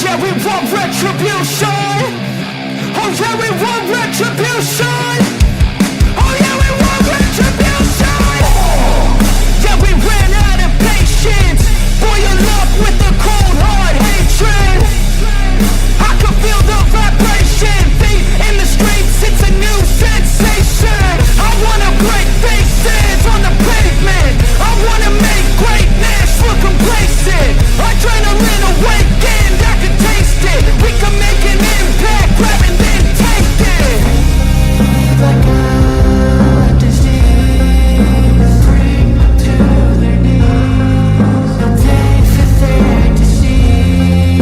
yeah, we want retribution. Oh yeah, we want retribution. Oh yeah, we want retribution. Yeah, we ran out of patience. Boil up with the cold hard hatred. I can feel the vibration. Feet in the streets, it's a new sensation. I wanna break faces on the pavement. I wanna make greatness look complacent. Adrenaline awakened, I can taste it. We can make an impact, grab and then take it. Like a disease, bring them to their knees. They for there to see.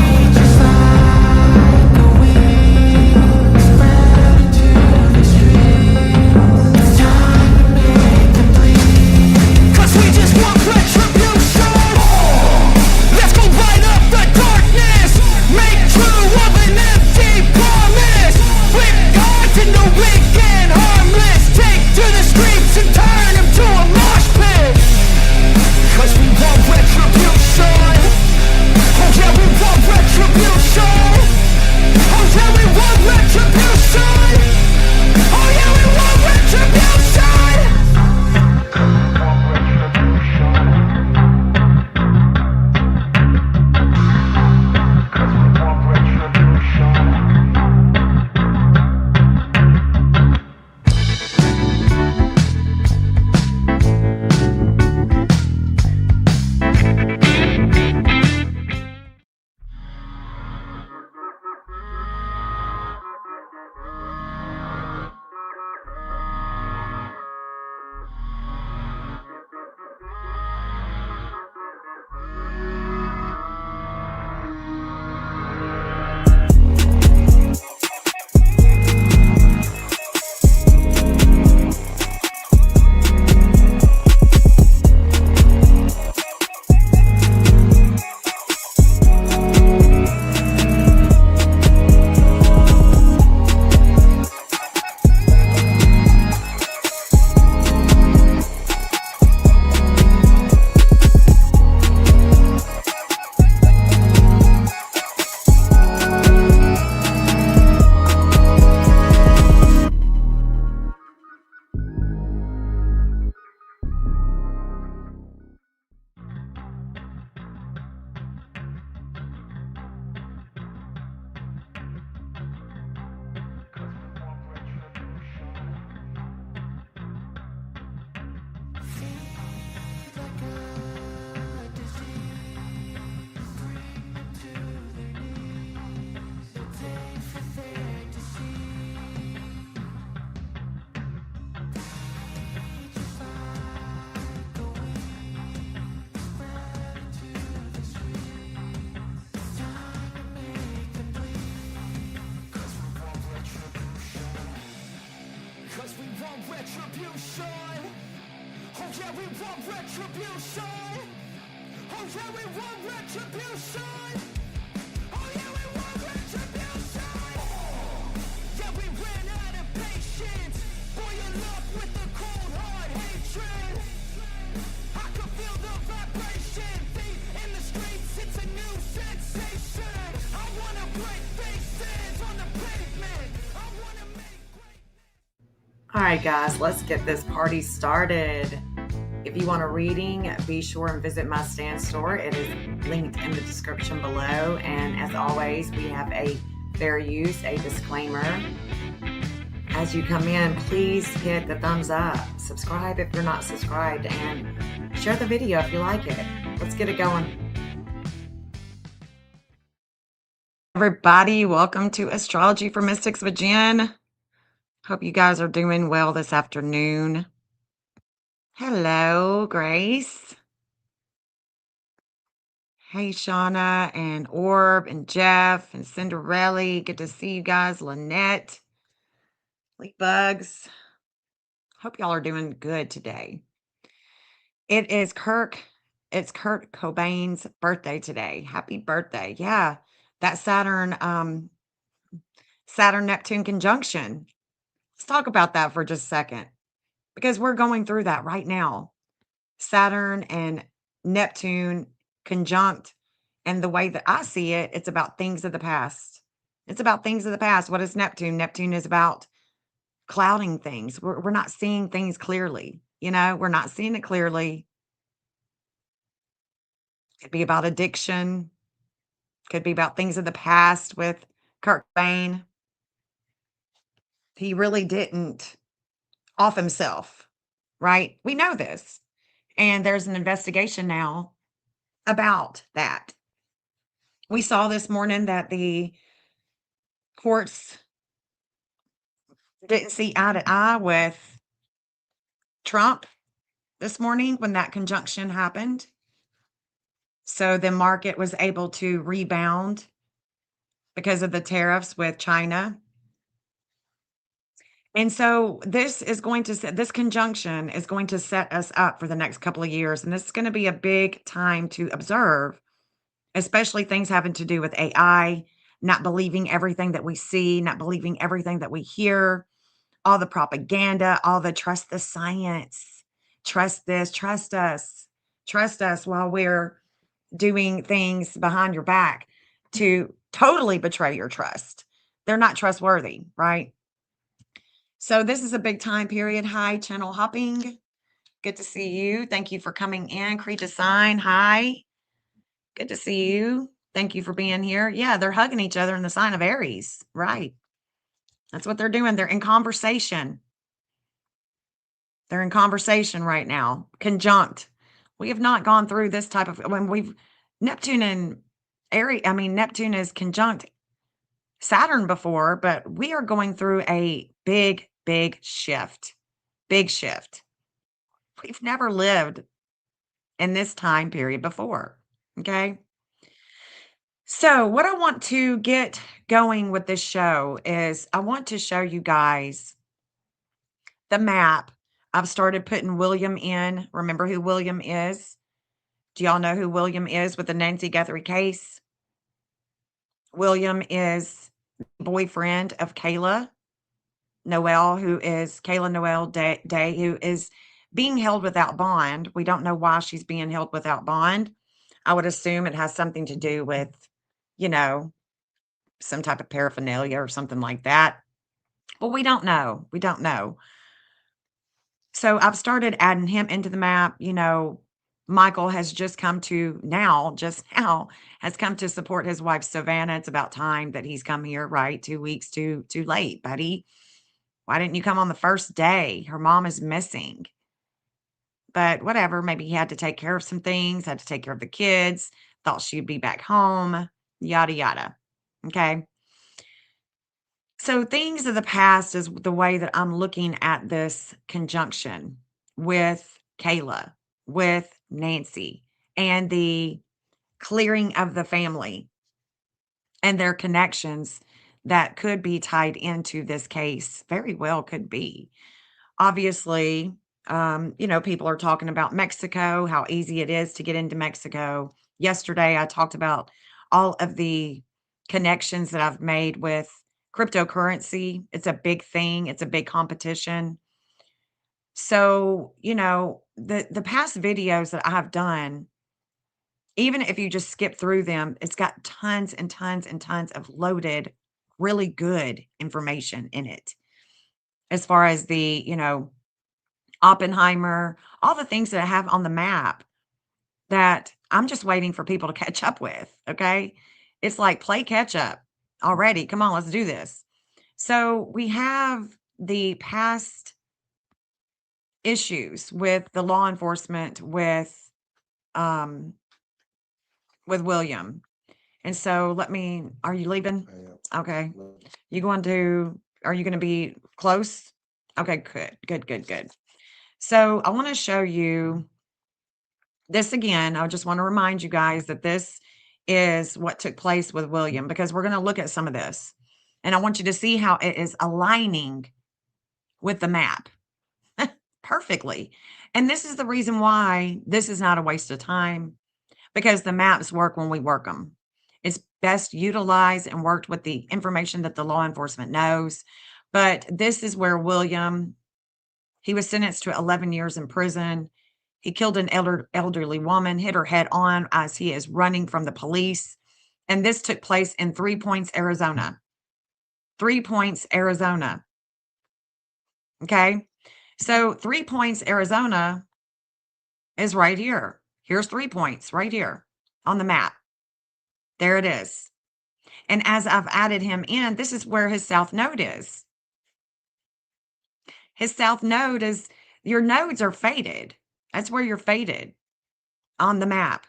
Rage is like a wind, spread into the streets. It's time to make them bleed. 'Cause we just want retribution. Let's go light up the darkness. Make true of an empty promise. Flip gods into weak and harmless. Take to the streets and turn them to a mosh pit. 'Cause we want retribution. Oh yeah, we want retribution. Oh yeah, we want retribution. Oh yeah, we want retribution. Retribution. Oh yeah, we want retribution. Oh yeah, we want retribution. Oh yeah, we want retribution. Yeah, we ran out of patience. Boil up with the cold hard hatred. I can feel the vibration. Feet in the streets, it's a new sensation. I wanna break faces on the pavement. I wanna make All right, guys, let's get this party started. If you want a reading, be sure and visit my stand store. It is linked in the description below. And as always, we have a fair use, a disclaimer. As you come in, please hit the thumbs up. Subscribe if you're not subscribed, and share the video if you like it. Let's get it going. Everybody, welcome to Astrology for Mystics with Jenn. Hope you guys are doing well this afternoon. Hello, Grace. Hey, Shauna and Orb and Jeff and Cinderella. Good to see you guys. Lynette, Lee Bugs. Hope y'all are doing good today. It's Kurt Cobain's birthday today. Happy birthday. Yeah, that Saturn Neptune conjunction. Let's talk about that for just a second, because we're going through that right now. Saturn and Neptune conjunct. And the way that I see it, it's about things of the past. It's about things of the past. What is Neptune? Neptune is about clouding things. We're not seeing things clearly. We're not seeing it clearly. Could be about addiction. Could be about things of the past with Kurt Cobain. He really didn't off himself, right? We know this. And there's an investigation now about that. We saw this morning that the courts didn't see eye to eye with Trump this morning when that conjunction happened. So the market was able to rebound because of the tariffs with China. And so this conjunction is going to set us up for the next couple of years. And this is going to be a big time to observe, especially things having to do with AI, not believing everything that we see, not believing everything that we hear, all the propaganda, all the trust the science, trust this, trust us while we're doing things behind your back to totally betray your trust. They're not trustworthy, right? So this is a big time period. Hi, channel hopping. Good to see you. Thank you for coming in. Create a sign. Hi. Good to see you. Thank you for being here. Yeah, they're hugging each other in the sign of Aries. Right. That's what they're doing. They're in conversation. They're in conversation right now. Conjunct. We have not gone through this type of when we've Neptune and Aries. I mean, Neptune is conjunct Saturn before, but we are going through a big, big shift. Big shift. We've never lived in this time period before. Okay. So, what I want to get going with this show is I want to show you guys the map. I've started putting William in. Remember who William is? Do y'all know who William is with the Nancy Guthrie case? William is boyfriend of Kayla Noel, who is Kayla Noel Day, who is being held without bond. We don't know why she's being held without bond. I would assume it has something to do with, you know, some type of paraphernalia or something like that. But we don't know. We don't know. So I've started adding him into the map. Michael has just now, has come to support his wife, Savannah. It's about time that he's come here, right? 2 weeks too late, buddy. Why didn't you come on the first day? Her mom is missing. But whatever, maybe he had to take care of some things, had to take care of the kids, thought she'd be back home, yada, yada. Okay. So things of the past is the way that I'm looking at this conjunction with Kayla, with Nancy, and the clearing of the family and their connections that could be tied into this case. Very well could be. Obviously, people are talking about Mexico, how easy it is to get into Mexico. Yesterday, I talked about all of the connections that I've made with cryptocurrency. It's a big thing, it's a big competition. So, the past videos that I've done, even if you just skip through them, it's got tons and tons and tons of loaded, really good information in it. As far as Oppenheimer, all the things that I have on the map that I'm just waiting for people to catch up with, okay? It's like play catch up already. Come on, let's do this. So we have the past issues with the law enforcement with William. And so are you leaving? I am. Okay. No. Are you going to be close? Okay, good. So I want to show you this again. I just want to remind you guys that this is what took place with William because we're going to look at some of this. And I want you to see how it is aligning with the map perfectly. And this is the reason why this is not a waste of time because the maps work when we work them. It's best utilized and worked with the information that the law enforcement knows. But this is where William, he was sentenced to 11 years in prison. He killed an elderly woman, hit her head on as he is running from the police. And this took place in 3 Points, Arizona. 3 Points, Arizona. Okay. So 3 Points, Arizona is right here. Here's 3 Points right here on the map. There it is. And as I've added him in, this is where his south node is. His south node is, your nodes are faded. That's where you're faded on the map.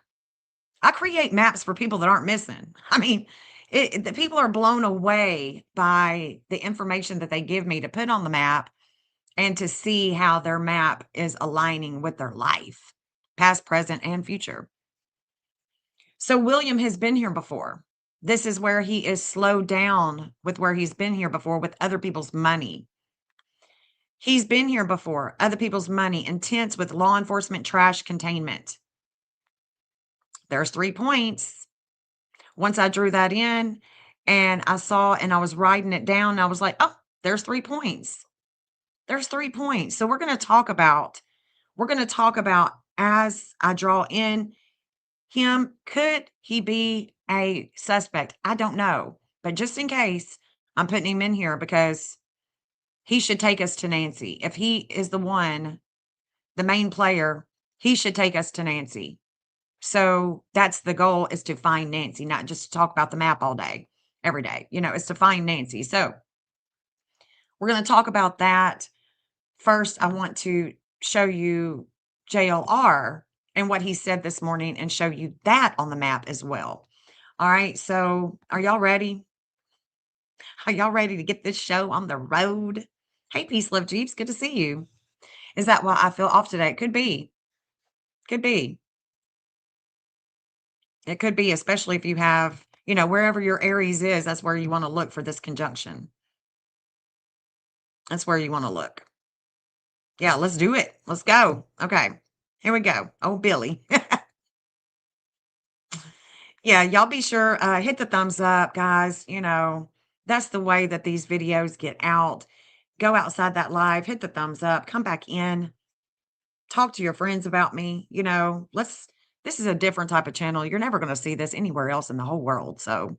I create maps for people that aren't missing. I mean, the people are blown away by the information that they give me to put on the map and to see how their map is aligning with their life, past, present, and future. So William has been here before. This is where he is slowed down with where he's been here before with other people's money. He's been here before, other people's money, intense with law enforcement trash containment. There's 3 points. Once I drew that in and I saw and I was writing it down, and I was like, oh, there's 3 points. There's 3 points. So we're going to talk about as I draw in him, could he be a suspect? I don't know. But just in case, I'm putting him in here because he should take us to Nancy. If he is the one, the main player, he should take us to Nancy. So that's the goal, is to find Nancy, not just to talk about the map all day, every day. It's to find Nancy. So we're going to talk about that. First, I want to show you JLR and what he said this morning and show you that on the map as well. All right. So are y'all ready? Are y'all ready to get this show on the road? Hey, Peace, Love, Jeeps. Good to see you. Is that why I feel off today? It could be. Could be. It could be, especially if you have, wherever your Aries is, that's where you want to look for this conjunction. That's where you want to look. Yeah, let's do it. Let's go. Okay, here we go. Oh, Billy. Yeah, y'all be sure, hit the thumbs up, guys. That's the way that these videos get out. Go outside that live, hit the thumbs up, come back in, talk to your friends about me. This is a different type of channel. You're never going to see this anywhere else in the whole world. So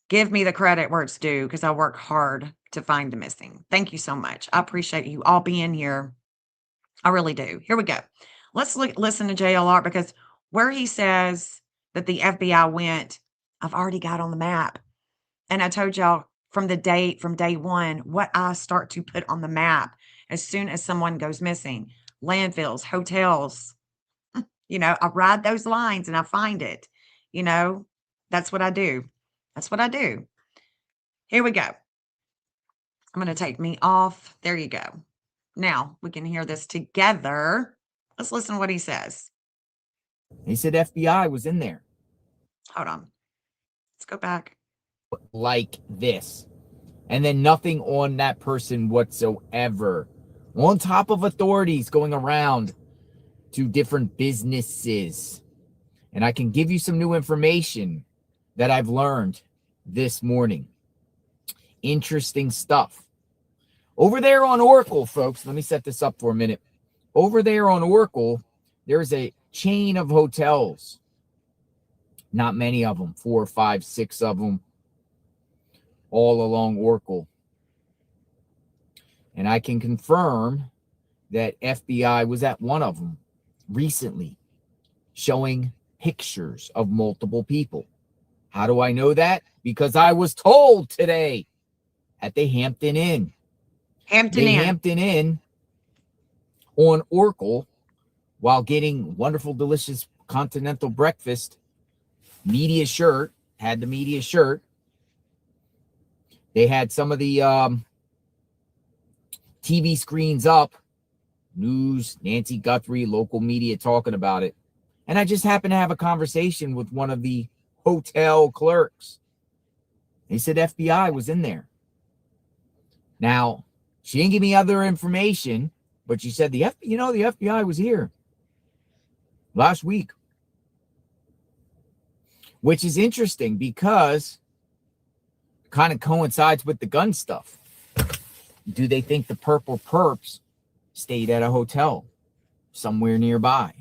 give me the credit where it's due, because I work hard to find the missing. Thank you so much. I appreciate you all being here. I really do. Here we go. Let's listen to JLR, because where he says that the FBI went, I've already got on the map. And I told y'all from day one, what I start to put on the map as soon as someone goes missing. Landfills, hotels. I ride those lines and I find it. That's what I do. That's what I do. Here we go. I'm going to take me off. There you go. Now we can hear this together. Let's listen to what he says. He said FBI was in there. Hold on. Let's go back. Like this. And then nothing on that person whatsoever. On top of authorities going around to different businesses. And I can give you some new information that I've learned this morning. Interesting stuff. Over there on Oracle, folks, let me set this up for a minute. Over there on Oracle, there's a chain of hotels. Not many of them, 4, 5, 6 of them, all along Oracle. And I can confirm that FBI was at one of them recently, showing pictures of multiple people. How do I know that? Because I was told today at the Hampton Inn. Hampton Inn. Hampton Inn on Oracle, while getting wonderful, delicious continental breakfast, media shirt, had the media shirt. They had some of the TV screens up, news, Nancy Guthrie, local media talking about it. And I just happened to have a conversation with one of the hotel clerks. They said FBI was in there. Now, she didn't give me other information, but she said the FBI was here last week. Which is interesting because it kind of coincides with the gun stuff. Do they think the purple perps stayed at a hotel? somewhere nearby.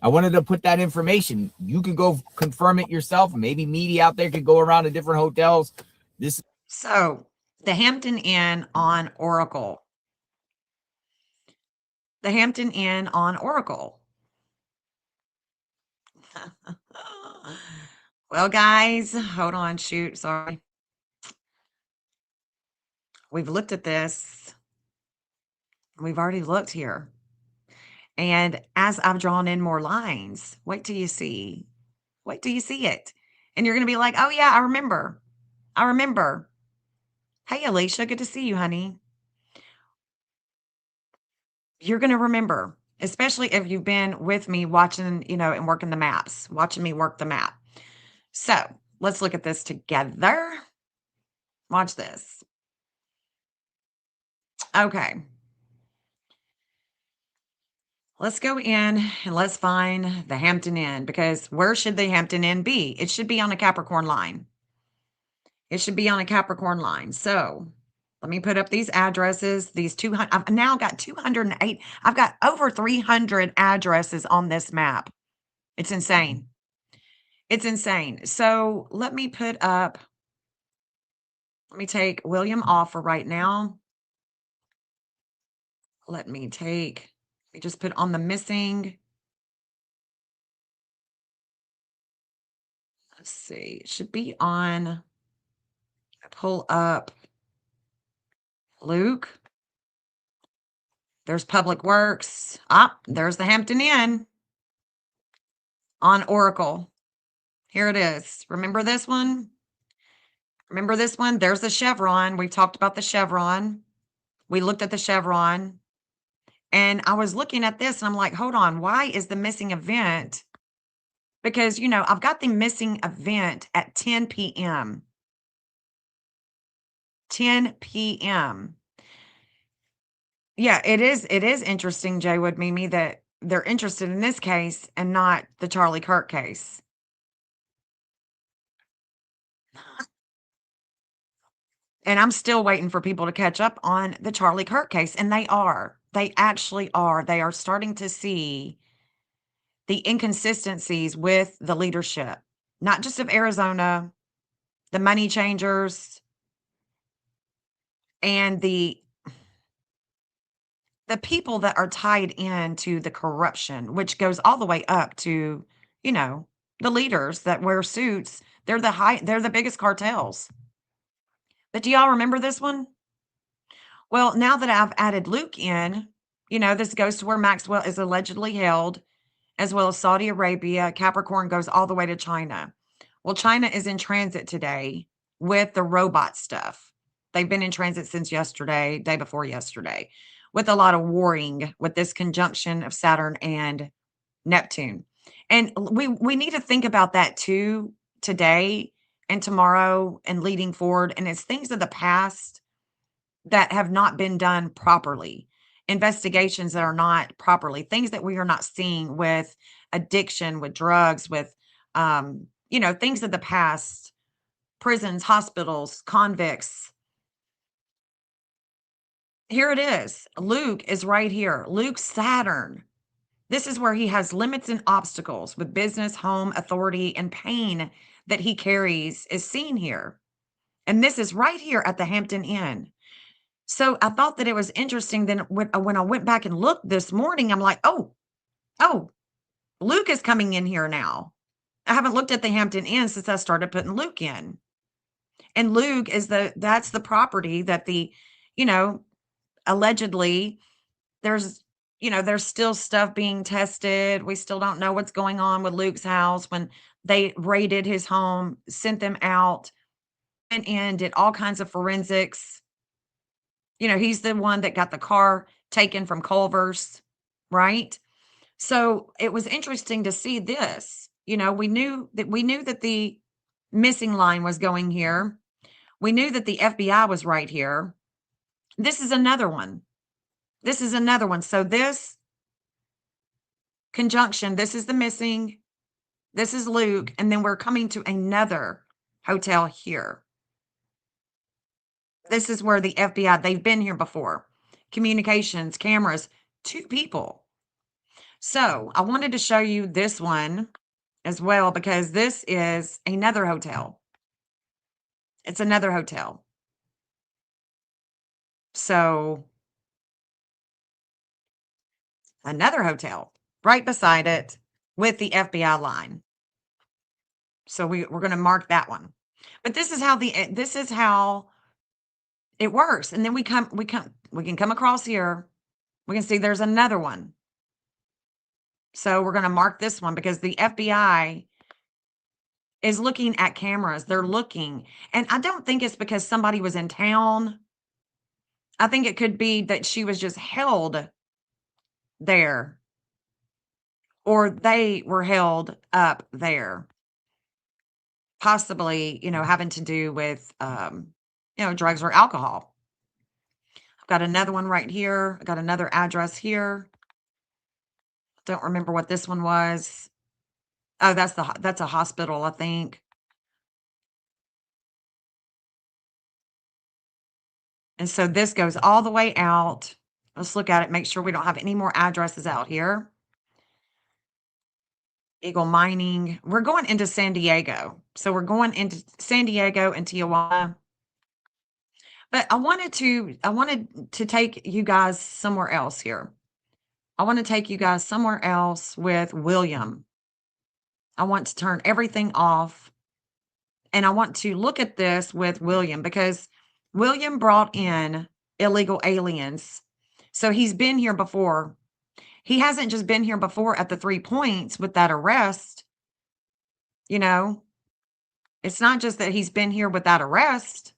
I wanted to put that information. You could go confirm it yourself. Maybe media out there could go around to different hotels. So, the Hampton Inn on Oracle. The Hampton Inn on Oracle. Well, guys, hold on. Shoot, sorry. We've looked at this. We've already looked here. And as I've drawn in more lines, wait till you see. Wait till you see it. And you're going to be like, oh, yeah, I remember. I remember. Hey, Alicia, good to see you, honey. You're going to remember, especially if you've been with me watching, and working the maps, watching me work the map. So let's look at this together. Watch this. Okay. Let's go in and let's find the Hampton Inn, because where should the Hampton Inn be? It should be on a Capricorn line. It should be on a Capricorn line. So let me put up these addresses. These 200. I've now got 208. I've got over 300 addresses on this map. It's insane. It's insane. So let me put up. Let me take William off for right now. Let me just put on the missing. Let's see. It should be on. Pull up Luke. There's Public Works. There's the Hampton Inn on Oracle. Here it is. Remember this one? Remember this one? There's the chevron. We talked about the chevron. We looked at the chevron. And I was looking at this and I'm like, hold on. Why is the missing event? Because, I've got the missing event at 10 p.m. 10 p.m. Yeah, it is interesting, Jaywood Mimi, that they're interested in this case and not the Charlie Kirk case. And I'm still waiting for people to catch up on the Charlie Kirk case, and they are. They actually are. They are starting to see the inconsistencies with the leadership, not just of Arizona, the money changers, and the people that are tied into the corruption, which goes all the way up to, the leaders that wear suits. They're the biggest cartels. But do y'all remember this one? Well, now that I've added Luke in, this goes to where Maxwell is allegedly held, as well as Saudi Arabia. Capricorn goes all the way to China. Well, China is in transit today with the robot stuff. They've been in transit since yesterday, day before yesterday, with a lot of warring with this conjunction of Saturn and Neptune. And we need to think about that too today and tomorrow and leading forward. And it's things of the past that have not been done properly, investigations that are not properly, things that we are not seeing with addiction, with drugs, with, things of the past, prisons, hospitals, convicts. Here it is. Luke is right here. Luke Saturn. This is where he has limits and obstacles with business, home, authority, and pain that he carries is seen here. And this is right here at the Hampton Inn. So I thought that it was interesting. Then when I went back and looked this morning, I'm like, oh, Luke is coming in here now. I haven't looked at the Hampton Inn since I started putting Luke in. And Luke is that's the property that allegedly there's still stuff being tested. We still don't know what's going on with Luke's house. When they raided his home, sent them out, and did all kinds of forensics. He's the one that got the car taken from Culver's, right? So it was interesting to see this. We knew that the missing line was going here. We knew that the FBI was right here. This is another one. So this conjunction, this is the missing, this is Luke, and then we're coming to another hotel here. This is where the FBI, they've been here before. Communications, cameras, 2 people. So I wanted to show you this one as well because this is another hotel. It's another hotel. So another hotel right beside it with the FBI line. So we're going to mark that one. But this is how it works. And then we can come across here. We can see there's another one. So we're going to mark this one because the FBI is looking at cameras. They're looking. And I don't think it's because somebody was in town. I think it could be that she was just held there or they were held up there. Possibly, having to do with drugs or alcohol. I've got another one right here. I got another address here. Don't remember what this one was. Oh, that's a hospital, I think. And so this goes all the way out. Let's look at it, make sure we don't have any more addresses out here. Eagle Mining. We're going into San Diego. So we're going into San Diego and Tijuana. But I wanted to take you guys somewhere else here. I want to take you guys somewhere else with William. I want to turn everything off and I want to look at this with William because William brought in illegal aliens. So he's been here before. He hasn't just been here before at the 3 points with that arrest. You know, it's not just that he's been here with that arrest,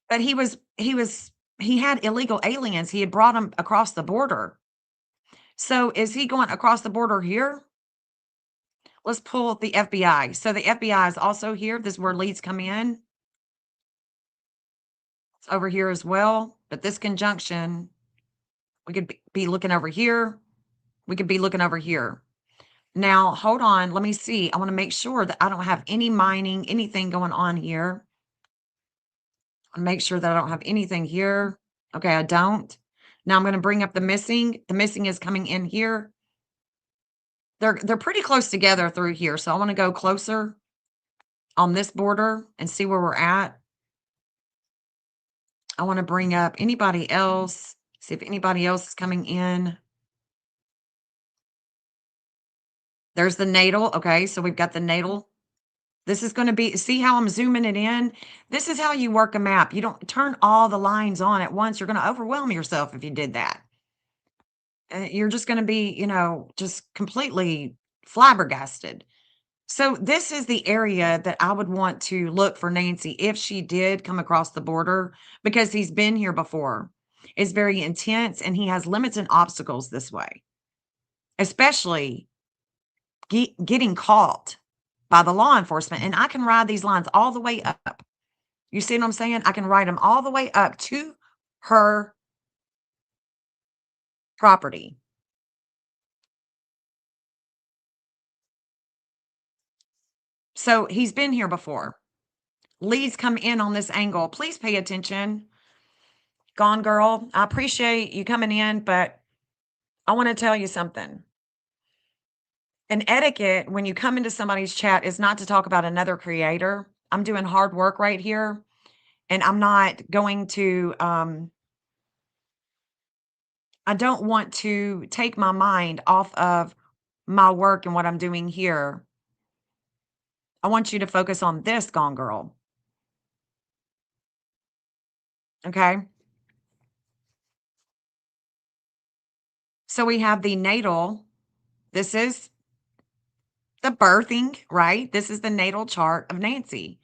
but he had illegal aliens. He had brought them across the border. So is he going across the border here? Let's pull the FBI. So the FBI is also here. This is where leads come in. It's over here as well. But this conjunction, we could be looking over here. We could be looking over here. Now, hold on. Let me see. I want to make sure that I don't have any mining, anything going on here. I want to make sure that I don't have anything here. Okay, I don't. Now I'm going to bring up the missing. The missing is coming in here. They're pretty close together through here. So I want to go closer on this border and see where we're at. I want to bring up anybody else, see if anybody else is coming in. There's the natal. Okay, so we've got the natal. This is going to be, see how I'm zooming it in? This is how you work a map. You don't turn all the lines on at once. You're going to overwhelm yourself if you did that. You're just going to be, just completely flabbergasted. So this is the area that I would want to look for Nancy if she did come across the border because he's been here before. It's very intense and he has limits and obstacles this way, especially getting caught by the law enforcement. And I can ride these lines all the way up. You see what I'm saying? I can ride them all the way up to her property. So he's been here before. Leads come in on this angle. Please pay attention. Gone Girl, I appreciate you coming in, but I want to tell you something. An etiquette when you come into somebody's chat is not to talk about another creator. I'm doing hard work right here, and I'm not going to, I don't want to take my mind off of my work and what I'm doing here. I want you to focus on this, Gone Girl. Okay. So we have the natal. This is the birthing, right? This is the natal chart of Nancy.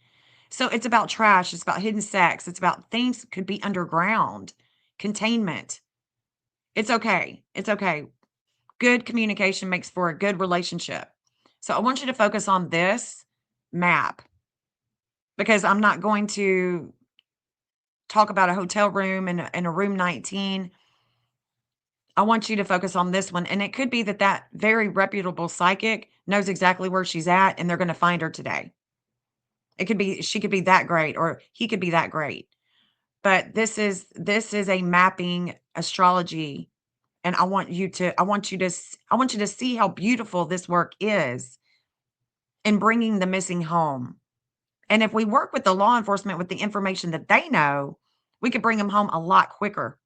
So it's about trash. It's about hidden sex. It's about things that could be underground, containment. It's okay. It's okay. Good communication makes for a good relationship. So I want you to focus on this map because I'm not going to talk about a hotel room and a room 19. I want you to focus on this one. And it could be that that very reputable psychic knows exactly where she's at and they're going to find her today. It could be, she could be that great or he could be that great. But this is a mapping astrology And I want you to see how beautiful this work is in bringing the missing home. And if we work with the law enforcement with the information that they know, we could bring them home a lot quicker,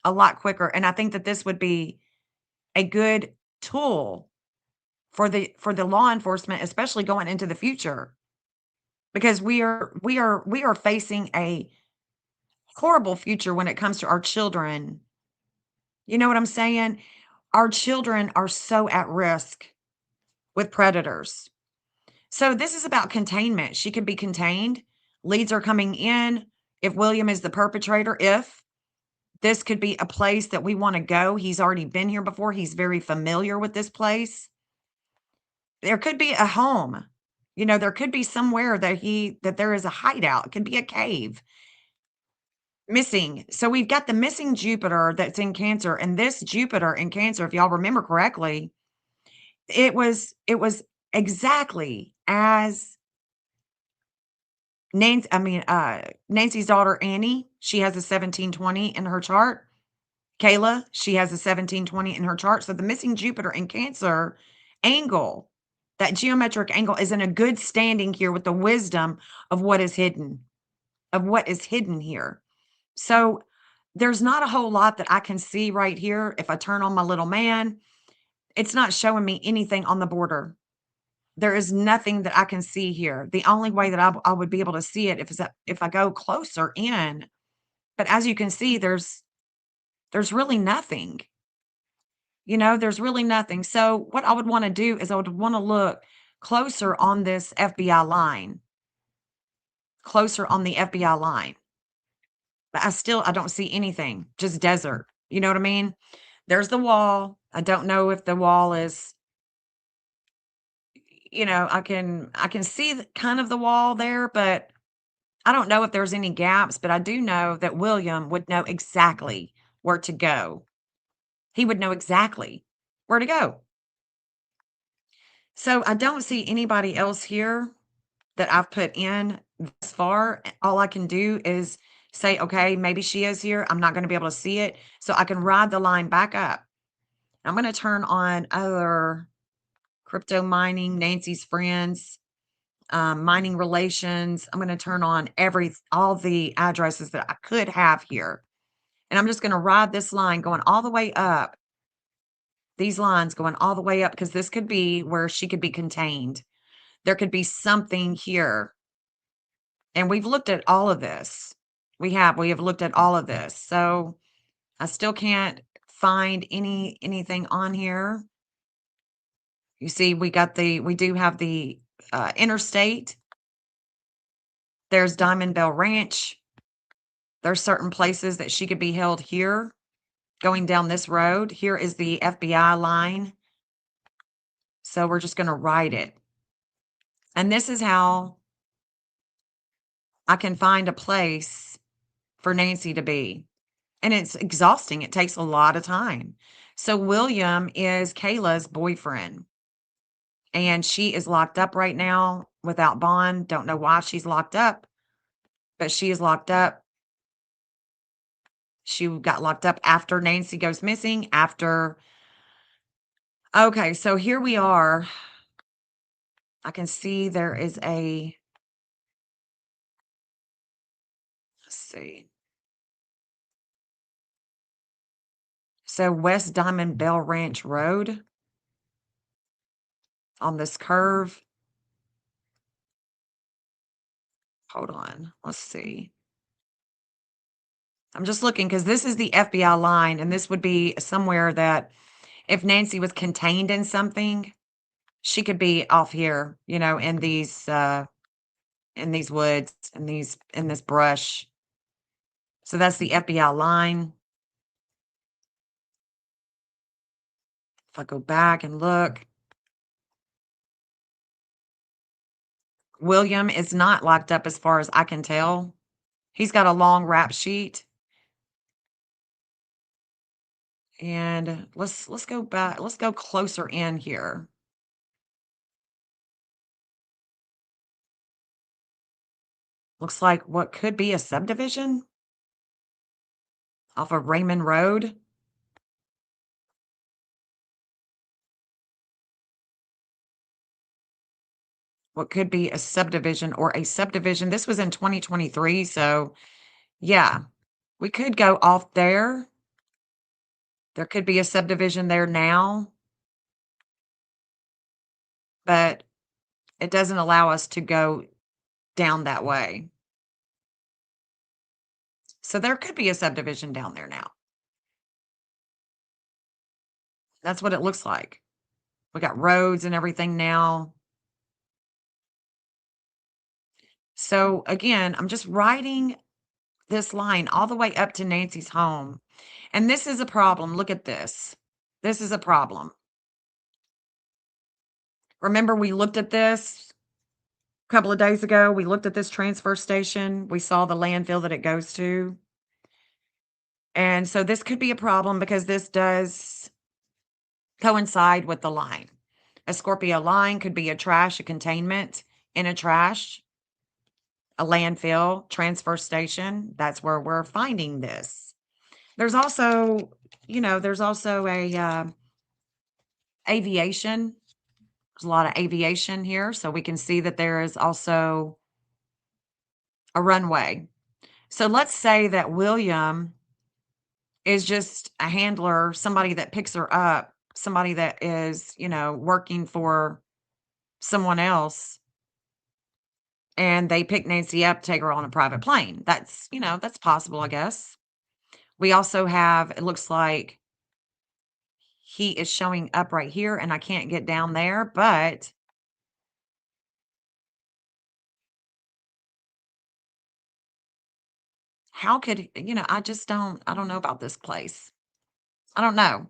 a lot quicker. And I think that this would be a good tool for the law enforcement, especially going into the future, because we are facing a horrible future when it comes to our children. You know what I'm saying? Our children are so at risk with predators. So this is about containment. She can be contained. Leads are coming in. If William is the perpetrator, if this could be a place that we want to go. He's already been here before. He's very familiar with this place. There could be a home. You know, there could be somewhere that there is a hideout. It could be a cave. Missing. So we've got the missing Jupiter that's in Cancer, and this Jupiter in Cancer, if y'all remember correctly, it was exactly as Nancy's daughter Annie, she has a 1720 in her chart. Kayla, she has a 1720 in her chart. So the missing Jupiter in Cancer angle, that geometric angle is in a good standing here with the wisdom of what is hidden, of what is hidden here. So there's not a whole lot that I can see right here. If I turn on my little man, it's not showing me anything on the border. There is nothing that I can see here. The only way that I would be able to see it if I go closer in. But as you can see, there's really nothing. You know, there's really nothing. So what I would want to do is I would want to look closer on this FBI line, closer on the FBI line. But I don't see anything, just desert. You know what I mean? There's the wall. I don't know if the wall is, I can see kind of the wall there, but I don't know if there's any gaps, but I do know that William would know exactly where to go. He would know exactly where to go. So I don't see anybody else here that I've put in thus far. All I can do is say, okay, maybe she is here. I'm not going to be able to see it. So I can ride the line back up. I'm going to turn on other crypto mining, Nancy's friends, mining relations. I'm going to turn on all the addresses that I could have here. And I'm just going to ride this line going all the way up. These lines going all the way up because this could be where she could be contained. There could be something here. And we've looked at all of this. We have looked at all of this. So I still can't find anything on here. You see, we do have the interstate. There's Diamond Bell Ranch. There's certain places that she could be held here going down this road. Here is the FBI line. So we're just going to write it. And this is how I can find a place for Nancy to be. And it's exhausting. It takes a lot of time. So William is Kayla's boyfriend. And she is locked up right now without bond. Don't know why she's locked up, but she is locked up. She got locked up after Nancy goes missing, okay, so here we are. I can see there is let's see. So West Diamond Bell Ranch Road on this curve. Hold on. Let's see. I'm just looking because this is the FBI line, and this would be somewhere that if Nancy was contained in something, she could be off here, in these woods, in this brush. So that's the FBI line. If I go back and look, William is not locked up as far as I can tell. He's got a long rap sheet. And let's go back. Let's go closer in here. Looks like what could be a subdivision off of Raymond Road. what could be a subdivision or a subdivision. This was in 2023, so yeah, we could go off there. There could be a subdivision there now, but it doesn't allow us to go down that way. So there could be a subdivision down there now. That's what it looks like. We got roads and everything now. So again, I'm just writing this line all the way up to Nancy's home. And this is a problem. Look at this. This is a problem. Remember, we looked at this a couple of days ago. We looked at this transfer station. We saw the landfill that it goes to. And so this could be a problem because this does coincide with the line. A Scorpio line could be a trash, a containment in a trash, a landfill, transfer station. That's where we're finding this. There's also, there's also a aviation. There's a lot of aviation here, so we can see that there is also a runway. So let's say that William is just a handler, somebody that picks her up, somebody that is, working for someone else, and they pick Nancy up, take her on a private plane. That's, that's possible, I guess. We also have, it looks like he is showing up right here, and I can't get down there, but how could, I don't know about this place. I don't know.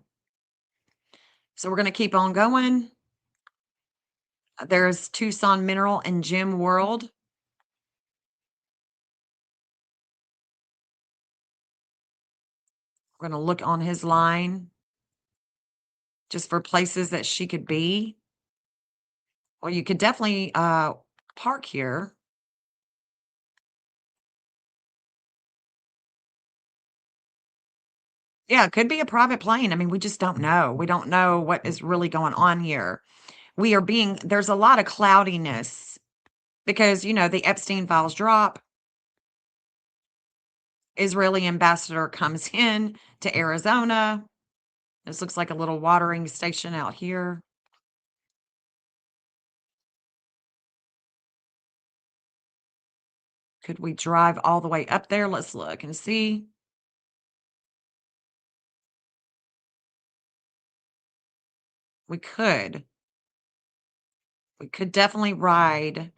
So we're going to keep on going. There's Tucson Mineral and Gem World. We're going to look on his line just for places that she could be. Well, you could definitely park here. Yeah, it could be a private plane. I mean, we just don't know. We don't know what is really going on here. There's a lot of cloudiness because, the Epstein files drop. Israeli ambassador comes in to Arizona. This looks like a little watering station out here. Could we drive all the way up there? Let's look and see. We could. We could definitely ride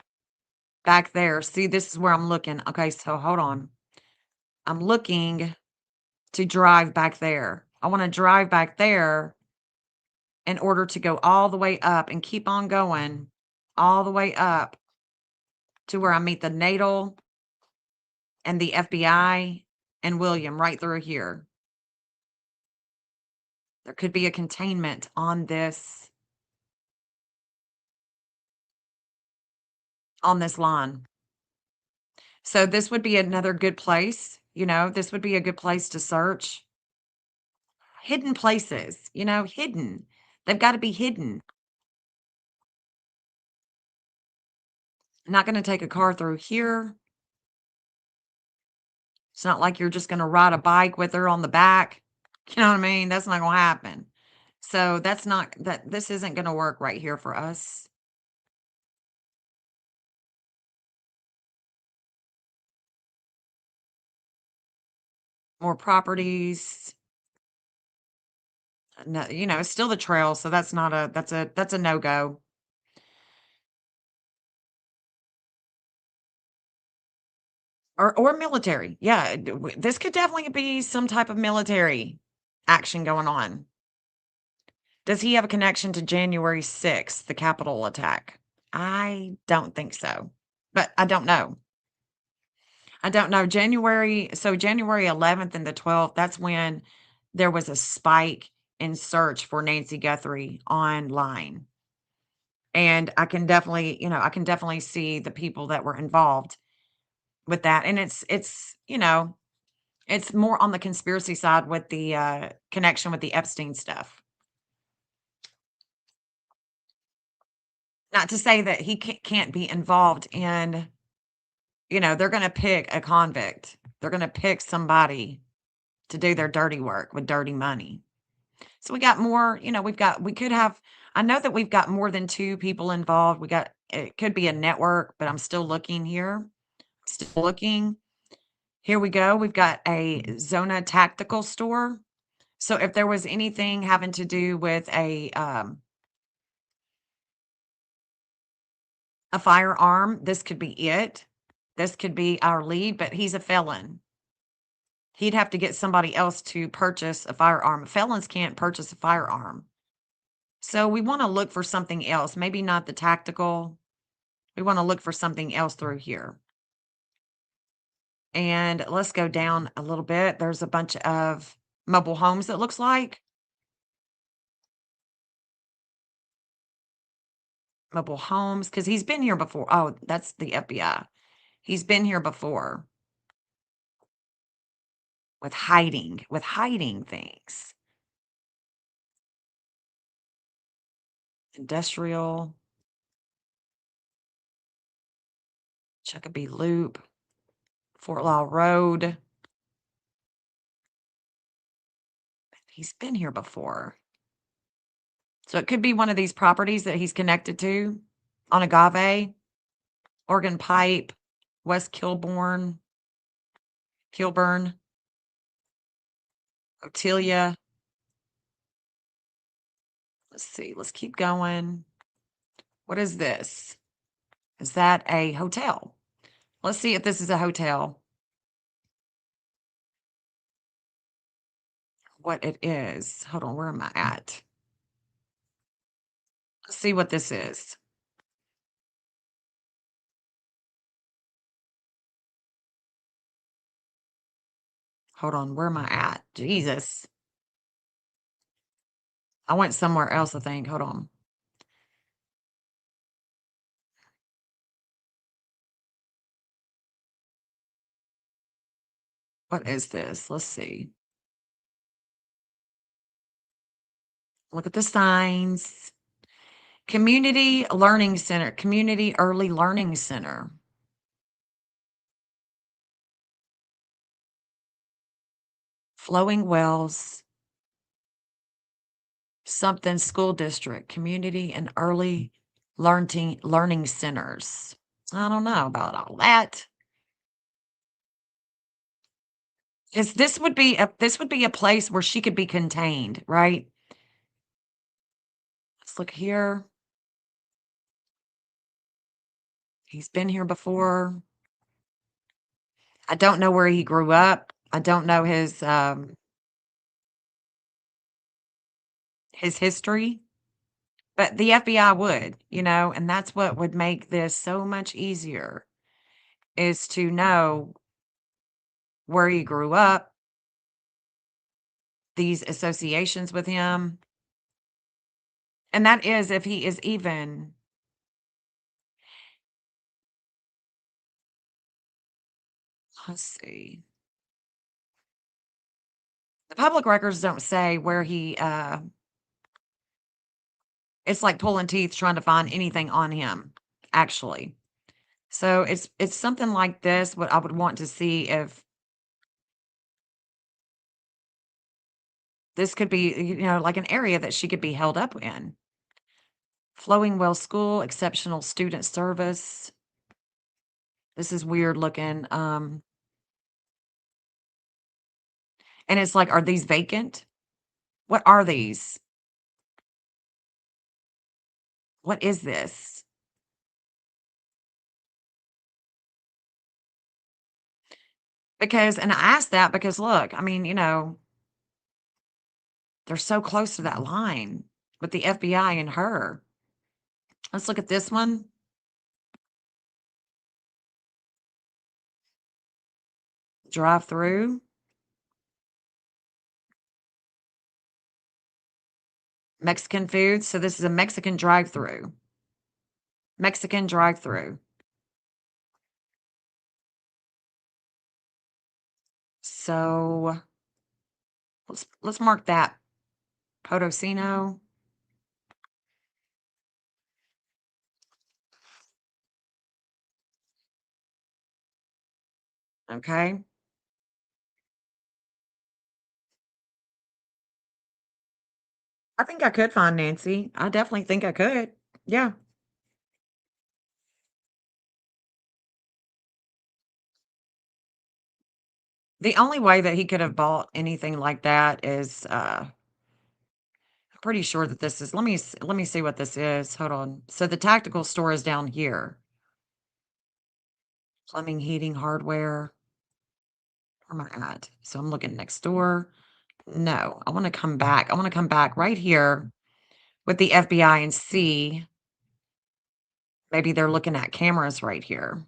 back there. See, this is where I'm looking. Okay, so hold on. I'm looking to drive back there. I want to drive back there in order to go all the way up and keep on going all the way up to where I meet the natal and the FBI and William right through here. There could be a containment on this line. So this would be another good place, this would be a good place to search. Hidden places, hidden. They've got to be hidden. Not going to take a car through here. It's not like you're just going to ride a bike with her on the back. You know what I mean? That's not going to happen. So this isn't going to work right here for us. More properties. No, it's still the trail, so that's a no-go. Or military. Yeah, this could definitely be some type of military action going on. Does he have a connection to January 6th, the Capitol attack? I don't think so, but I don't know. I don't know. January 11th and the 12th, that's when there was a spike in search for Nancy Guthrie online. And I can definitely see the people that were involved with that. And it's more on the conspiracy side with the connection with the Epstein stuff. Not to say that he can't be involved in, they're going to pick a convict. They're going to pick somebody to do their dirty work with dirty money. So we got more, we could have, I know that we've got more than two people involved. It could be a network, but I'm still looking here. Still looking. Here we go. We've got a Zona tactical store. So if there was anything having to do with a firearm, this could be it. This could be our lead, but he's a felon. He'd have to get somebody else to purchase a firearm. Felons can't purchase a firearm. So we want to look for something else, maybe not the tactical. We want to look for something else through here. And let's go down a little bit. There's a bunch of mobile homes, it looks like. Mobile homes, because he's been here before. Oh, that's the FBI. He's been here before with hiding things. Industrial, Chicopee Loop, Fort Law Road. He's been here before. So it could be one of these properties that he's connected to on Agave, Oregon Pipe, West Kilburn, Otelia. Let's see. Let's keep going. What is this? Is that a hotel? Let's see if this is a hotel. What it is. Hold on. Where am I at? Let's see what this is. Hold on. Where am I at? Jesus. I went somewhere else, I think. Hold on. What is this? Let's see. Look at the signs. Community Learning Center, Community Early Learning Center. Flowing Wells, something school district, community and early learning centers. I don't know about all that. Because this would be a place where she could be contained, right? Let's look here. He's been here before. I don't know where he grew up. I don't know his history, but the FBI would, and that's what would make this so much easier is to know where he grew up, these associations with him. And that is if he is even, let's see. The public records don't say where it's like pulling teeth trying to find anything on him, actually. So it's something like this, what I would want to see if this could be, like an area that she could be held up in. Flowing Well School, exceptional student service. This is weird looking. And it's like, are these vacant? What are these? What is this? Because, and I asked that because look, I mean, they're so close to that line with the FBI and her. Let's look at this one. Drive through. Mexican food. So this is a Mexican drive-through. Mexican drive-through. So let's mark that. Potosino. Okay. I think I could find Nancy. I definitely think I could. Yeah. The only way that he could have bought anything like that is I'm pretty sure that this is let me see what this is. Hold on. So the tactical store is down here. Plumbing, heating, hardware. Where am I at? So I'm looking next door. No, I want to come back. I want to come back right here with the FBI and see maybe they're looking at cameras right here.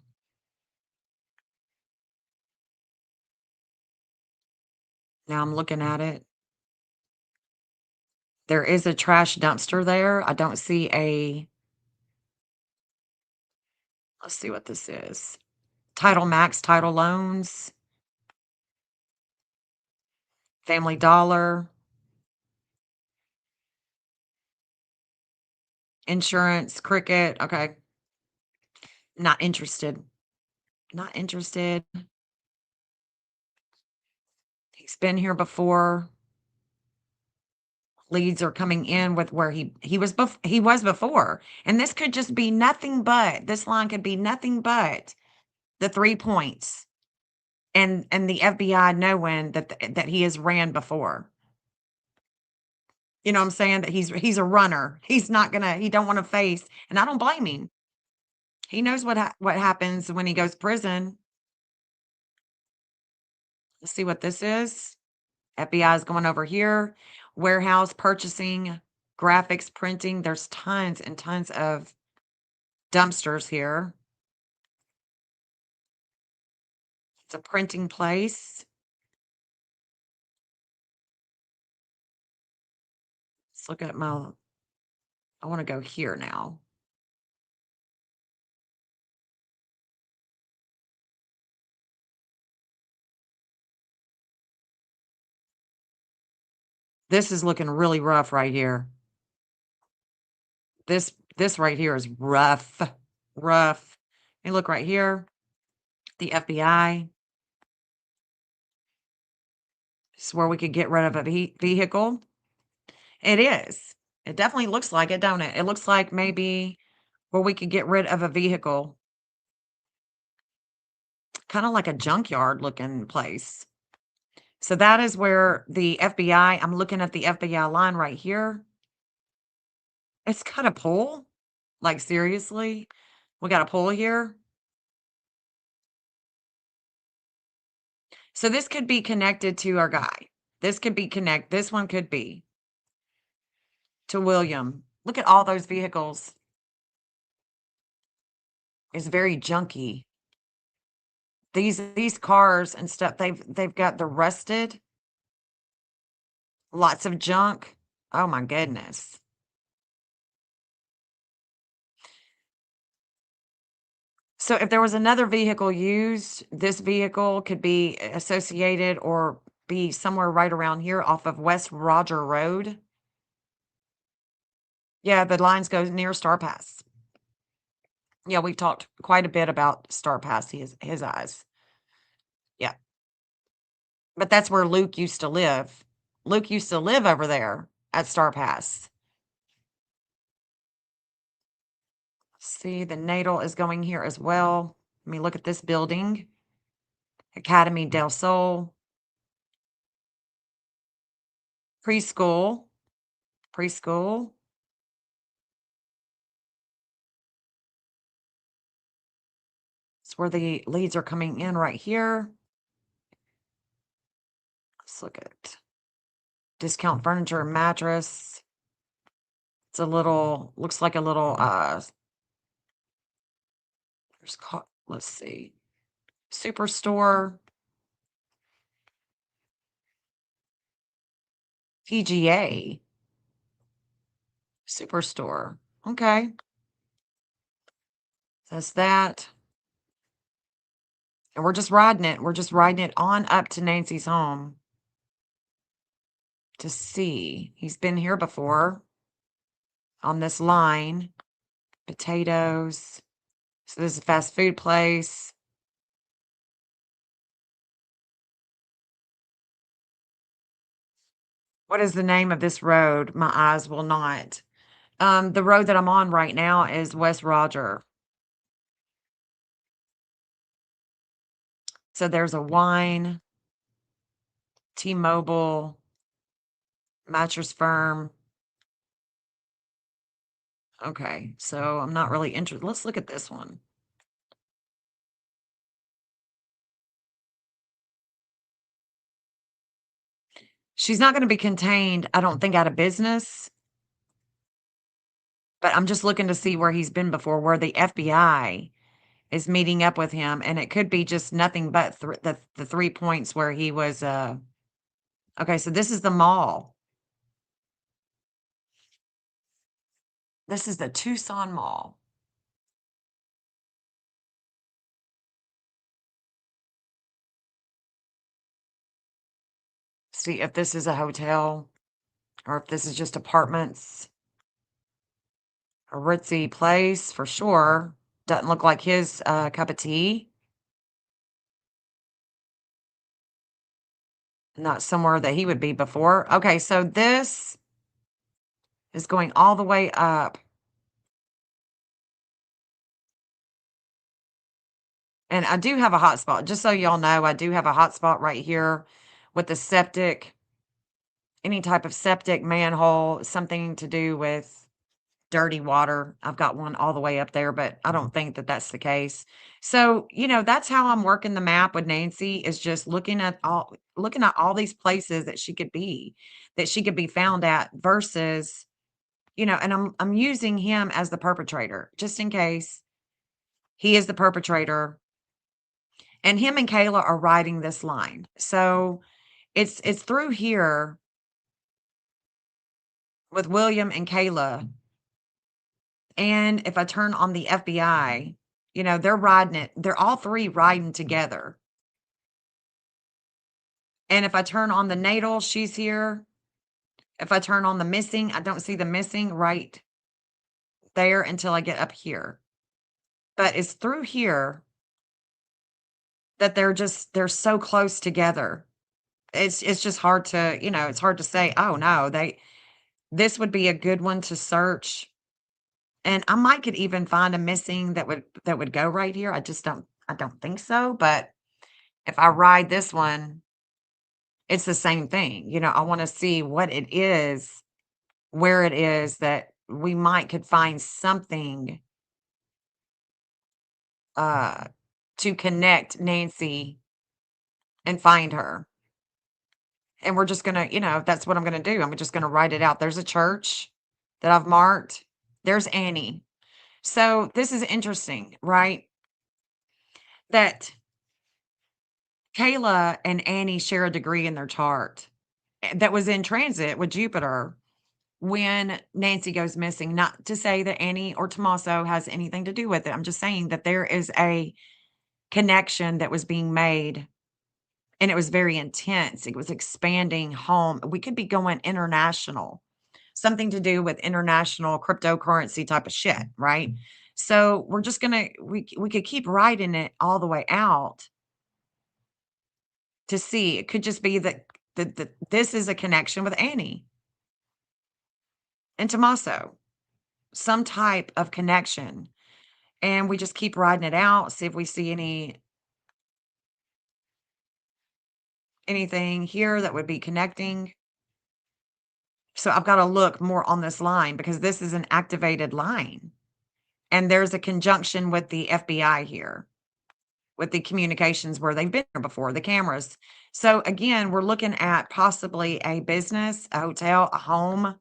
Now I'm looking at it. There is a trash dumpster there. I don't see a, let's see what this is. Title Max Title Loans, Family Dollar, Insurance, Cricket. Okay. Not interested. Not interested. He's been here before. Leads are coming in with where he was before. And this could just be nothing but this line could be nothing but the 3 points and the FBI knowing that he has ran before. You know what I'm saying? That he's a runner. He's not gonna he don't wanna face and I don't blame him. He knows what happens when he goes to prison. Let's see what this is. FBI is going over here. Warehouse, purchasing, graphics, printing. There's tons and tons of dumpsters here. It's a printing place. Let's look at my I wanna go here now. This is looking really rough right here. This right here is rough, rough. And look right here, the FBI. This is where we could get rid of a vehicle. It is. It definitely looks like it, don't it? It looks like maybe where we could get rid of a vehicle, kinda like a junkyard looking place. So that is where the FBI I'm looking at the FBI line right here. It's got a pole. Like, seriously? We got a pole here? So this could be connected to our guy. This one could be to William. Look at all those vehicles. It's very junky. These cars and stuff, they've got the rusted, lots of junk. Oh my goodness. So if there was another vehicle used, this vehicle could be associated or be somewhere right around here off of West Roger Road. Yeah, the lines go near Star Pass. Yeah, we've talked quite a bit about Star Pass, his eyes. Yeah, but that's where Luke used to live. Luke used to live over there at Star Pass. See, the natal is going here as well. Let me look at this building. Academy del Sol, preschool, preschool. It's where the leads are coming in right here. Let's look at discount furniture and mattress. It's a little, looks like a little, let's see, superstore, PGA, superstore. Okay, that's that. And we're just riding it. We're just riding it on up to Nancy's home to see. He's been here before on this line. Potatoes. So this is a fast food place. What is the name of this road? My eyes will not. The road that I'm on right now is West Roger. So there's a wine, T-Mobile, mattress firm. Okay, so I'm not really interested. Let's look at this one. She's not going to be contained, I don't think, out of business, but I'm just looking to see where he's been before, where the FBI is meeting up with him, and it could be just nothing but the 3 points where he was, okay, so this is the mall. This is the Tucson Mall. See if this is a hotel or if this is just apartments. A ritzy place for sure. Doesn't look like his, cup of tea. Not somewhere that he would be before. Okay, so this is going all the way up. And I do have a hotspot. Just so y'all know, I do have a hotspot right here with the septic, any type of septic, manhole, something to do with dirty water. I've got one all the way up there, but I don't think that that's the case. So, that's how I'm working the map with Nancy, is just looking at all these places that she could be found at versus, and I'm using him as the perpetrator just in case he is the perpetrator, and him and Kayla are riding this line. So, it's through here with William and Kayla. And if I turn on the FBI, they're riding it. They're all three riding together. And if I turn on the natal, she's here. If I turn on the missing, I don't see the missing right there until I get up here. But it's through here that they're so close together. It's just hard to, it's hard to say, oh no, this would be a good one to search. And I might could even find a missing that would go right here. I don't think so, but if I ride this one, it's the same thing. I wanna see what it is, where it is that we might could find something, uh, to connect Nancy and find her. And we're just gonna, that's what I'm gonna do. I'm just gonna write it out. There's a church that I've marked. There's Annie. So this is interesting, right? That Kayla and Annie share a degree in their chart, that was in transit with Jupiter when Nancy goes missing. Not to say that Annie or Tommaso has anything to do with it. I'm just saying that there is a connection that was being made, and it was very intense. It was expanding home. We could be going international, something to do with international cryptocurrency type of shit, right? So we're just gonna we could keep writing it all the way out to see. It could just be that this is a connection with Annie and Tommaso, some type of connection. And we just keep riding it out, see if we see anything here that would be connecting. So I've got to look more on this line because this is an activated line. And there's a conjunction with the FBI here, with the communications where they've been here before, the cameras. So again, we're looking at possibly a business, a hotel, a home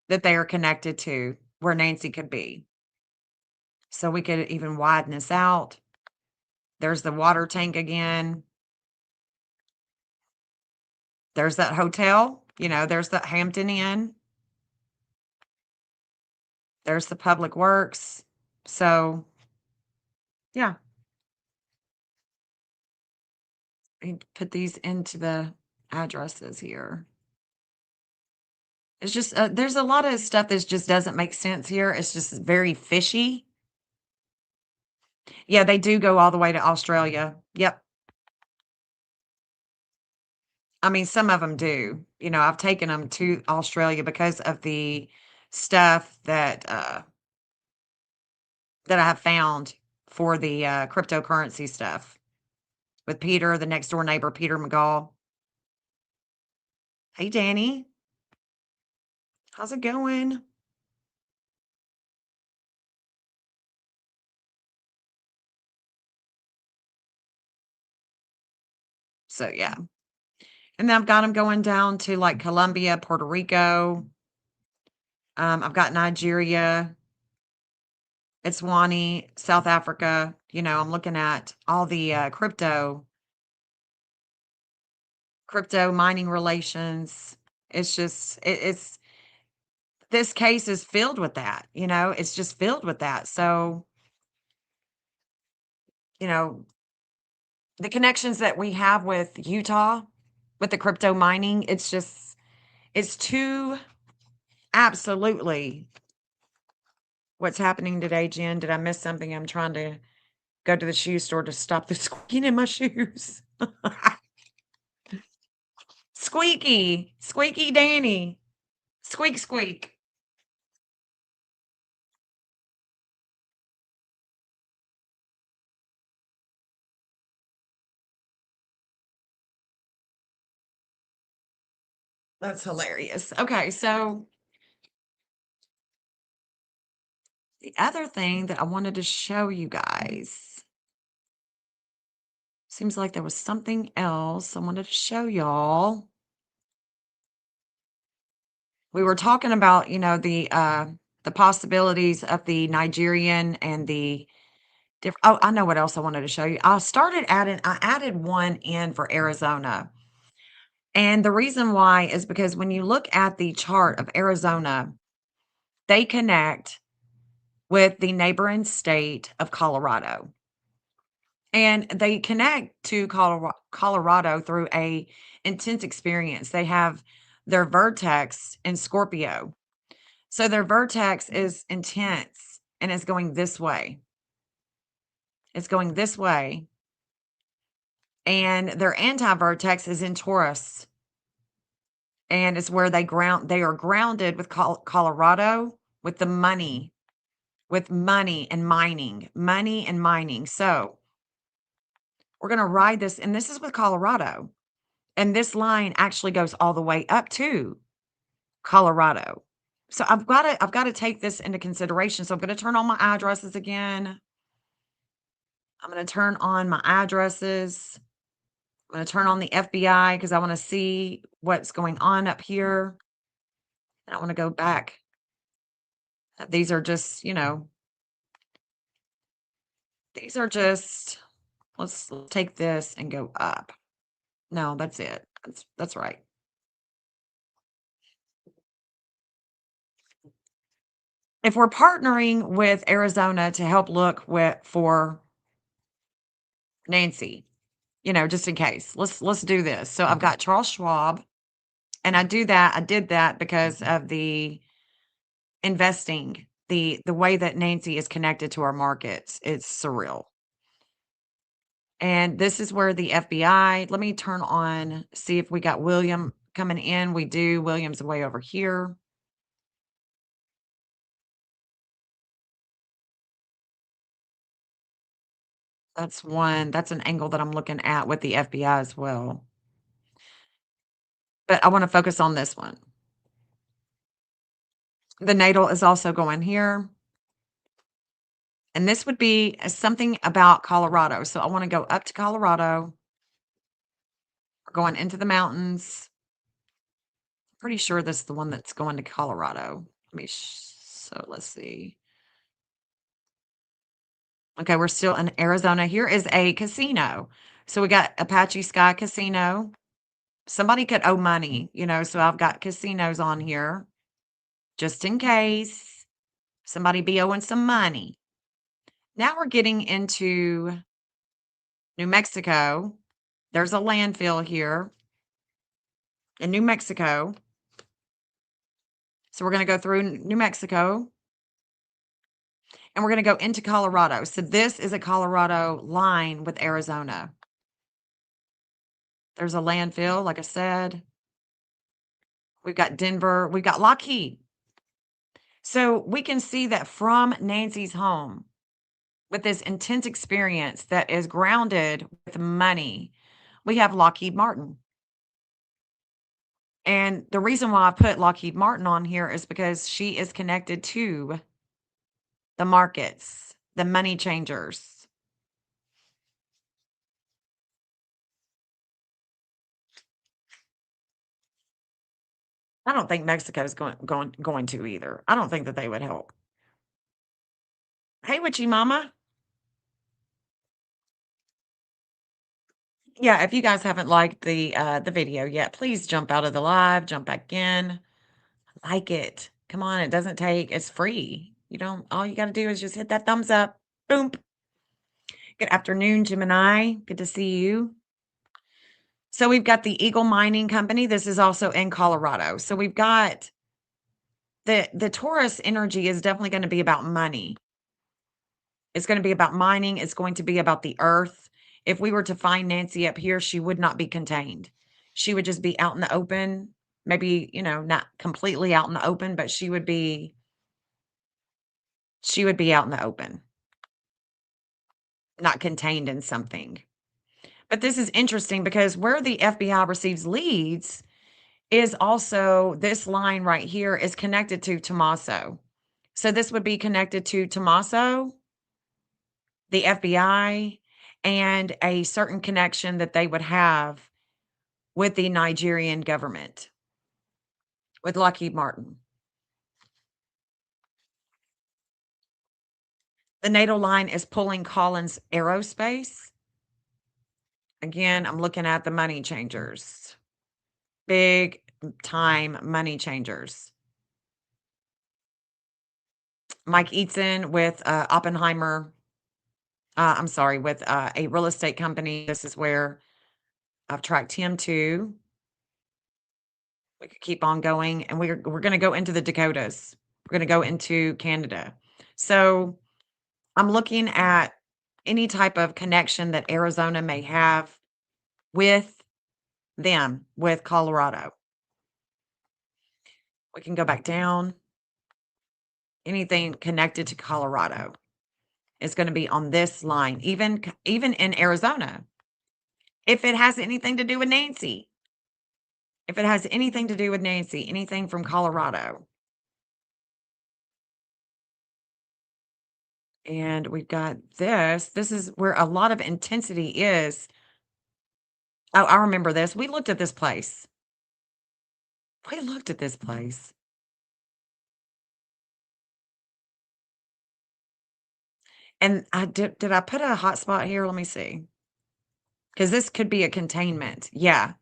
that they are connected to where Nancy could be. So we could even widen this out. There's the water tank again. There's that hotel, there's the Hampton Inn. There's the public works. So, yeah, I put these into the addresses here. It's just, there's a lot of stuff that just doesn't make sense here. It's just very fishy. Yeah, they do go all the way to Australia. Yep. I mean, some of them do. You know, I've taken them to Australia because of the stuff that I have found for the, cryptocurrency stuff with Peter, the next door neighbor, Peter McGall. Hey, Danny. How's it going? So, yeah. And then I've got them going down to, like, Colombia, Puerto Rico. I've got Nigeria, Eswatini, South Africa. You know, I'm looking at all the, crypto mining relations. It's just it's this case is filled with that, you know, it's just filled with that. So, you know, the connections that we have with Utah with the crypto mining, it's too absolutely what's happening today, Jen. Did I miss something? I'm trying to go to the shoe store to stop the squeaking in my shoes. Squeaky, squeaky Danny, squeak, squeak. That's hilarious. Okay, so the other thing that I wanted to show you guys, seems like there was something else I wanted to show y'all. We were talking about, you know, the possibilities of the Nigerian and the oh, I know what else I wanted to show you. I added one in for Arizona. And the reason why is because when you look at the chart of Arizona, they connect with the neighboring state of Colorado. And they connect to Colorado through a intense experience. They have their vertex in Scorpio. So their vertex is intense and it's going this way. It's going this way. And their anti-vertex is in Taurus. And it's where they are grounded with Colorado with the money, with money and mining, money and mining. So we're going to ride this, and this is with Colorado. And this line actually goes all the way up to Colorado. So I've got to take this into consideration. So I'm going to turn on my addresses again. I'm going to turn on my addresses. I'm going to turn on the FBI because I want to see what's going on up here. And I want to go back. These are just, you know, these are just let's take this and go up. No, that's it. That's right. If we're partnering with Arizona to help look for Nancy, you know, just in case. Let's do this. So I've got Charles Schwab, and I did that because of the investing, the way that Nancy is connected to our markets. It's surreal. And this is where the FBI, let me turn on, see if we got William coming in. We do. William's way over here. That's an angle that I'm looking at with the FBI as well. But I want to focus on this one. The natal is also going here. And this would be something about Colorado. So I want to go up to Colorado. We're going into the mountains. Pretty sure this is the one that's going to Colorado. So let's see. Okay, we're still in Arizona. Here is a casino. So we got Apache Sky Casino. Somebody could owe money, you know, so I've got casinos on here just in case somebody be owing some money. Now we're getting into New Mexico. There's a landfill here in New Mexico. So we're going to go through New Mexico and we're going to go into Colorado. So this is a Colorado line with Arizona. There's a landfill, like I said. We've got Denver. We've got Lockheed. So we can see that from Nancy's home with this intense experience that is grounded with money, we have Lockheed Martin. And the reason why I put Lockheed Martin on here is because she is connected to the markets, the money changers. I don't think Mexico's going to either. I don't think that they would help. Hey, Witchy Mama. Yeah, if you guys haven't liked the video yet, please jump out of the live, jump back in, like it. Come on, it doesn't take, it's free. You don't, all you got to do is just hit that thumbs up. Boom. Good afternoon, Gemini. Good to see you. So we've got the Eagle Mining Company. This is also in Colorado. So we've got the Taurus energy is definitely going to be about money. It's going to be about mining. It's going to be about the earth. If we were to find Nancy up here, she would not be contained. She would just be out in the open. Maybe, not completely out in the open, but she would be out in the open, not contained in something. But this is interesting because where the FBI receives leads is also this line right here is connected to Tommaso. So this would be connected to Tommaso, the FBI, and a certain connection that they would have with the Nigerian government, with Lockheed Martin. The NATO line is pulling Collins Aerospace. Again, I'm looking at the money changers. Big time money changers. Mike Eaton with Oppenheimer. I'm sorry, with a real estate company. This is where I've tracked him to. We could keep on going, and we're going to go into the Dakotas. We're going to go into Canada. So I'm looking at any type of connection that Arizona may have with them, with Colorado. We can go back down. Anything connected to Colorado is going to be on this line, even in Arizona. If it has anything to do with Nancy, if it has anything to do with Nancy, anything from Colorado. And we've got this. This is where a lot of intensity is. Oh, I remember this. We looked at this place. We looked at this place. And I did I put a hotspot here? Let me see. Because this could be a containment. Yeah.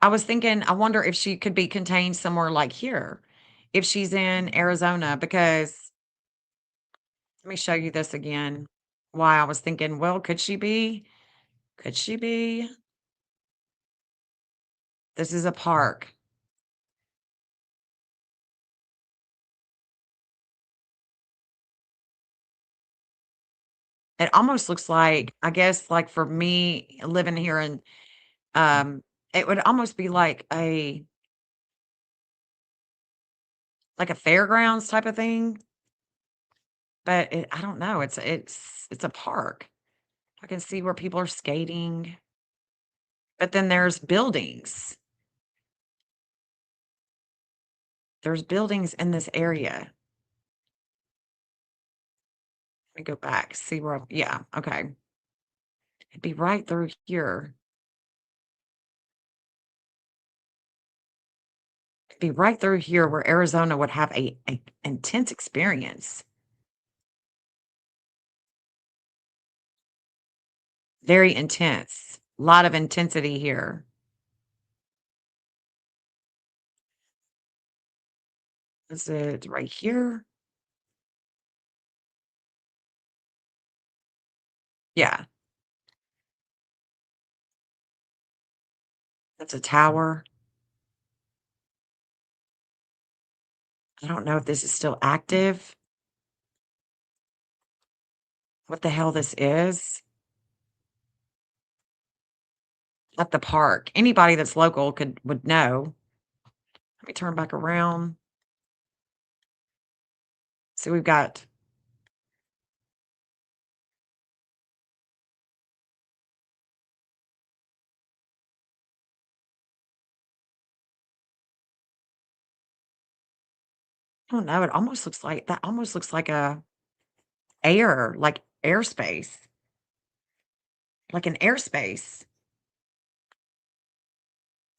I was thinking, I wonder if she could be contained somewhere like here, if she's in Arizona, because let me show you this again. Why I was thinking, well, could she be? Could she be? This is a park. It almost looks like, I guess, like for me living here in, um, it would almost be like a fairgrounds type of thing, but I don't know. It's a park. I can see where people are skating, but then there's buildings. There's buildings in this area. Let me go back, see where yeah, okay. It'd be right through here. It'd be right through here where Arizona would have a intense experience. Very intense. A lot of intensity here. Is it right here? Yeah, that's a tower. I don't know if this is still active. What the hell this is? at the park. Anybody that's local would know. Let me turn back around. So we've got I don't know, it almost looks like that almost looks like a like airspace, like an airspace,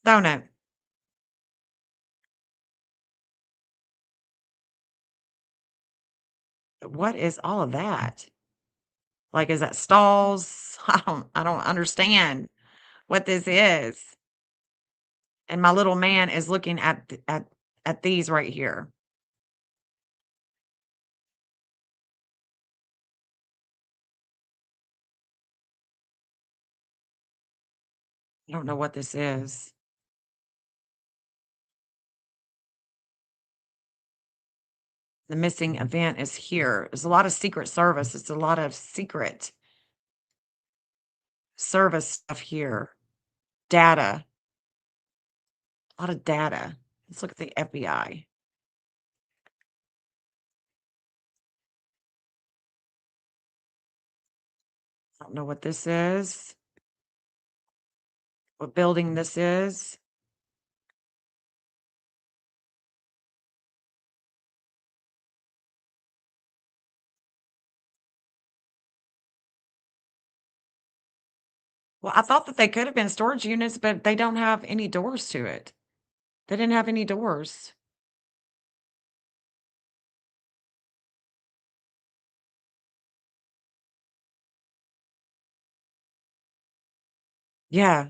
don't it? What is all of that? Like, is that stalls? I don't understand what this is. And my little man is looking at these right here. I don't know what this is. The missing event is here. There's a lot of secret service. It's a lot of secret service stuff here. Data. A lot of data. Let's look at the FBI. I don't know what this is. What building this is. Well, I thought that they could have been storage units, but they don't have any doors to it. They didn't have any doors. Yeah.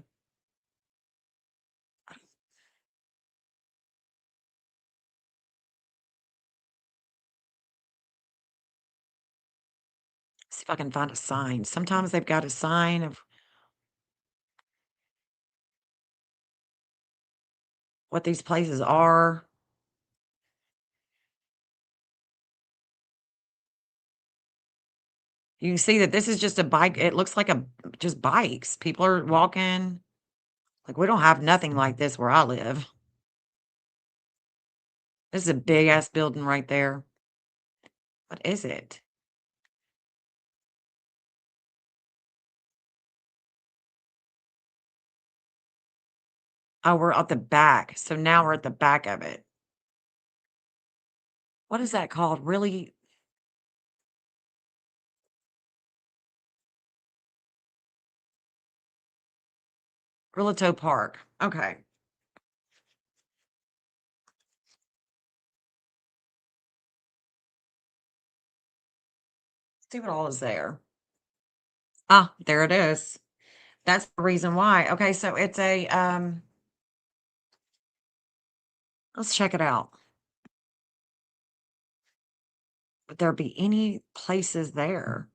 See if I can find a sign. Sometimes they've got a sign of what these places are. You can see that this is just a bike. It looks like just bikes. People are walking. Like, we don't have nothing like this where I live. This is a big ass building right there. What is it? Oh, we're at the back. So now we're at the back of it. What is that called? Really? Grilito Park. Okay. See what all is there. Ah, there it is. That's the reason why. Okay, so it's a let's check it out. Would there be any places there?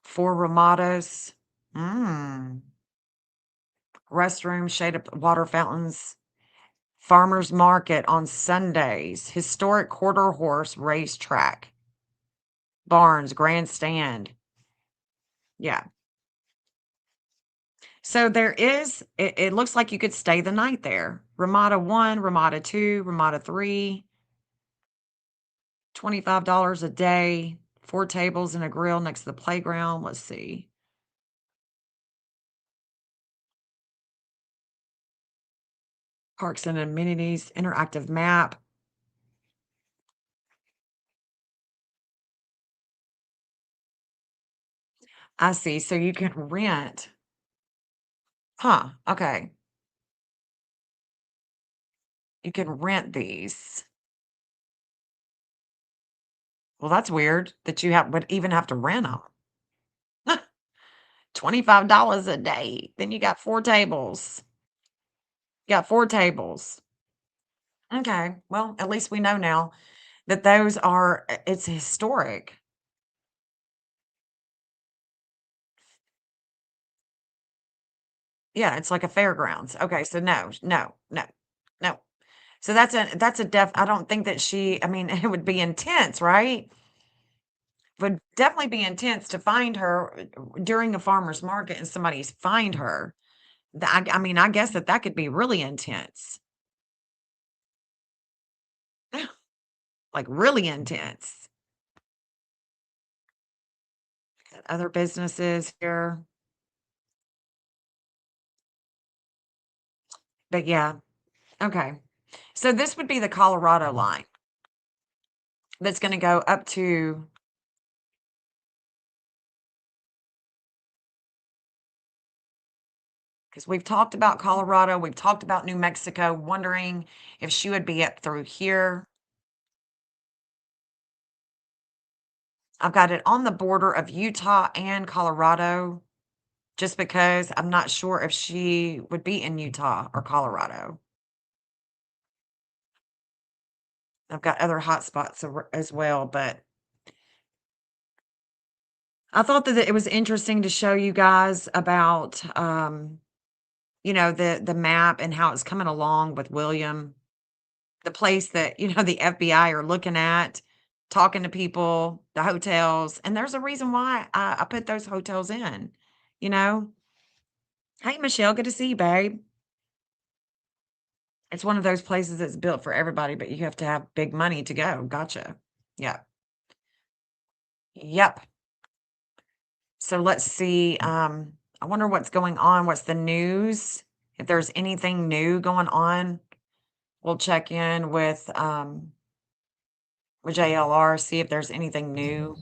4 Ramadas. Mm. Restrooms, shaded water fountains, farmers market on Sundays, historic quarter horse racetrack, barns, grandstand. Yeah. So there is, it looks like you could stay the night there. Ramada 1, Ramada 2, Ramada 3, $25 a day, 4 tables and a grill next to the playground. Let's see. Parks and amenities, interactive map. I see. So you can rent. Huh. Okay. You can rent these. Well, that's weird that you would even have to rent them. $25 a day. Then you got 4 tables. You got 4 tables. Okay. Well, at least we know now that those are it's historic. Yeah, it's like a fairgrounds. Okay, so no, no, no, no. So that's a I don't think that I mean, it would be intense, right? Would definitely be intense to find her during a farmer's market and somebody's find her. I mean, I guess that could be really intense. Like, really intense. Other businesses here. But yeah, okay. So this would be the Colorado line that's gonna go up to, because we've talked about Colorado, we've talked about New Mexico, wondering if she would be up through here. I've got it on the border of Utah and Colorado, just because I'm not sure if she would be in Utah or Colorado. I've got other hotspots as well, but I thought that it was interesting to show you guys about, the map and how it's coming along with William, the place that, the FBI are looking at, talking to people, the hotels, and there's a reason why I put those hotels in, you know? Hey, Michelle, good to see you, babe. It's one of those places that's built for everybody, but you have to have big money to go. Gotcha. Yeah. Yep. So let's see. I wonder what's going on. What's the news? If there's anything new going on, we'll check in with JLR, see if there's anything new.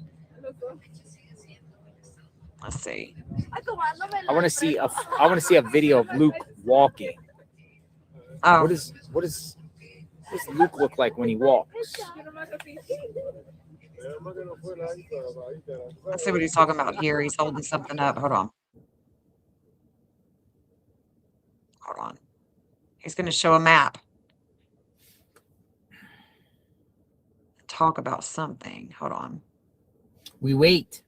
Let's see. I want to see a video of Luke walking. Oh, What does Luke look like when he walks? let's see what he's talking about here. He's holding something up. Hold on. Hold on. He's going to show a map. Talk about something. Hold on. We wait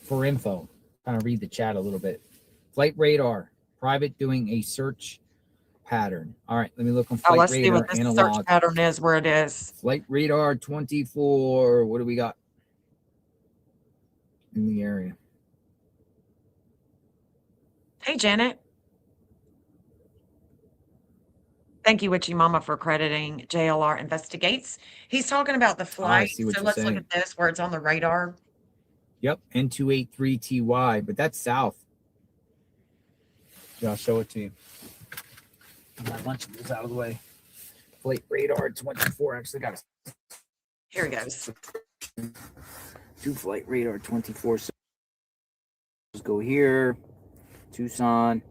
for info. Kind of read the chat a little bit. Flight radar, private doing a search pattern. All right, let me look on flight Let's see radar what this analog. search pattern is, where it is. Flight radar 24. What do we got in the area? Hey, Janet. Thank you, Witchy Mama, for crediting JLR Investigates. He's talking about the flight. see what So you're let's saying. look at this where it's on the radar. Yep, N283TY, but that's south. Yeah, I'll show it to you. My lunchables out of the way. Flight radar 24. Actually, got Here he goes. two flight radar 24. So let's go here. Tucson,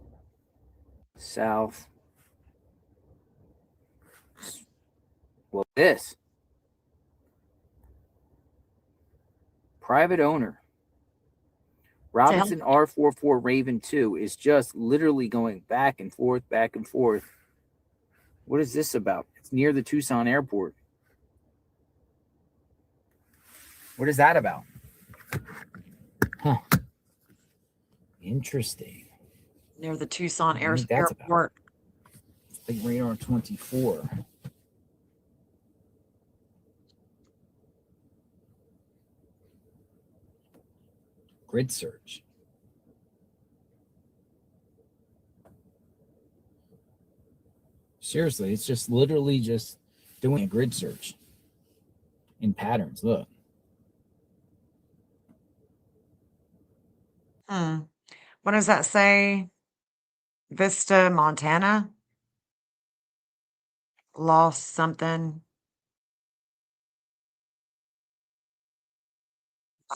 south. Well, this private owner Robinson R44 Raven 2 is just literally going back and forth, back and forth. What is this about? It's near the Tucson airport. What is that about? Huh. Interesting. Near the Tucson I think that's airport. Flight radar 24. Grid search. Seriously, it's just literally just doing a grid search in patterns. Look. What does that say? Vista, Montana? Lost something.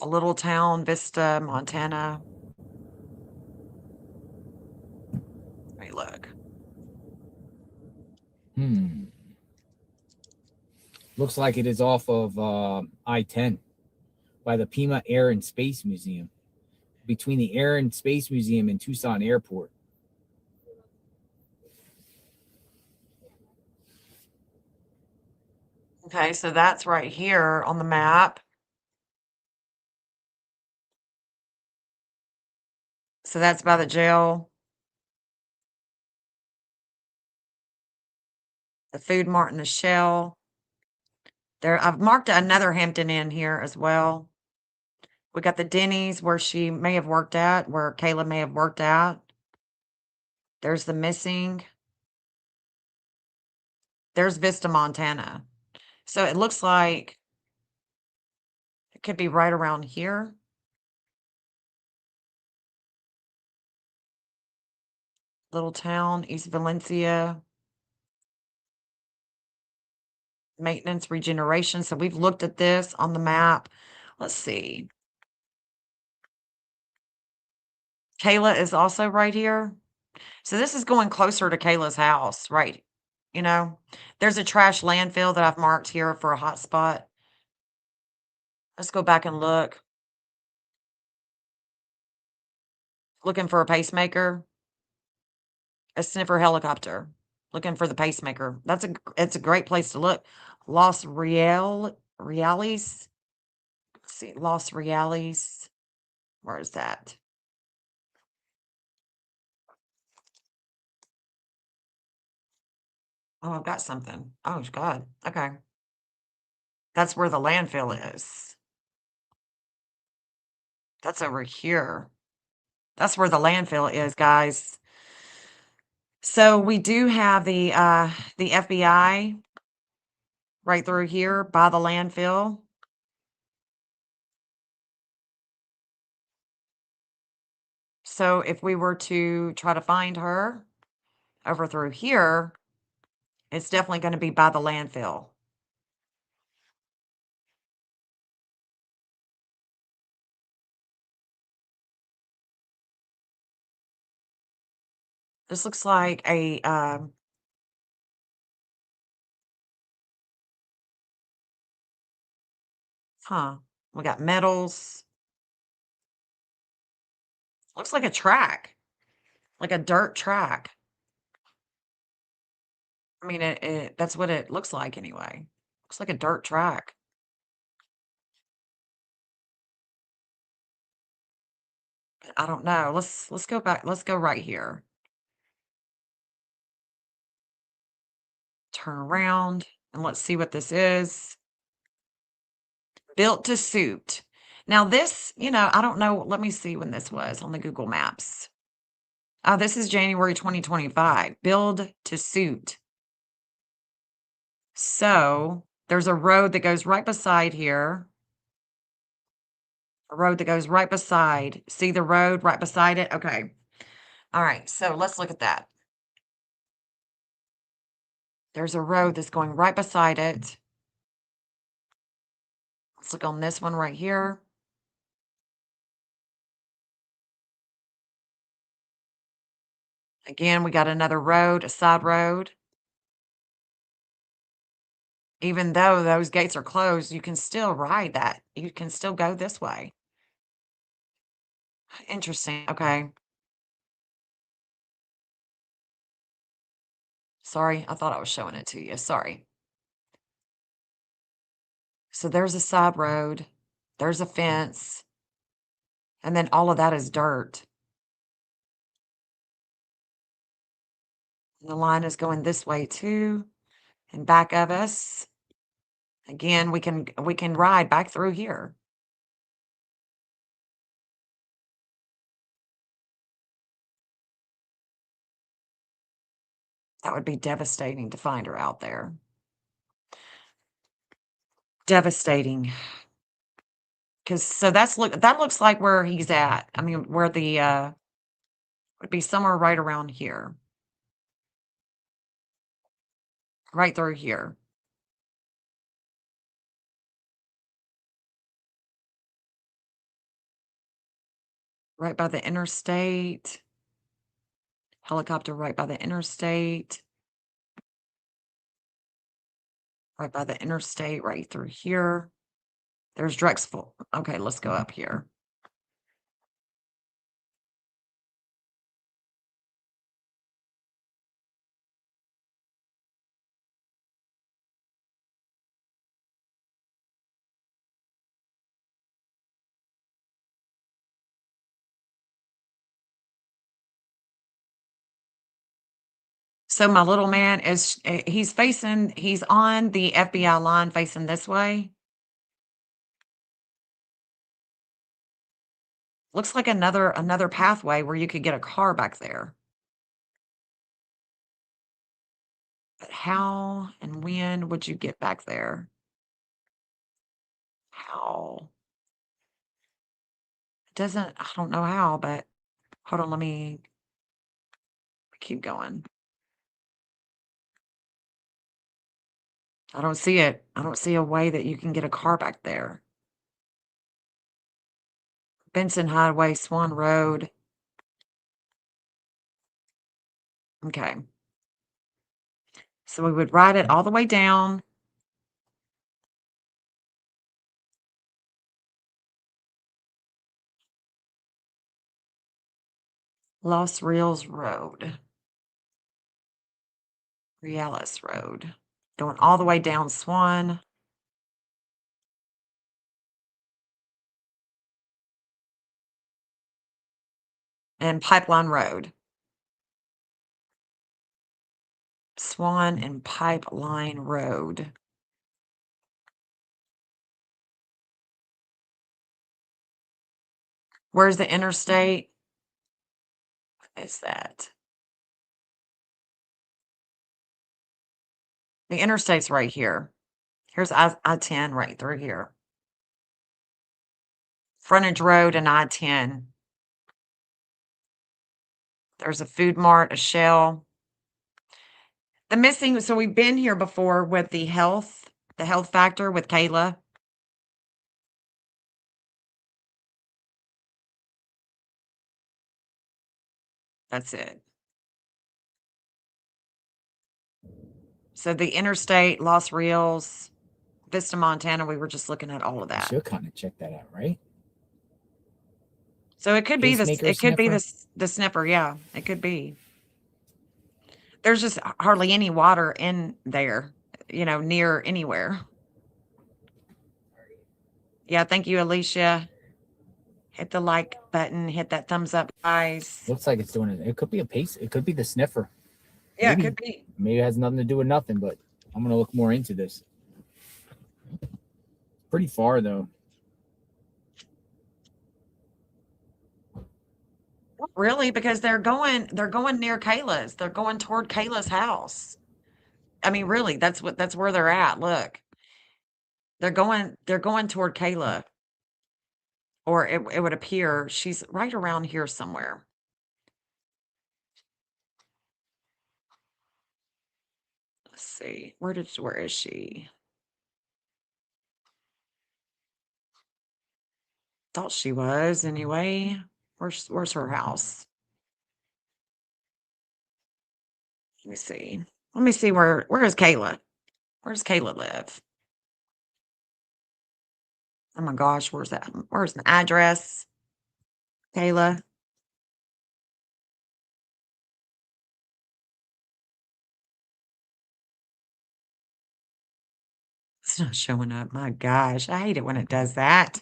A little town, Vista, Montana. Let me look. Looks like it is off of I-10 by the Pima Air and Space Museum, between the Air and Space Museum and Tucson Airport. Okay, so that's right here on the map. So that's by the jail. The Food Mart and the Shell. There, I've marked another Hampton Inn here as well. We got the Denny's where she may have worked at, where Kayla may have worked at. There's the missing. There's Vista, Montana. So it looks like it could be right around here. Little town, East Valencia. Maintenance, regeneration. So we've looked at this on the map. Let's see. Kayla is also right here. So this is going closer to Kayla's house, right? You know, there's a trash landfill that I've marked here for a hot spot. Let's go back and look. Looking for a pacemaker, a sniffer helicopter. Looking for the pacemaker. It's a great place to look. Los Reales. Let's see, Los Reales. Where is that? Oh, I've got something. Oh God. Okay. That's where the landfill is. That's over here. That's where the landfill is, guys. So we do have the FBI right through here by the landfill. So if we were to try to find her over through here, it's definitely going to be by the landfill. This looks like a huh. We got metals. Looks like a track, like a dirt track. I mean, that's what it looks like anyway. Looks like a dirt track. I don't know. Let's go back. Let's go right here. Turn around and let's see what this is. Built to suit. Now this, I don't know. Let me see when this was on the Google Maps. Oh, this is January 2025. Build to suit. So there's a road that goes right beside here. A road that goes right beside. See the road right beside it? Okay. All right. So let's look at that. There's a road that's going right beside it. Let's look on this one right here. Again, we got another road, a side road. Even though those gates are closed, you can still ride that. You can still go this way. Interesting. Okay. Sorry, I thought I was showing it to you. Sorry. So there's a side road. There's a fence. And then all of that is dirt. The line is going this way too. And back of us. Again, we can ride back through here. That would be devastating to find her out there. Devastating. Cause so that looks like where he's at. I mean, where the would be somewhere right around here. Right through here. Right by the interstate. Helicopter right by the interstate. Right by the interstate, right through here. There's Drexel. Okay, let's go up here. So my little man he's on the FBI line facing this way. Looks like another pathway where you could get a car back there. But how and when would you get back there? How? It doesn't I don't know how, but hold on, let me keep going. I don't see it. I don't see a way that you can get a car back there. Benson Highway, Swan Road. Okay. So we would ride it all the way down. Los Rios Road. Realis Road. Going all the way down Swan. And Pipeline Road. Swan and Pipeline Road. Where's the interstate? What is that? The interstate's right here. Here's I-10 right through here. Frontage Road and I-10. There's a Food Mart, a Shell. The missing, so we've been here before with the health factor with Kayla. That's it. So the interstate, Los Rios, Vista, Montana, we were just looking at all of I that. should kind of check that out, right? So it could be this, Pacemaker it could be sniffer? the sniffer, yeah, it could be. There's just hardly any water in there, near anywhere. Yeah, thank you, Alicia. Hit the like button, hit that thumbs up, guys. Looks like it's doing it. It could be it could be the sniffer. Yeah, Maybe. it could be. Maybe it has nothing to do with nothing, but I'm gonna look more into this. Pretty far though. Not really, because they're going near Kayla's. They're going toward Kayla's house. I mean, really, that's where they're at. Look. They're going toward Kayla. Or it would appear she's right around here somewhere. Let's see. Where is she? Thought she was anyway. Where's her house? Let me see. Let me see where is Kayla? Where does Kayla live? Oh my gosh, where's that? Where's the address? Kayla. It's not showing up. My gosh, I hate it when it does that.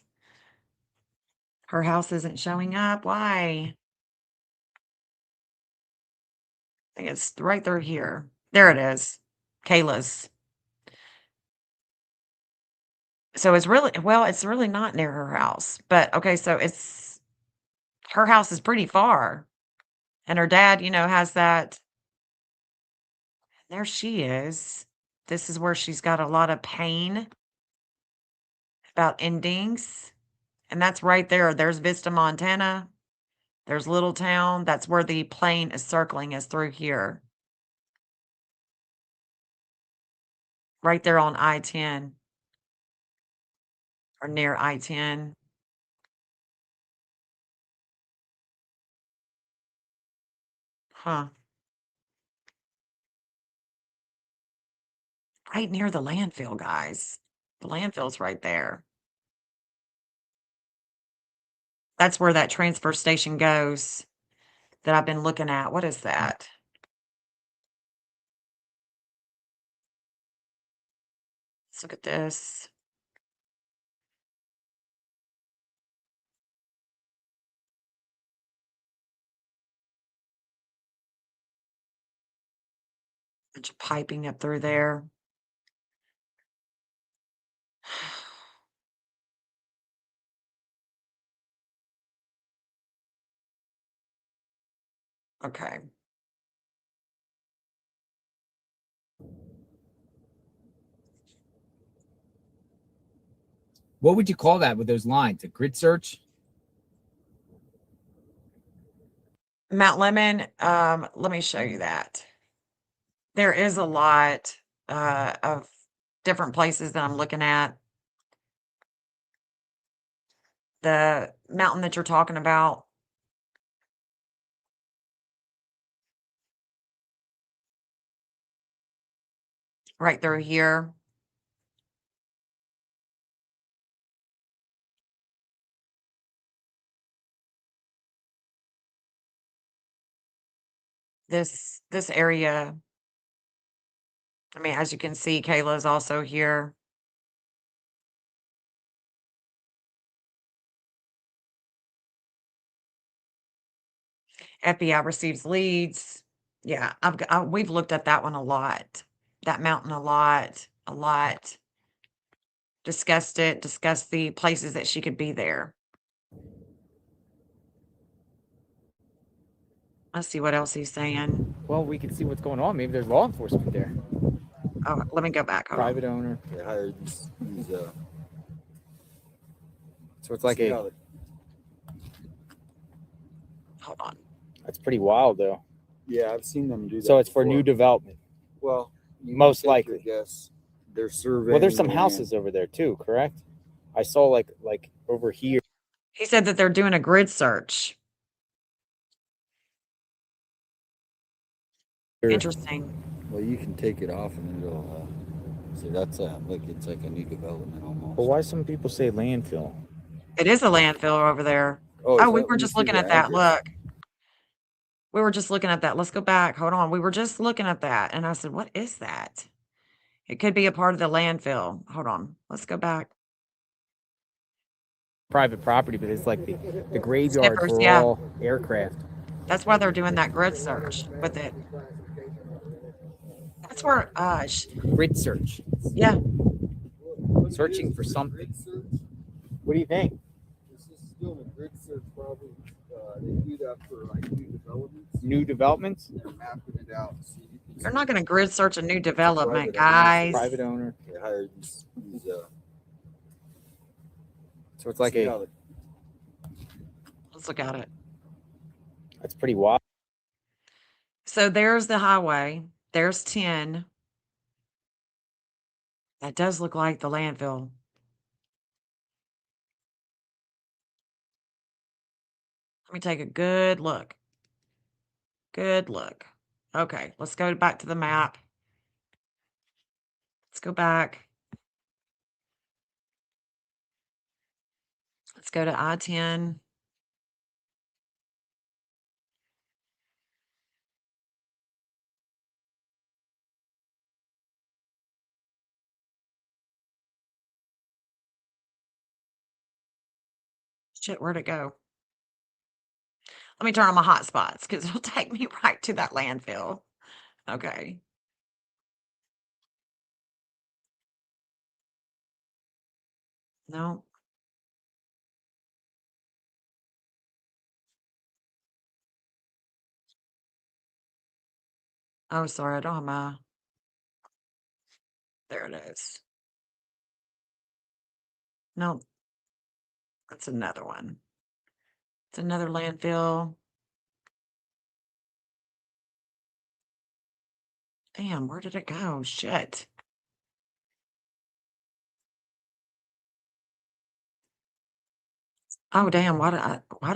Her house isn't showing up. Why? I think it's right through here. There it is. Kayla's. So it's really not near her house. But okay, so her house is pretty far. And her dad, has that. There she is. This is where she's got a lot of pain about endings. And that's right there. There's Vista, Montana. There's Little Town. That's where the plane is circling, is through here. Right there on I-10. Or near I-10. Huh. Right near the landfill, guys. The landfill's right there. That's where that transfer station goes that I've been looking at. What is that? Let's look at this. Bunch of piping up through there. Okay. What would you call that with those lines? A grid search? Mount Lemon, let me show you that. There is a lot of different places that I'm looking at. The mountain that you're talking about, right through here. This area, I mean, as you can see, Kayla is also here. FBI receives leads. Yeah, we've looked at that one a lot. That mountain a lot, a lot. Discussed it, discussed the places that she could be there. Let's see what else he's saying. Well, we can see what's going on. Maybe there's law enforcement there. Oh, let me go back. Hold on. Private owner. They hired these So it's like a. Hold on. That's pretty wild, though. yeah, I've seen them do that. So it's for before. new development. Well, you Most can take your likely. guess. They're surveying. Well, there's some the houses over there too, correct? I saw like over here. He said that they're doing a grid search. Interesting. land. Well, you can take it off and it'll. See, that's like it's like a new development almost. But why some people say landfill? It is a landfill over there. is Oh, that we when were you just see looking the at that. address? Look. We were just looking at that. Let's go back. Hold on. We were just looking at that. And I said, what is that? It could be a part of the landfill. Hold on. Let's go back. Private property, but it's like the graveyard Snippers, for yeah. all aircraft. That's why they're doing that grid search with it. That's where, Grid search. yeah. Searching for something. What do you think? This is still a grid search, probably. They do that for like new developments. New developments? They're mapping it out. So you can They're see not going to grid search a new development, private owner. guys. Private owner. They hired these So it's like see a. how Let's look at it. That's pretty wild. So there's the highway. There's 10. That does look like the landfill. Let me take a good look. Good look. Okay, let's go back to the map. Let's go back. Let's go to I-10. Shit, where'd it go? Let me turn on my hotspots because it'll take me right to that landfill. Okay. No. Oh, sorry, I don't have my. There it is. No, that's another one. It's another landfill. Damn, where did it go? Shit. Oh, damn, why do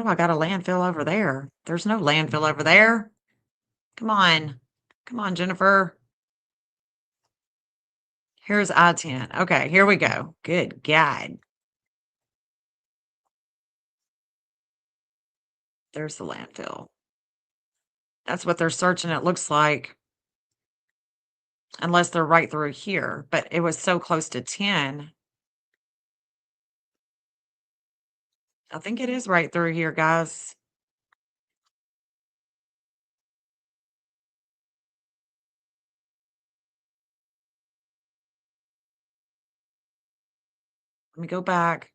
I got a landfill over there? There's no landfill over there. Come on. Come on, Jennifer. Here's I-10. Okay, here we go. Good God. There's the landfill. That's what they're searching, it looks like. Unless they're right through here, but it was so close to 10. I think it is right through here, guys. Let me go back.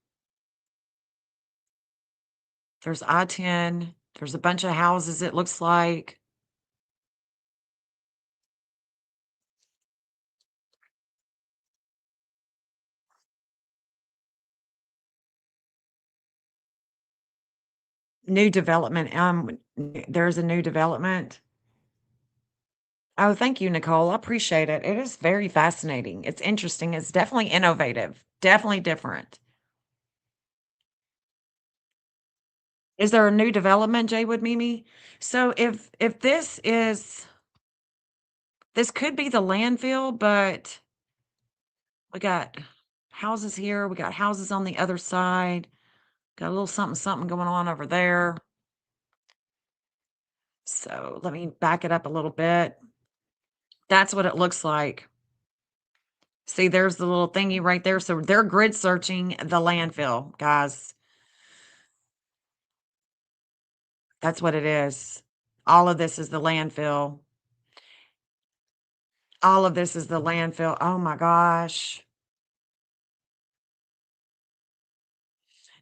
There's I-10. There's a bunch of houses, it looks like. New development. There's a new development. Oh, thank you, Nicole. I appreciate it. It is very fascinating. It's interesting. It's definitely innovative. Definitely different. Is there a new development, Jaywood Mimi? So if this could be the landfill, but we got houses here, we got houses on the other side, got a little something something going on over there. So let me back it up a little bit. That's what it looks like. See, there's the little thingy right there. So they're grid searching the landfill, guys. That's what it is. All of this is the landfill. All of this is the landfill. Oh my gosh.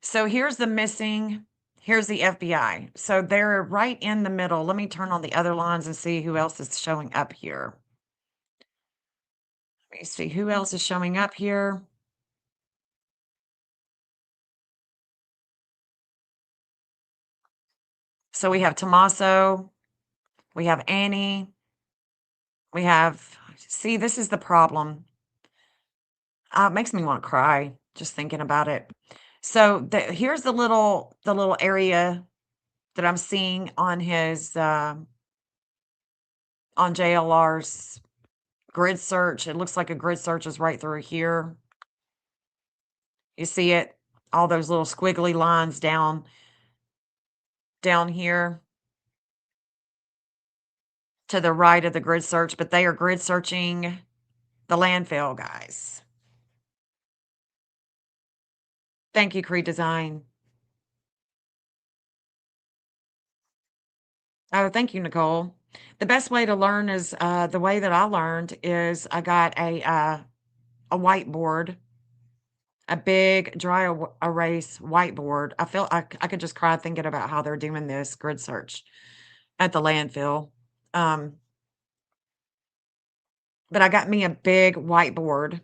So here's here's the FBI. So they're right in the middle. Let me turn on the other lines and see who else is showing up here. Let me see who else is showing up here. So we have Tommaso, we have Annie, we have, see, this is the problem. It makes me want to cry just thinking about it. So here's the little area that I'm seeing on his on JLR's grid search. It looks like a grid search is right through here. You see it? All those little squiggly lines down here to the right of the grid search, but they are grid searching the landfill, guys. Thank you, Cree Design. Oh, thank you, Nicole. The best way to learn is the way that I learned is I got a whiteboard, a big dry erase whiteboard. I feel I could just cry thinking about how they're doing this grid search at the landfill. But I got me a big whiteboard,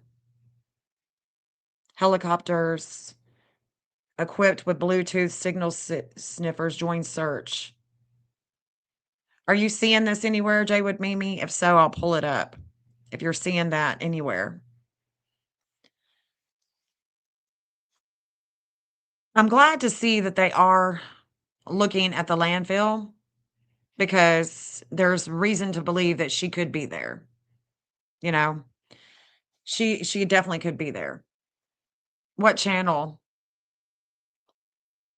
helicopters equipped with Bluetooth signal sniffers join search. Are you seeing this anywhere, Jaywood Mimi? If so, I'll pull it up. If you're seeing that anywhere. I'm glad to see that they are looking at the landfill because there's reason to believe that she could be there. You know, she definitely could be there. What channel?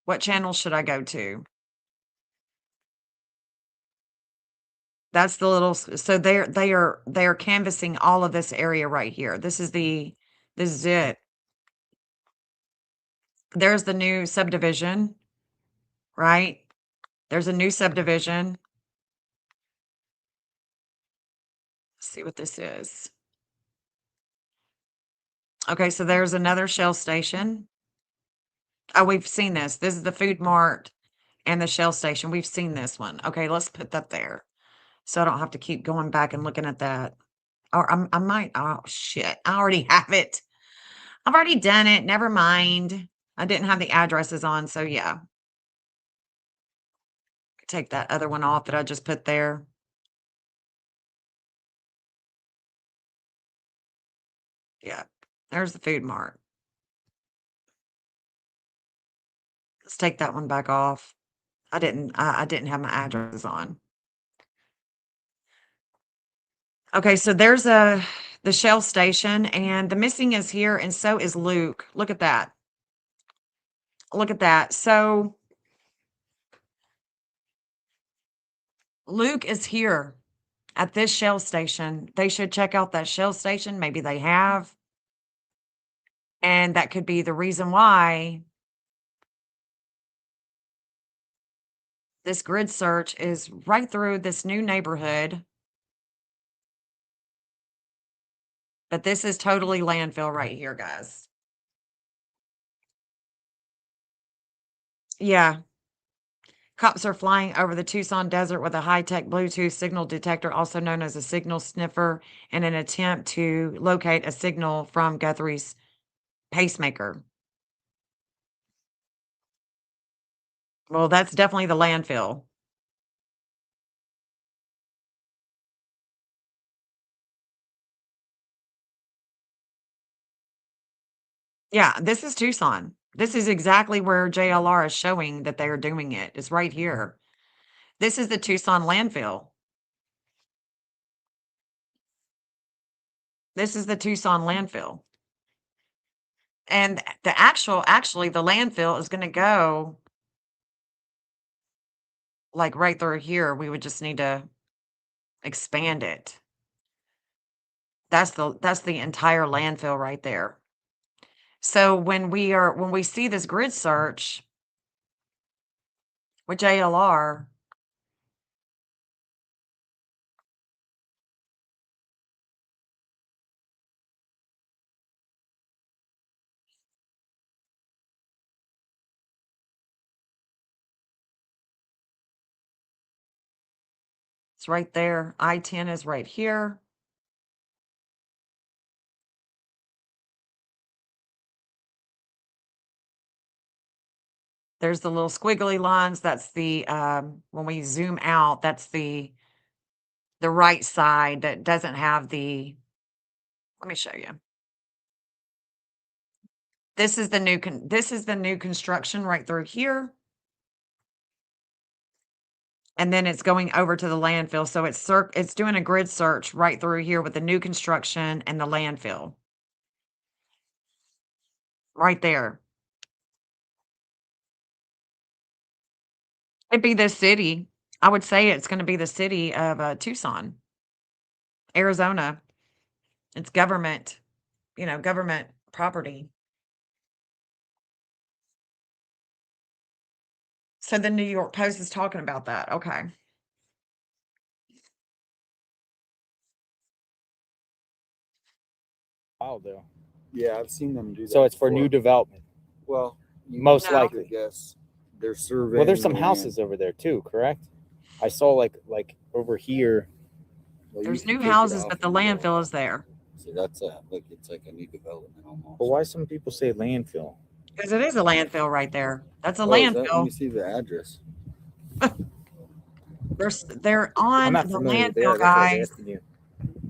What channel should I go to? That's the little so they are canvassing all of this area right here. This is it. There's the new subdivision, right? There's a new subdivision. Let's see what this is. Okay, so there's another Shell station. Oh, we've seen this. This is the Food Mart and the Shell station. We've seen this one. Okay, let's put that there. So I don't have to keep going back and looking at that. Or I might, oh shit, I already have it. I've already done it. Never mind. I didn't have the addresses on, so yeah. Take that other one off that I just put there. Yeah, there's the Food Mart. Let's take that one back off. I didn't have my addresses on. Okay, so there's the Shell station, and the missing is here, and so is Luke. Look at that. Look at that. So Luke is here at this Shell station. They should check out that Shell station. Maybe they have. And that could be the reason why this grid search is right through this new neighborhood. But this is totally landfill right here, guys. Yeah. Cops are flying over the Tucson desert with a high-tech Bluetooth signal detector, also known as a signal sniffer, in an attempt to locate a signal from Guthrie's pacemaker. Well, that's definitely the landfill. Yeah, this is Tucson. This is exactly where JLR is showing that they are doing it. It's right here. This is the Tucson landfill. This is the Tucson landfill. And actually, the landfill is gonna go like right through here. We would just need to expand it. That's the entire landfill right there. So when we see this grid search with JLR, it's right there. I-10 is right here. There's the little squiggly lines. That's the when we zoom out, that's the right side that doesn't have the. Let me show you. This is the new construction right through here. And then it's going over to the landfill. So it's doing a grid search right through here with the new construction and the landfill. Right there. It'd be the city. I would say it's gonna be the city of, Tucson, Arizona. It's government, government property. So the New York Post is talking about that. Okay. I'll do. Yeah, I've seen them do that. So it's for new before. development. Well, Most No. likely. I guess they're surveying. Well, there's some the houses over there too, correct? I saw like over here. land. Well, you There's can new take it houses, off but the and go- landfill is there. See, that's like it's like a new development almost. But why some people say landfill? Because it is a landfill right there. That's a Oh, is that- Let landfill. me see the address. They're on I'm not the familiar with landfill, that. That's why I guys. was asking you,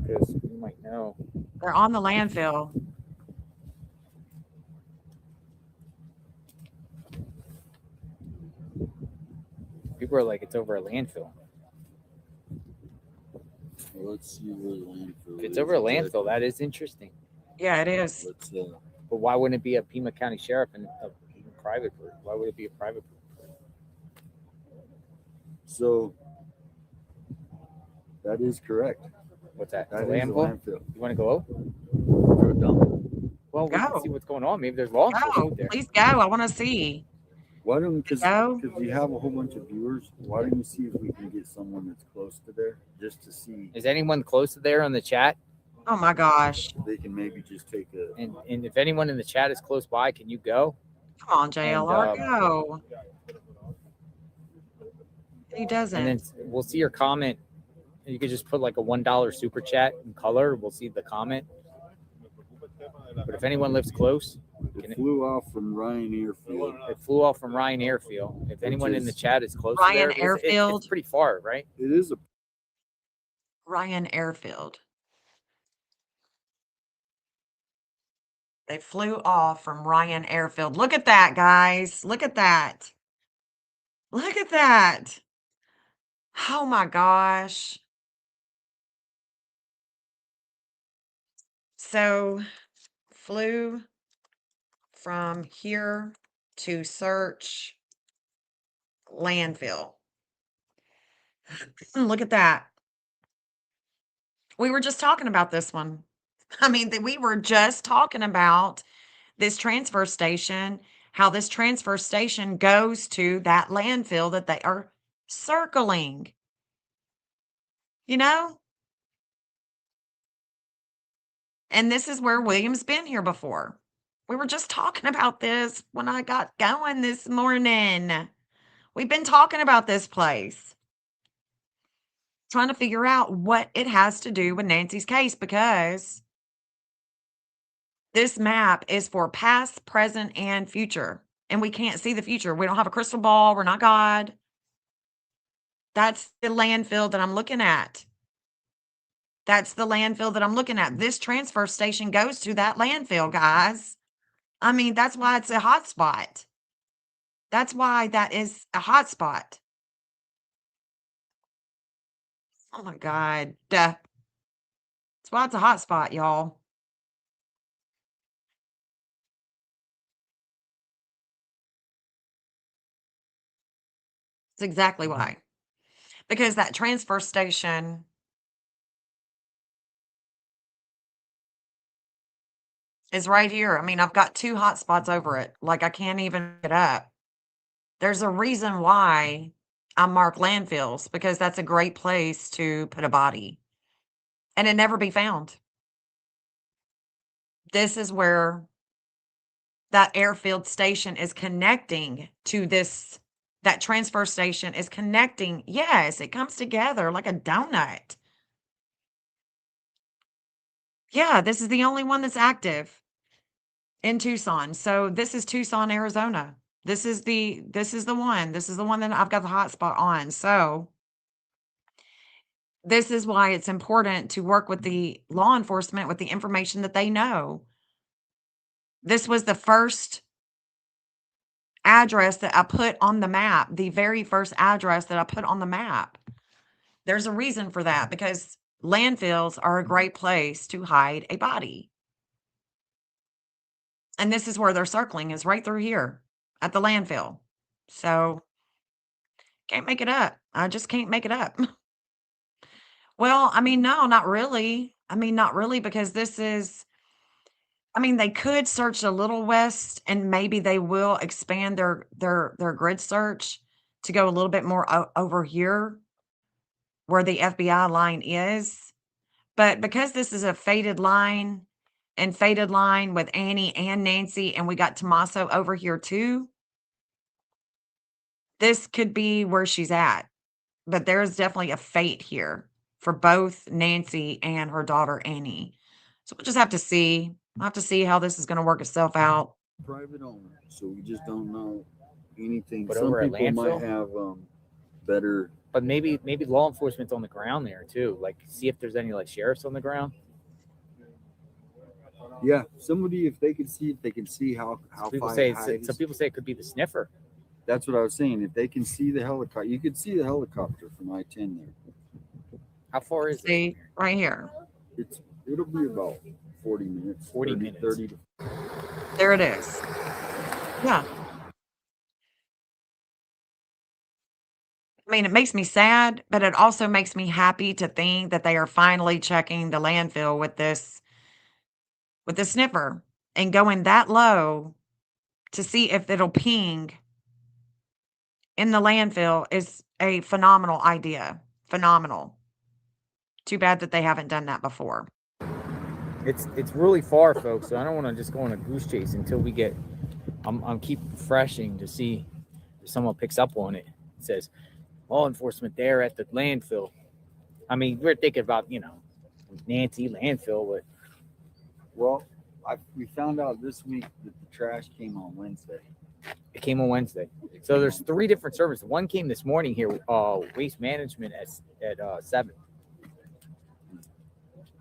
because you might know. They're on the landfill. People are like, it's over a landfill. Well, let's see where the landfill If it's is. over a exactly. landfill, that is interesting. Yeah, it is. Let's But why wouldn't it be a Pima County Sheriff and a private person? Why would it be a private person? so that is correct. What's that? That The is a landfill? landfill. You want to go over? Go dump. Well, we Go. can see what's going on. Maybe there's law Go. enforcement there. Please go. I want to see. Why don't because Go. we have a whole bunch of viewers? Why don't you see if we can get someone that's close to there just to see Is anyone close to there on the chat? Oh my gosh. if they can maybe just take a. And if anyone in the chat is close by, can you go? Come on, JLR. And, Go. He doesn't. And then we'll see your comment. You could just put like a $1 super chat in color. We'll see the comment. But if anyone lives close, It flew off from Ryan Airfield. it flew off from Ryan Airfield. If anyone in the chat is close Ryan to there, Airfield? it's pretty far, right? It is a Ryan Airfield. They flew off from Ryan Airfield. Look at that, guys. Look at that. Look at that. Oh my gosh. So flew from here to search landfill. Look at that. We were just talking about this one. I mean, we were just talking about this transfer station, how this transfer station goes to that landfill that they are circling. You know? And this is where William's been here before. We were just talking about this when I got going this morning. We've been talking about this place, trying to figure out what it has to do with Nancy's case because this map is for past, present, and future. and we can't see the future. We don't have a crystal ball. We're not God. That's the landfill that I'm looking at. That's the landfill that I'm looking at. This transfer station goes to that landfill, guys. I mean, that's why it's a hot spot. That's why that is a hot spot. Oh my God. That's why it's a hot spot, y'all. That's exactly why. Because that transfer station is right here. I mean, I've got 2 hot spots over it. Like, I can't even get up. There's a reason why I mark landfills, because that's a great place to put a body and it never be found. This is where that airfield station is connecting to this. That transfer station is connecting. Yes, it comes together like a donut. Yeah, this is the only one that's active in Tucson. So this is Tucson, Arizona. This is the one. This is the one that I've got the hotspot on. So this is why it's important to work with the law enforcement with the information that they know. This was the first address that I put on the map, the very first address that I put on the map. There's a reason for that, because landfills are a great place to hide a body. And this is where they're circling, is right through here at the landfill. So can't make it up. I just can't make it up. Well, I mean, no, not really. I mean, not really, because this is, I mean, they could search a little west and maybe they will expand their grid search to go a little bit more over here where the FBI line is. But because this is a faded line with Annie and Nancy, and we got Tommaso over here too, this could be where she's at. But there's definitely a fate here for both Nancy and her daughter Annie. So we'll just have to see. I'll have to see how this is going to work itself out. Private owner, so we just don't know anything. But Some over at people might landfill? have better. But maybe law enforcement's on the ground there too. Like, see if there's any like sheriffs on the ground. Yeah, somebody, if they can see how People far say it hides. some people say it could be the sniffer. That's what I was saying. If they can see the helicopter, you could see the helicopter from I-10 there. How far is See, it? right here. It'll be about 40 minutes. 40 minutes. 30 to. There it is. Yeah. I mean, it makes me sad, but it also makes me happy to think that they are finally checking the landfill with the sniffer and going that low to see if it'll ping in the landfill is a phenomenal idea. Phenomenal. Too bad that they haven't done that before. It's really far, folks. So I don't want to just go on a goose chase until we get. I'm keep refreshing to see if someone picks up on it. It says law enforcement there at the landfill. I mean, we're thinking about Nancy landfill, but Well, we found out this week that the trash came on Wednesday. it came on Wednesday. So there's 3 different services. One came this morning here, waste management at 7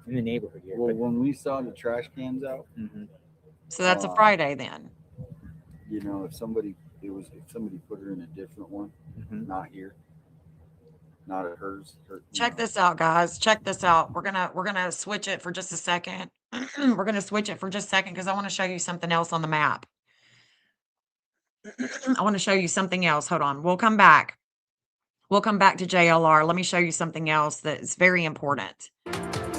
in the neighborhood here. Well, when we saw the trash cans out, So that's a Friday then. if somebody put her in a different one, not here, not at hers. Check this out, guys. Check this out. We're gonna switch it for just a second. We're gonna switch it for just a second because I want to show you something else on the map. I want to show you something else. Hold on. We'll come back. We'll come back to JLR. Let me show you something else that's very important.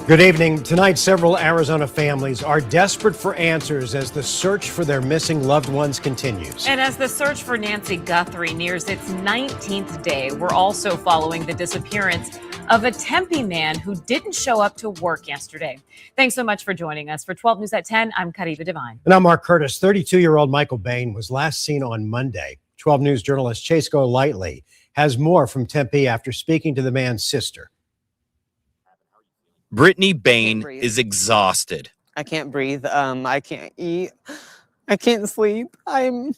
Good evening. Tonight, several Arizona families are desperate for answers as the search for their missing loved ones continues. And as the search for Nancy Guthrie nears its 19th day, we're also following the disappearance of a Tempe man who didn't show up to work yesterday. Thanks so much for joining us. For 12 News at 10, I'm Kariba Devine. And I'm Mark Curtis. 32-year-old Michael Bain was last seen on Monday. 12 News journalist Chase Golightly has more from Tempe after speaking to the man's sister. Brittany Bain is exhausted. I can't breathe. I can't eat. I can't sleep. I'm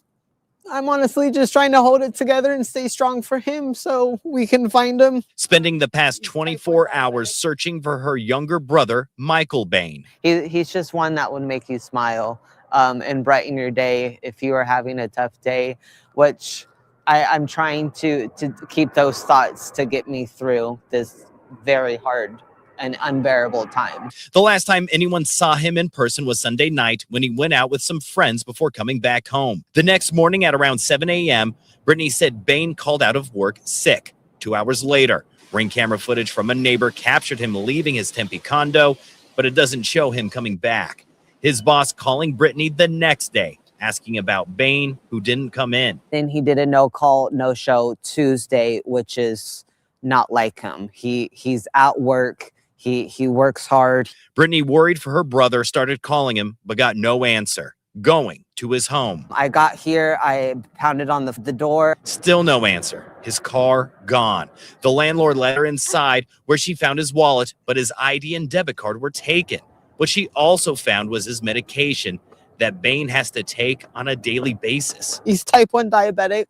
I'm honestly just trying to hold it together and stay strong for him so we can find him. Spending the past 24 hours searching for her younger brother, Michael Bain. He's just one that would make you smile and brighten your day if you are having a tough day, which I'm trying to keep those thoughts to get me through this very hard and unbearable time. The last time anyone saw him in person was Sunday night when he went out with some friends before coming back home. The next morning at around 7 a.m., Brittany said Bain called out of work sick. 2 hours later, ring camera footage from a neighbor captured him leaving his Tempe condo, but it doesn't show him coming back. His boss calling Brittany the next day, asking about Bain, who didn't come in. Then he did a no-call, no-show Tuesday, which is not like him. He's at work. He works hard. Brittany, worried for her brother, started calling him, but got no answer. Going to his home. I got here, I pounded on the door. Still no answer. His car gone. The landlord let her inside where she found his wallet, but his ID and debit card were taken. What she also found was his medication that Bain has to take on a daily basis. He's type 1 diabetic.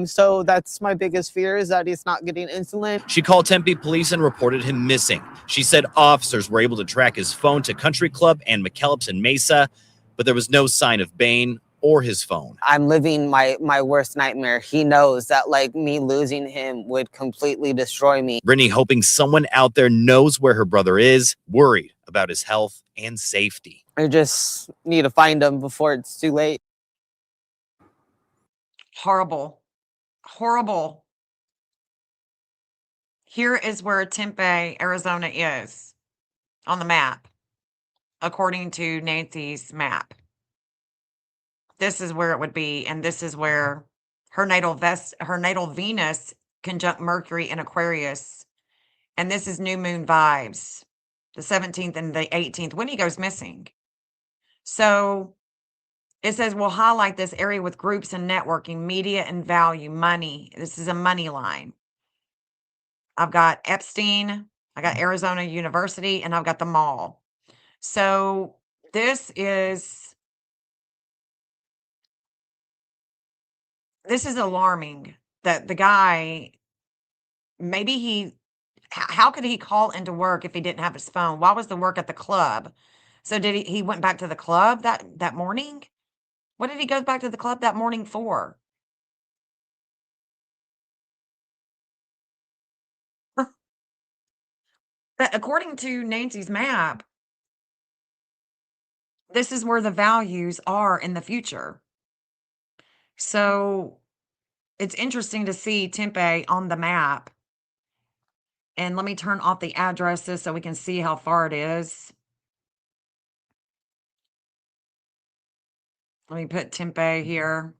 So that's my biggest fear, is that he's not getting insulin. She called Tempe police and reported him missing. She said officers were able to track his phone to Country Club and McKellips and Mesa, but there was no sign of Bain or his phone. I'm living my worst nightmare. He knows that like me losing him would completely destroy me. Brittany hoping someone out there knows where her brother is, worried about his health and safety. I just need to find him before it's too late. Horrible. Horrible. Here is where Tempe, Arizona is on the map, according to Nancy's map. This is where it would be, and this is where her natal Venus conjunct Mercury in Aquarius, and this is new moon vibes, the 17th and the 18th, when he goes missing. So it says, we'll highlight this area with groups and networking, media and value, money. This is a money line. I've got Epstein, I got Arizona University, and I've got the mall. So this is alarming that the guy, maybe how could he call into work if he didn't have his phone? Why was the work at the club? So did he went back to the club that morning? What did he go back to the club that morning for? But according to Nancy's map, this is where the values are in the future. So it's interesting to see Tempe on the map. And let me turn off the addresses so we can see how far it is. Let me put Tempe here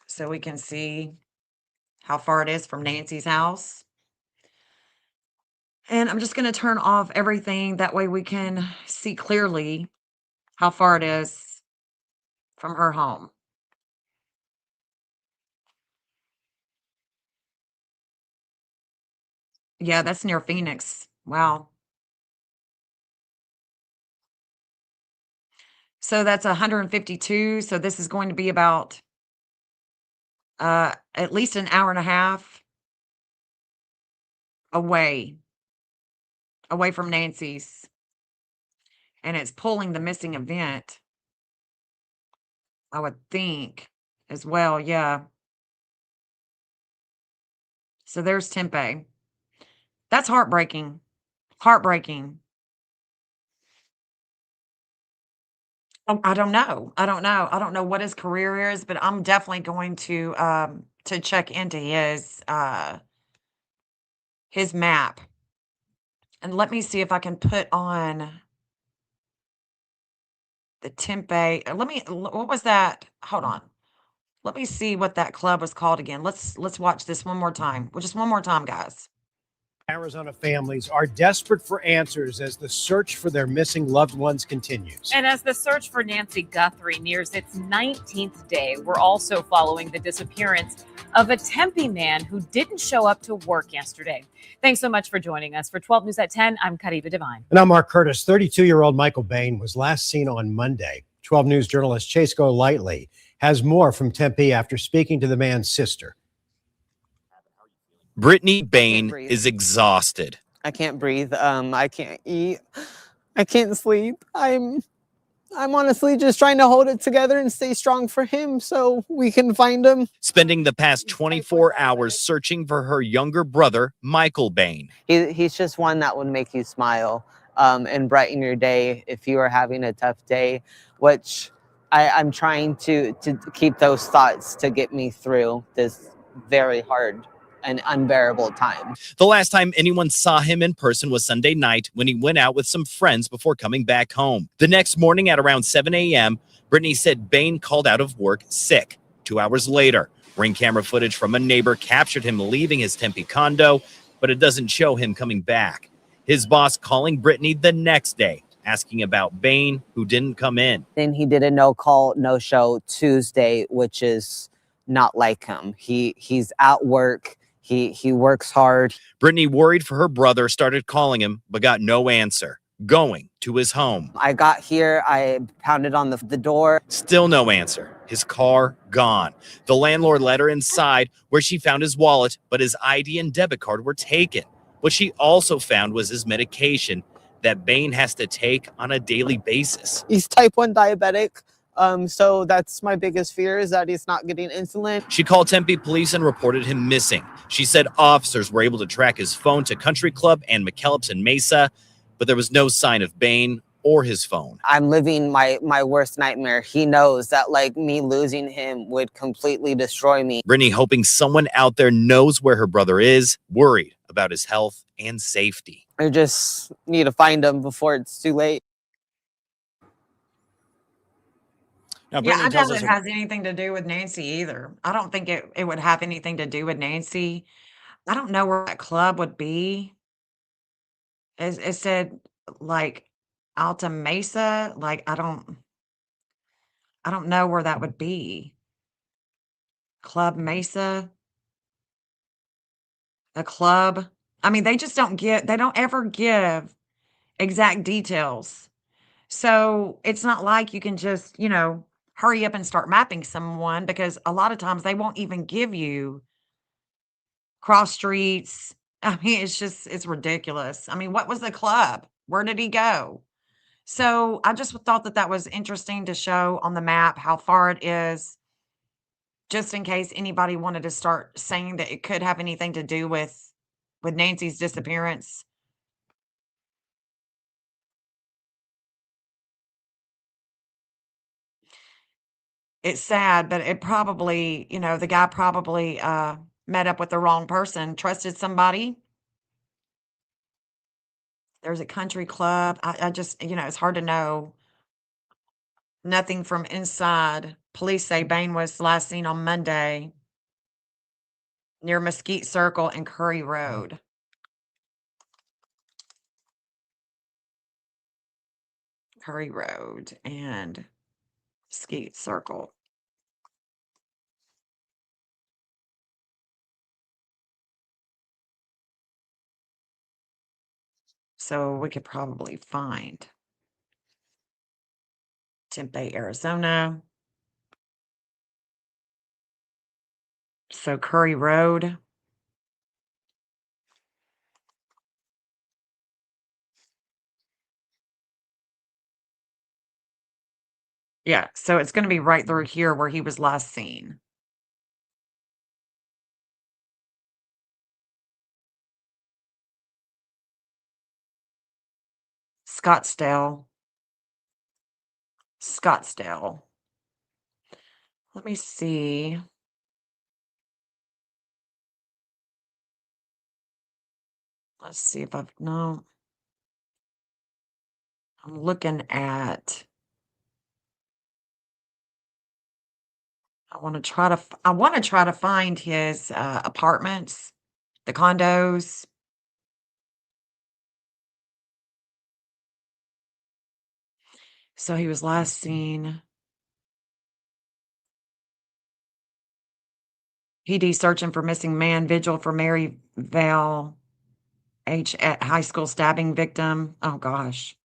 so we can see how far it is from Nancy's house. And I'm just going to turn off everything. That way we can see clearly how far it is from her home. Yeah, that's near Phoenix. Wow. So that's 152. So this is going to be about at least an hour and a half away from Nancy's. And it's pulling the missing event, I would think, as well. Yeah. So there's Tempe. That's heartbreaking. Heartbreaking. I don't know. I don't know what his career is, but I'm definitely going to check into his map. And let me see if I can put on the Tempe. What was that? Hold on. Let me see what that club was called again. Let's watch this one more time. Well, just one more time, guys. Arizona families are desperate for answers as the search for their missing loved ones continues. And as the search for Nancy Guthrie nears its 19th day, we're also following the disappearance of a Tempe man who didn't show up to work yesterday. Thanks so much for joining us. For 12 News at 10, I'm Kariba Devine. And I'm Mark Curtis. 32-year-old Michael Bain was last seen on Monday. 12 News journalist Chase Golightly has more from Tempe after speaking to the man's sister. Brittany Bain breathe. is exhausted. I can't breathe. I can't eat. I can't sleep. I'm honestly just trying to hold it together and stay strong for him so we can find him. Spending the past 24 hours searching for her younger brother, Michael Bain. He's just one that would make you smile and brighten your day if you are having a tough day, which I'm trying to keep those thoughts to get me through this very hard and unbearable time. The last time anyone saw him in person was Sunday night when he went out with some friends before coming back home. The next morning at around 7 a.m., Brittany said Bain called out of work sick. 2 hours later, ring camera footage from a neighbor captured him leaving his Tempe condo, but it doesn't show him coming back. His boss calling Brittany the next day, asking about Bain, who didn't come in. Then he did a no call, no show Tuesday, which is not like him. He's at work. He works hard. Brittany, worried for her brother, started calling him, but got no answer. Going to his home. I got here, I pounded on the door. Still no answer. His car gone. The landlord let her inside where she found his wallet, but his ID and debit card were taken. What she also found was his medication that Bain has to take on a daily basis. He's type 1 diabetic. So that's my biggest fear, is that he's not getting insulin. She called Tempe police and reported him missing. She said officers were able to track his phone to Country Club and McKellips and Mesa, but there was no sign of Bain or his phone. I'm living my worst nightmare. He knows that like me losing him would completely destroy me. Brittany hoping someone out there knows where her brother is, worried about his health and safety. I just need to find him before it's too late. Now, Yeah, I Brittany tells doubt us it has anything to do with Nancy either. I don't think it would have anything to do with Nancy. I don't know where that club would be. It said like Alta Mesa. Like I don't know where that would be. Club Mesa. A club. I mean, they just they don't ever give exact details. So it's not like you can just, hurry up and start mapping someone, because a lot of times they won't even give you cross streets. I mean, it's ridiculous. I mean, what was the club? Where did he go? So I just thought that was interesting to show on the map how far it is, just in case anybody wanted to start saying that it could have anything to do with Nancy's disappearance. It's sad, but it probably, the guy probably met up with the wrong person, trusted somebody. There's a country club. I just, it's hard to know. Nothing from inside. Police say Bain was last seen on Monday near Mesquite Circle and Curry Road. Curry Road and Mesquite Circle. So we could probably find Tempe, Arizona. So Curry Road. Yeah, so it's going to be right through here where he was last seen. Scottsdale. Let me see. Let's see if no. I'm looking at. I want to try to find his apartments, the condos. So he was last seen. PD searching for missing man, vigil for Mary Vale H at high school stabbing victim. Oh gosh.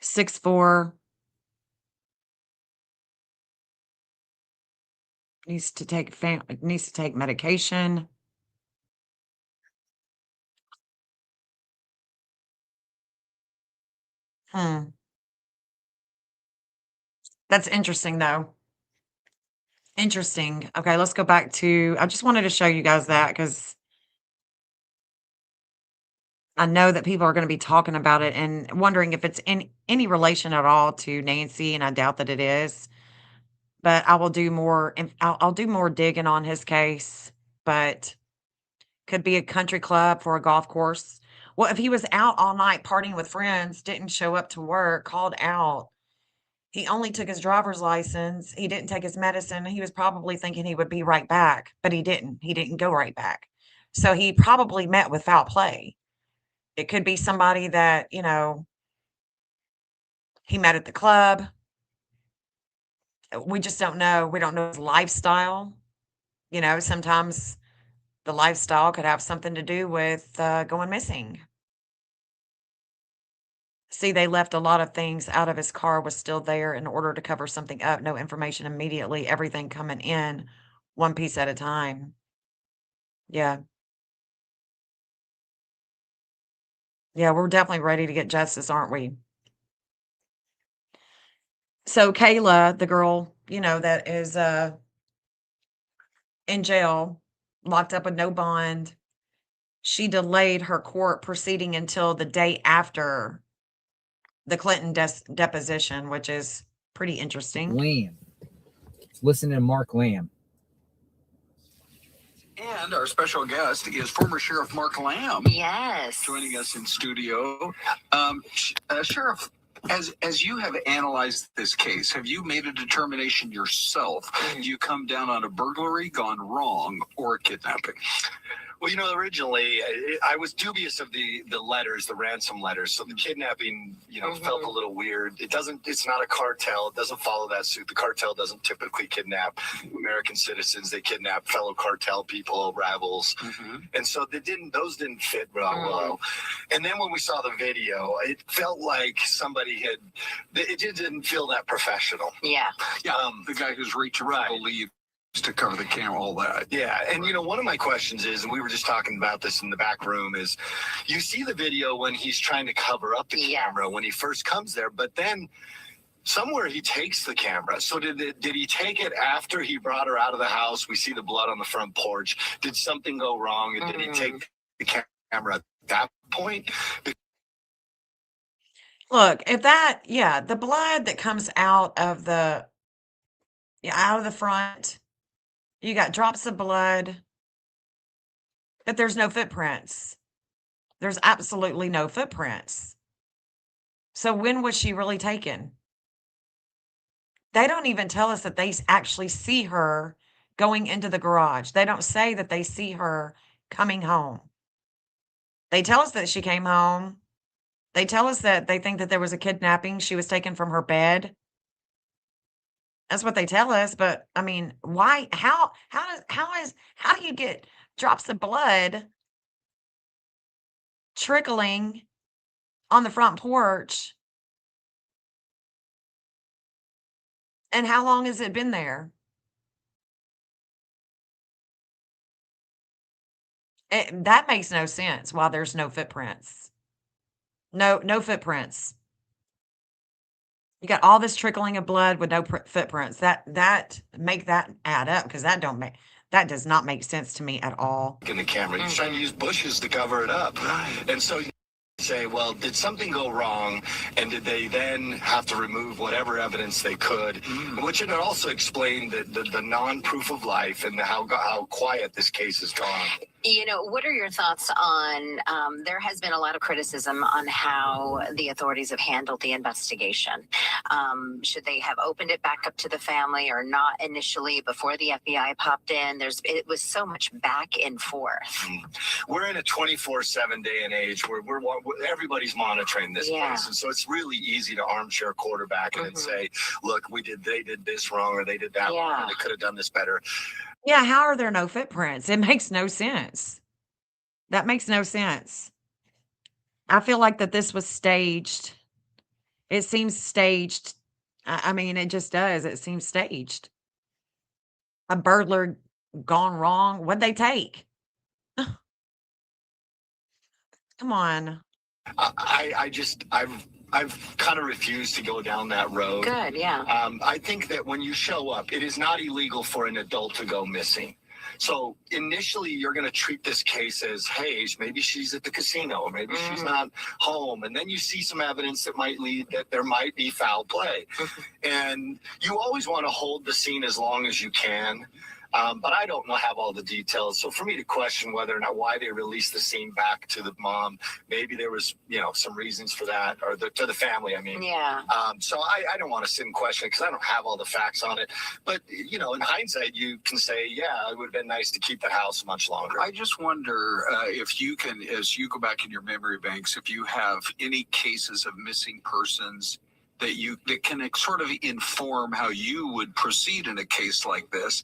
6'4". Needs to take medication. Hmm. That's interesting, though. Interesting. Okay, let's go back to I just wanted to show you guys that because I know that people are gonna be talking about it and wondering if it's in any relation at all to Nancy, and I doubt that it is. But I will do more and I'll do more digging on his case, but could be a country club for a golf course. Well, if he was out all night partying with friends, didn't show up to work, called out, he only took his driver's license, he didn't take his medicine, he was probably thinking he would be right back, but he didn't. He didn't go right back. So he probably met with foul play. It could be somebody that, he met at the club. We just don't know. We don't know his lifestyle. Sometimes the lifestyle could have something to do with going missing. See, they left a lot of things out of his car was still there in order to cover something up. No information immediately, everything coming in one piece at a time. Yeah. Yeah, we're definitely ready to get justice, aren't we? So Kayla, the girl, that is in jail, locked up with no bond, she delayed her court proceeding until the day after the Clinton deposition, which is pretty interesting. Lamb. Listen to Mark Lamb. And our special guest is former Sheriff Mark Lamb. Yes. Joining us in studio. Sheriff, as you have analyzed this case, have you made a determination yourself? Do you come down on a burglary gone wrong or a kidnapping? Well, originally I was dubious of the letters, the ransom letters. So the kidnapping, felt a little weird. It's not a cartel. It doesn't follow that suit. The cartel doesn't typically kidnap American citizens. They kidnap fellow cartel people, rebels. And so those didn't fit well. And then when we saw the video, it felt like it just didn't feel that professional. Yeah. The guy who's reaching for the lead to cover the camera, all that. Yeah, and one of my questions is, and we were just talking about this in the back room, is you see the video when he's trying to cover up the camera when he first comes there, but then somewhere he takes the camera. So did he take it after he brought her out of the house? We see the blood on the front porch. Did something go wrong, and did he take the camera at that point? Look, the blood that comes out of the front, you got drops of blood, but there's no footprints. There's absolutely no footprints. So when was she really taken? They don't even tell us that they actually see her going into the garage. They don't say that they see her coming home. They tell us that she came home. They tell us that they think that there was a kidnapping. She was taken from her bed. That's what they tell us, but I mean, why? How do you get drops of blood trickling on the front porch? And how long has it been there? That makes no sense. Why there's no footprints? No footprints. You got all this trickling of blood with no footprints. That make that add up because that does not make sense to me at all. In the camera, he's trying to use bushes to cover it up, and so you say, well, did something go wrong, and did they then have to remove whatever evidence they could? Which would also explain the non-proof of life and how quiet this case has gone. What are your thoughts on, there has been a lot of criticism on how the authorities have handled the investigation. Should they have opened it back up to the family or not initially before the FBI popped in? It was so much back and forth. We're in a 24/7 day and age where everybody's monitoring this case. And so it's really easy to armchair quarterback and say, look, they did this wrong or they did that wrong or they could have done this better. Yeah, how are there no footprints? It makes no sense. That makes no sense. I feel like that this was staged. It seems staged. I mean, it just does. It seems staged. A burglar gone wrong. What'd they take? Come on. I've kind of refused to go down that road. Good, yeah. I think that when you show up, it is not illegal for an adult to go missing. So initially, you're going to treat this case as, hey, maybe she's at the casino, or maybe she's not home. And then you see some evidence that might lead that there might be foul play. And you always want to hold the scene as long as you can. But I don't have all the details. So for me to question whether or not why they released the scene back to the mom, maybe there was, some reasons for that, or to the family, I mean. Yeah. So I don't want to sit and question it because I don't have all the facts on it. But, in hindsight, you can say, yeah, it would have been nice to keep the house much longer. I just wonder if you can, as you go back in your memory banks, if you have any cases of missing persons that can sort of inform how you would proceed in a case like this,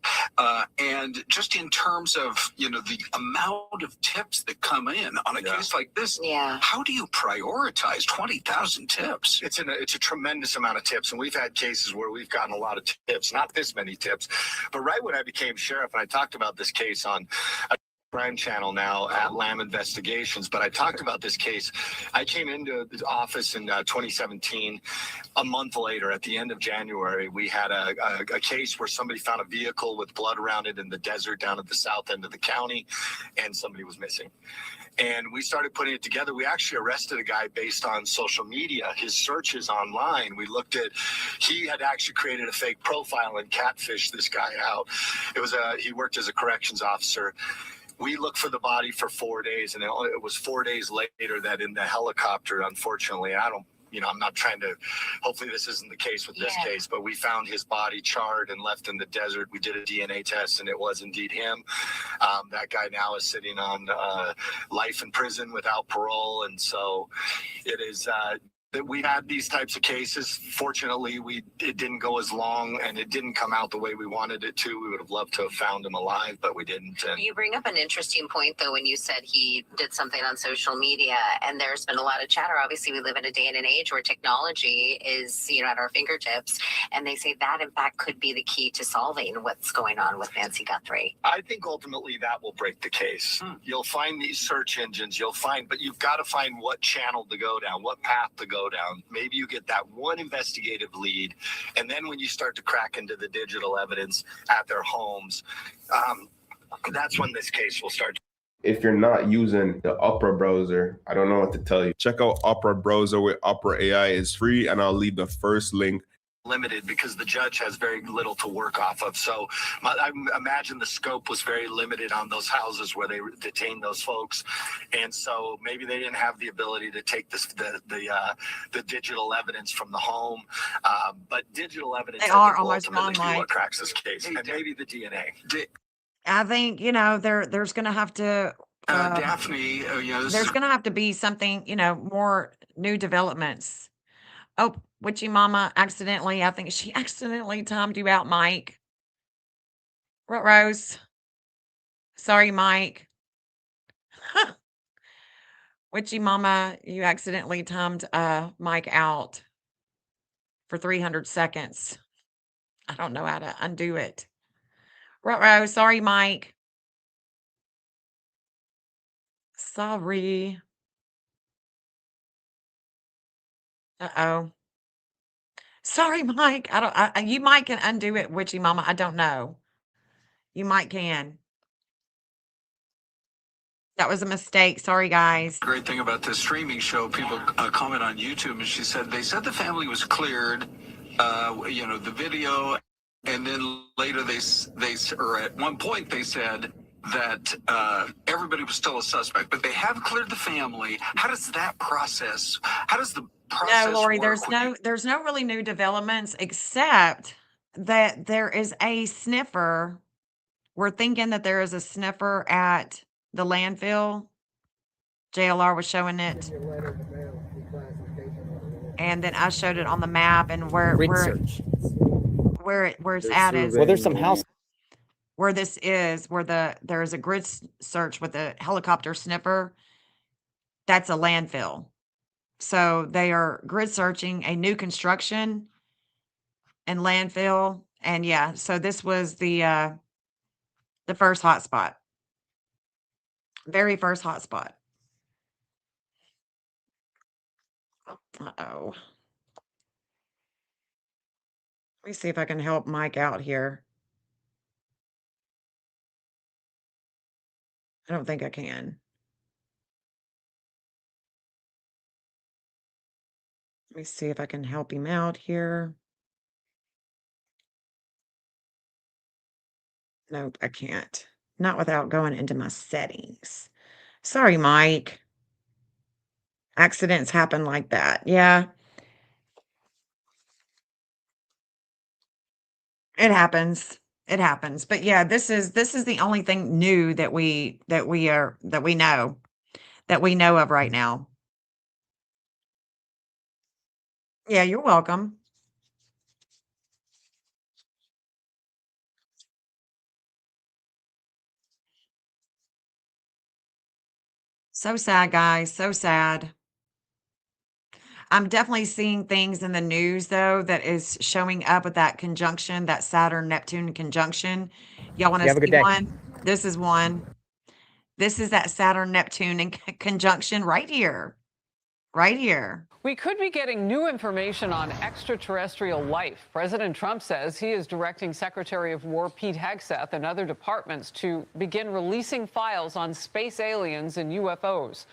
and just in terms of the amount of tips that come in on a case like this. Yeah. How do you prioritize 20,000 tips? It's a tremendous amount of tips, and we've had cases where we've gotten a lot of tips, not this many tips, but right when I became sheriff, and I talked about this case on a crime channel now at Lamb Investigations, but I talked about this case. I came into the office in 2017. A month later, at the end of January, we had a case where somebody found a vehicle with blood around it in the desert down at the south end of the county, and somebody was missing. And we started putting it together. We actually arrested a guy based on social media, his searches online. We looked at, he had actually created a fake profile and catfished this guy out. He worked as a corrections officer. We looked for the body for 4 days, and it was 4 days later that in the helicopter, unfortunately, I'm not trying to, hopefully this isn't the case with this case, but we found his body charred and left in the desert. We did a DNA test, and it was indeed him. That guy now is sitting on life in prison without parole, and so it is... that we had these types of cases. Fortunately, it didn't go as long, and it didn't come out the way we wanted it to. We would have loved to have found him alive, but we didn't. And you bring up an interesting point, though, when you said he did something on social media, and there's been a lot of chatter. Obviously, we live in a day and an age where technology is, at our fingertips, and they say that, in fact, could be the key to solving what's going on with Nancy Guthrie. I think ultimately that will break the case. You'll find these search engines, but you've got to find what channel to go down, what path to go down. Maybe you get that one investigative lead, and then when you start to crack into the digital evidence at their homes, that's when this case will start. If you're not using the Opera browser, I don't know what to tell you. Check out Opera browser with Opera AI. It's free, and I'll leave the first link. Limited because the judge has very little to work off of. So I imagine the scope was very limited on those houses where they detained those folks, and so maybe they didn't have the ability to take the digital evidence from the home. But digital evidence, They are almost ultimately non-like. what cracks this case, and maybe the DNA. I think, there's going to have to... Daphne, there's going to have to be something, more new developments. Oh, Witchy Mama I think she accidentally timed you out, Mike. Rose. Sorry, Mike. Witchy Mama, you accidentally timed Mike out for 300 seconds. I don't know how to undo it. Rose, sorry, Mike. Sorry. Uh-oh. Sorry, Mike. You might can undo it, Witchy Mama. I don't know. You might can. That was a mistake. Sorry, guys. Great thing about this streaming show, people comment on YouTube, and she said they said the family was cleared, the video, and then later or at one point they said that everybody was still a suspect, but they have cleared the family. How does that process? How does the process No, Lori, work there's no really new developments except that there is a sniffer. We're thinking that there is a sniffer at the landfill. JLR was showing it. And then I showed it on the map, and where it's at is Well, there's some house. where this is, where there is a grid search with a helicopter sniffer. That's a landfill. So they are grid searching a new construction and landfill. And yeah, so this was the first hotspot, very first hotspot. Uh-oh. Let me see if I can help Mike out here. I don't think I can. Let me see if I can help him out here. Nope, I can't. Not without going into my settings. Sorry, Mike. Accidents happen like that. Yeah, it happens. It happens. But yeah, this is the only thing new that we know of right now. Yeah, you're welcome. So sad, guys. So sad. I'm definitely seeing things in the news though that is showing up with that conjunction, that Saturn Neptune conjunction. Y'all want You to have a good see day. one? This is one. This is that Saturn Neptune in conjunction right here. Right here. We could be getting new information on extraterrestrial life. President Trump says he is directing Secretary of War Pete Hegseth and other departments to begin releasing files on space aliens and UFOs.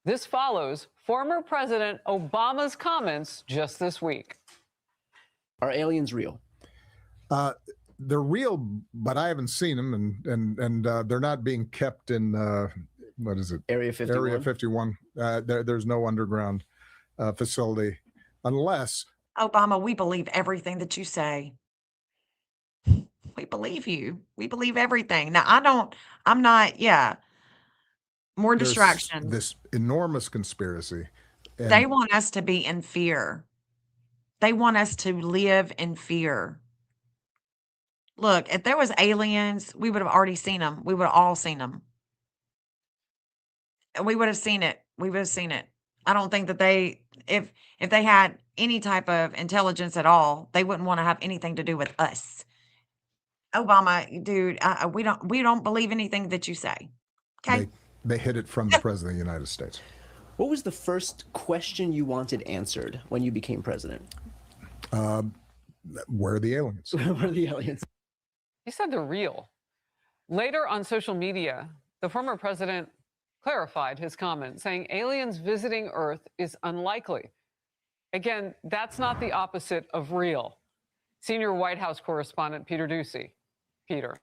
This follows former President Obama's comments just this week. Are aliens real? They're real, but I haven't seen them, and they're not being kept in what is it? Area 51. Area 51. There's no underground facility, unless Obama, we believe everything that you say. We believe you. We believe everything. Now, I'm not, yeah. More there's distraction. this enormous conspiracy. And They want us to be in fear. They want us to live in fear. Look, if there was aliens, we would have already seen them. We would have all seen them. We would have seen it. We would have seen it. I don't think that if they had any type of intelligence at all, they wouldn't want to have anything to do with us. Obama, dude, we don't believe anything that you say. Okay. they hid it from the president of the United States. What was the first question you wanted answered when you became president? Where are the aliens? Where are the aliens? He said they're real. Later on social media, the former president clarified his comment, saying aliens visiting Earth is unlikely. Again, that's not the opposite of real. Senior White House correspondent Peter Doocy. Peter.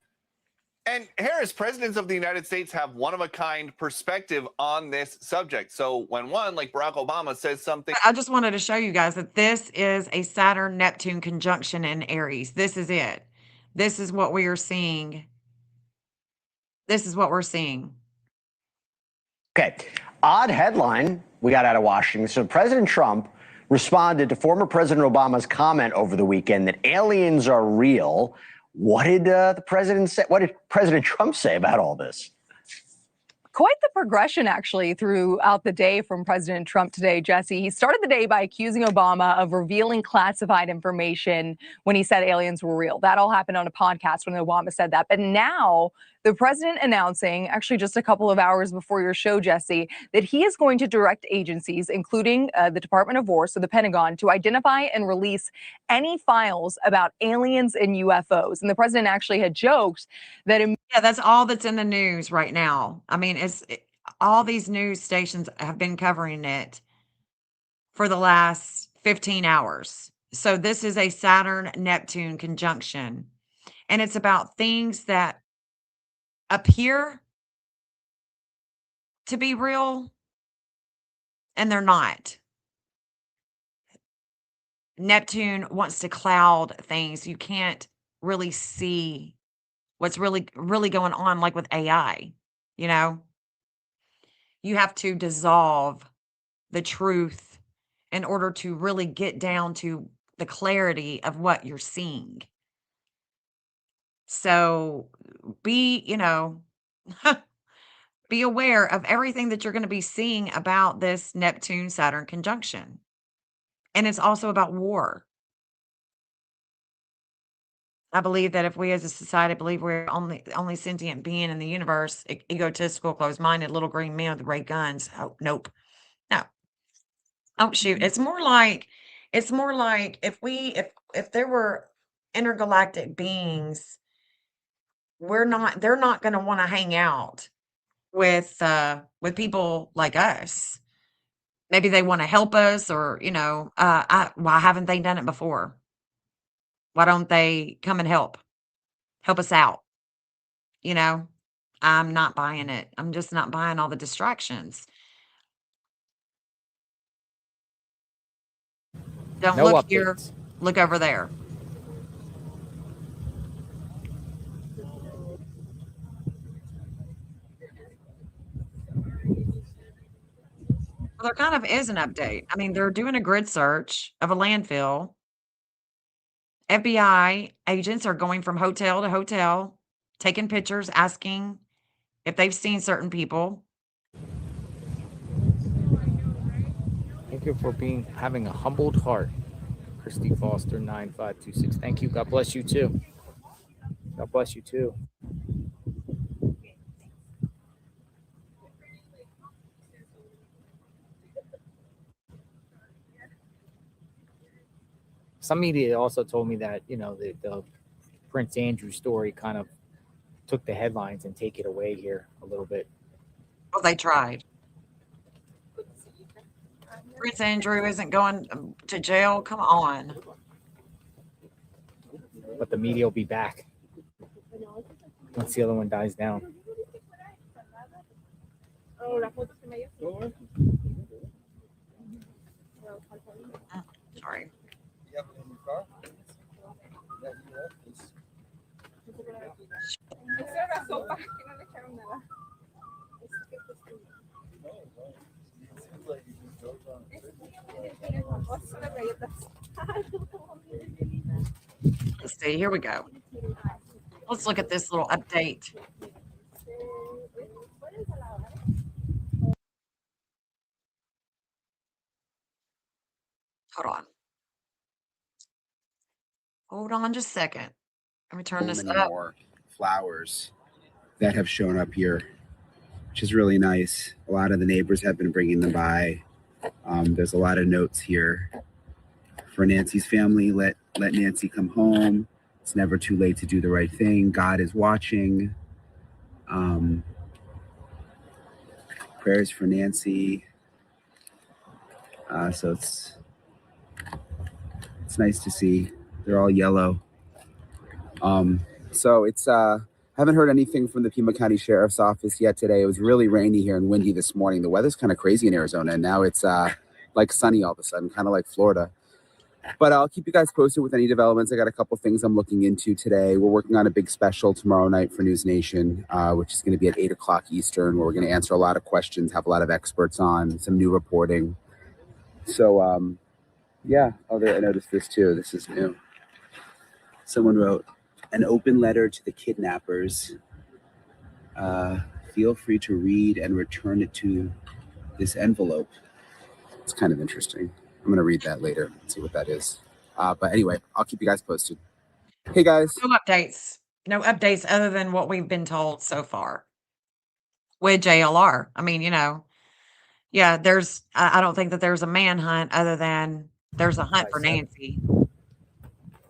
And Harris, presidents of the United States have one-of-a-kind perspective on this subject. So when one, like Barack Obama, says something... I just wanted to show you guys that this is a Saturn-Neptune conjunction in Aries. This is it. This is what we are seeing. This is what we're seeing. Okay, odd headline we got out of Washington. So President Trump responded to former President Obama's comment over the weekend that aliens are real. What did the president say? What did President Trump say about all this? Quite the progression, actually, throughout the day from President Trump today, Jesse. He started the day by accusing Obama of revealing classified information when he said aliens were real. That all happened on a podcast when Obama said that. But now the president announcing, actually just a couple of hours before your show, Jesse, that he is going to direct agencies, including the Department of War, so the Pentagon, to identify and release any files about aliens and UFOs. And the president actually had joked that... Yeah, that's all that's in the news right now. I mean, all these news stations have been covering it for the last 15 hours. So this is a Saturn-Neptune conjunction. And it's about things that appear to be real, and they're not. Neptune wants to cloud things. You can't really see what's really going on, like with AI, you know? You have to dissolve the truth in order to really get down to the clarity of what you're seeing. So be be aware of everything that you're going to be seeing about this Neptune-Saturn conjunction. And it's also about war. I believe that if we as a society believe we're only sentient being in the universe, egotistical, closed-minded, little green men with ray guns. Oh, nope. No. Oh, shoot. It's more like if there were intergalactic beings, they're not going to want to hang out with people like us. Maybe they want to help us, or why haven't they done it before? Why don't they come and help us out? I'm not buying it. I'm just not buying all the distractions. Don't No look here, updates. look over there. Well, there kind of is an update. I mean, they're doing a grid search of a landfill. FBI agents are going from hotel to hotel, taking pictures, asking if they've seen certain people. Thank you for having a humbled heart. Christy Foster 9526. Thank you. God bless you too. God bless you too. Some media also told me that, the Prince Andrew story kind of took the headlines and take it away here a little bit. Well, they tried. Prince Andrew isn't going to jail. Come on. But the media will be back once the other one dies down. Sorry. Let's see. Here we go. Let's look at this little update. Hold on just a second. Let me turn this up. More flowers that have shown up here, which is really nice. A lot of the neighbors have been bringing them by. There's a lot of notes here for Nancy's family. Let Nancy come home. It's never too late to do the right thing. God is watching. Prayers for Nancy. So it's nice to see. They're all yellow. So it's haven't heard anything from the Pima County Sheriff's Office yet today. It was really rainy here and windy this morning. The weather's kind of crazy in Arizona, and now it's like sunny all of a sudden, kind of like Florida. But I'll keep you guys posted with any developments. I got a couple things I'm looking into today. We're working on a big special tomorrow night for News Nation, which is going to be at 8 o'clock Eastern, where we're going to answer a lot of questions, have a lot of experts on, some new reporting. So, yeah. Oh, I noticed this too. This is new. Someone wrote, an open letter to the kidnappers. Feel free to read and return it to this envelope. It's kind of interesting. I'm going to read that later and see what that is. But anyway, I'll keep you guys posted. Hey, guys. No updates. No updates other than what we've been told so far with JLR. I mean, yeah, I don't think that there's a manhunt other than there's a hunt for Nancy.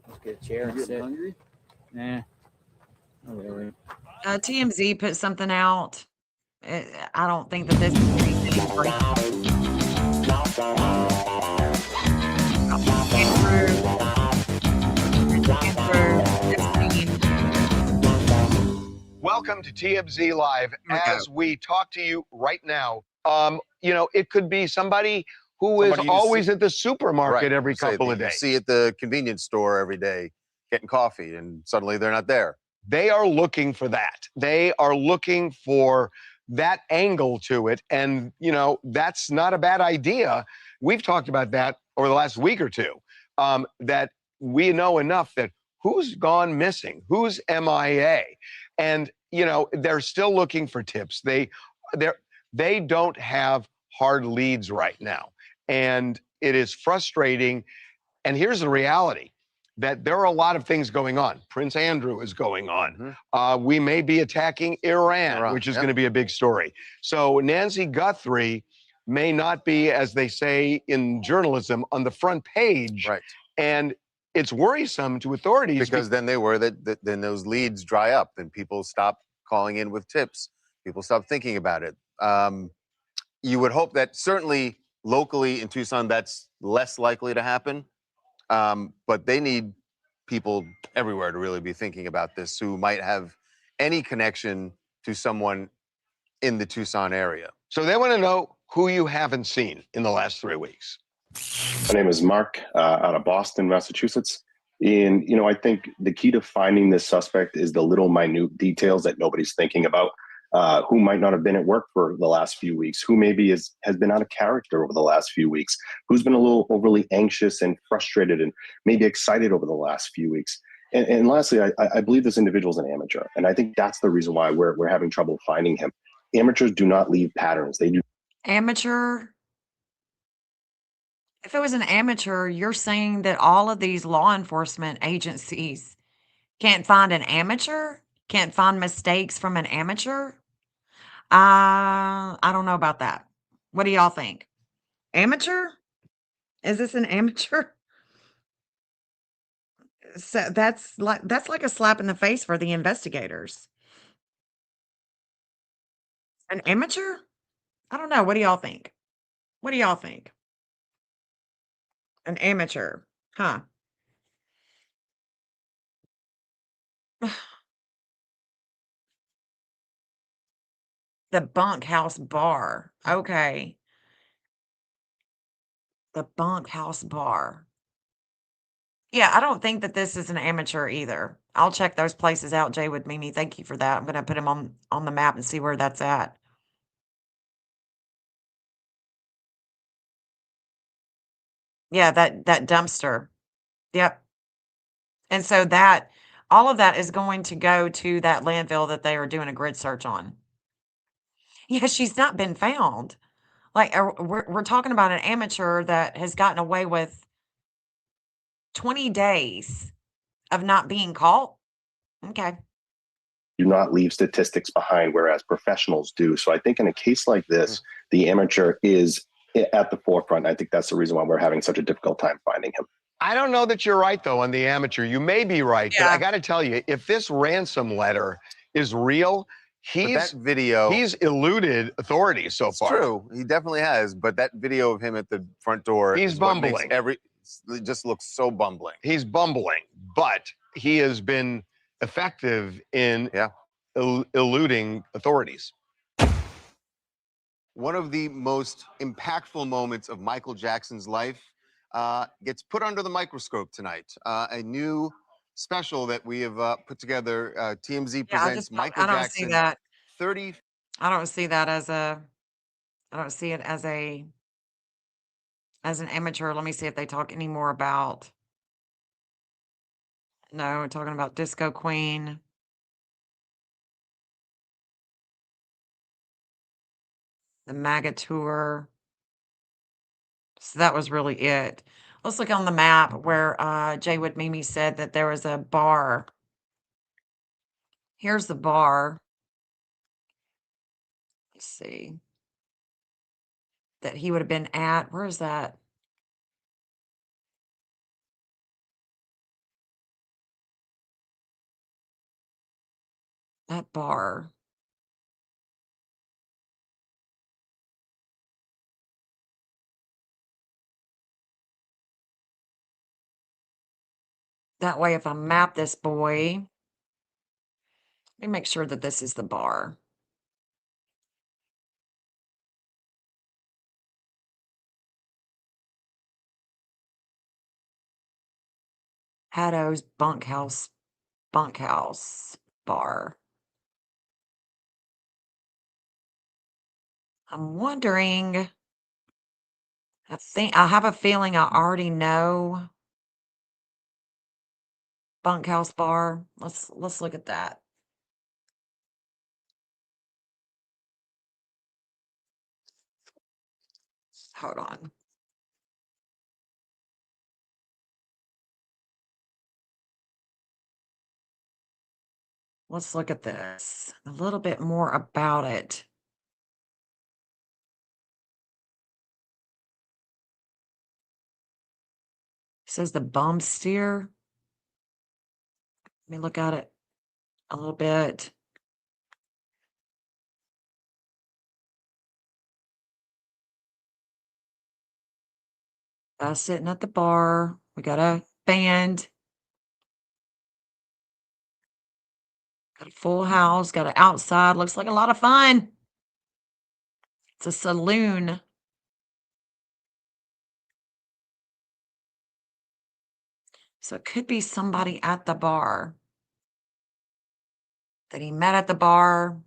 Let's get a chair and sit. Hungry? Nah. Not really. TMZ put something out. I don't think that this is anything great. Welcome to TMZ Live. As we talk to you right now, it could be somebody who is always at the supermarket every couple of days. See at the convenience store every day getting coffee, and suddenly they're not there. They are looking for that. They are looking for that angle to it. And, that's not a bad idea. We've talked about that over the last week or two, that we know enough that who's gone missing, who's MIA. And, they're still looking for tips. They they don't have hard leads right now. And it is frustrating. And here's the reality that there are a lot of things going on. Prince Andrew is going on. We may be attacking Iran, which is going to be a big story. So Nancy Guthrie may not be, as they say in journalism, on the front page. Right. And it's worrisome to authorities. Because then then those leads dry up. Then people stop calling in with tips. People stop thinking about it. You would hope that certainly locally in Tucson, that's less likely to happen. But they need people everywhere to really be thinking about this who might have any connection to someone in the Tucson area. So they want to know who you haven't seen in the last 3 weeks. My name is Mark, out of Boston, Massachusetts. And, I think the key to finding this suspect is the little minute details that nobody's thinking about. Who might not have been at work for the last few weeks, who maybe has been out of character over the last few weeks, who's been a little overly anxious and frustrated and maybe excited over the last few weeks. And lastly, I believe this individual is an amateur. And I think that's the reason why we're having trouble finding him. Amateurs do not leave patterns. They do. Amateur? If it was an amateur, you're saying that all of these law enforcement agencies can't find an amateur? Can't find mistakes from an amateur? I don't know about that. What do y'all think? Amateur? Is this an amateur? So that's like a slap in the face for the investigators. An amateur? I don't know. What do y'all think? What do y'all think? An amateur, huh? The bunkhouse bar. Okay. The bunkhouse bar. Yeah, I don't think that this is an amateur either. I'll check those places out, Jay with Mimi. Thank you for that. I'm going to put him on the map and see where that's at. Yeah, that dumpster. Yep. And so all of that is going to go to that landfill that they are doing a grid search on. Yeah, she's not been found. Like, we're talking about an amateur that has gotten away with 20 days of not being caught. Okay. Do not leave statistics behind, whereas professionals do. So I think in a case like this, the amateur is at the forefront. I think that's the reason why we're having such a difficult time finding him. I don't know that you're right, though, on the amateur. You may be right, but I got to tell you, if this ransom letter is real, he's eluded authorities so far. True, he definitely has. But that video of him at the front door, he's bumbling. It just looks so bumbling. He's bumbling, but he has been effective in eluding authorities. One of the most impactful moments of Michael Jackson's life gets put under the microscope tonight. A new special that we have put together. TMZ presents Michael I don't Jackson. see that. 30. I don't see that as I don't see it as an amateur. Let me see if they talk any more about. No, we're talking about Disco Queen. The MAGA tour. So that was really it. Let's look on the map where Jay Wood Mimi said that there was a bar. Here's the bar. Let's see. That he would have been at. Where is that? That bar. That way, if I map this boy, let me make sure that this is the bar. Haddo's bunkhouse bar. I'm wondering, I have a feeling I already know bunkhouse bar. Let's look at that. Hold on. Let's look at this a little bit more about it. It says the bum steer. Let me look at it a little bit. Sitting at the bar. We got a band. Got a full house. Got an outside. Looks like a lot of fun. It's a saloon. So it could be somebody at the bar that he met at the bar.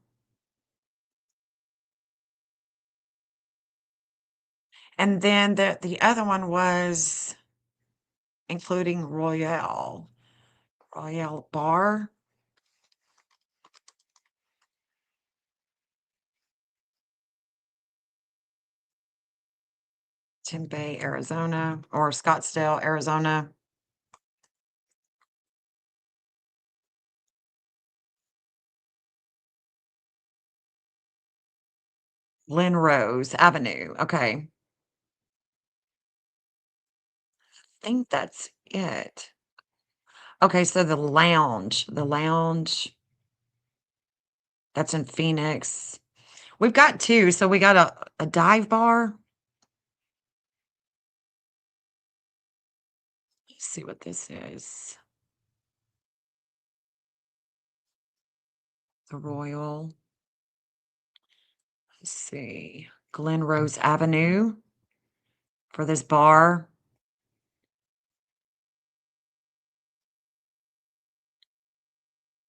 And then the other one was including Royale Bar. Tempe, Arizona, or Scottsdale, Arizona. Glen Rose Avenue. Okay. I think that's it. Okay, so the lounge, that's in Phoenix. We've got two. So we got a dive bar. Let's see what this is. The Royal. Let's see. Glen Rose Avenue for this bar.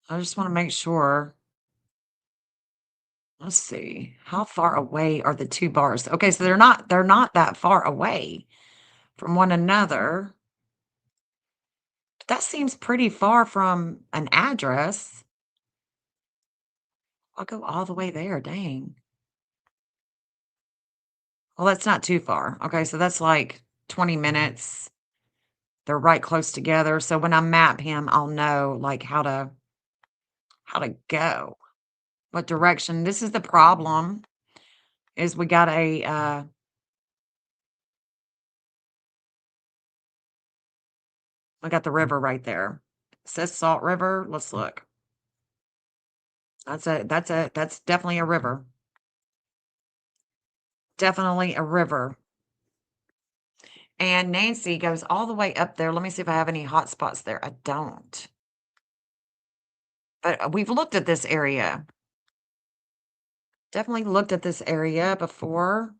I just want to make sure. Let's see. How far away are the two bars? Okay, so they're not that far away from one another. But that seems pretty far from an address. I'll go all the way there, dang. Well, that's not too far. Okay, so that's like 20 minutes. They're right close together. So when I map him, I'll know like how to go. What direction. This is the problem is we got a I got the river right there. It says Salt River. Let's look. That's definitely a river. Definitely a river. And Nancy goes all the way up there. Let me see if I have any hot spots there. I don't. But we've looked at this area. Definitely looked at this area before.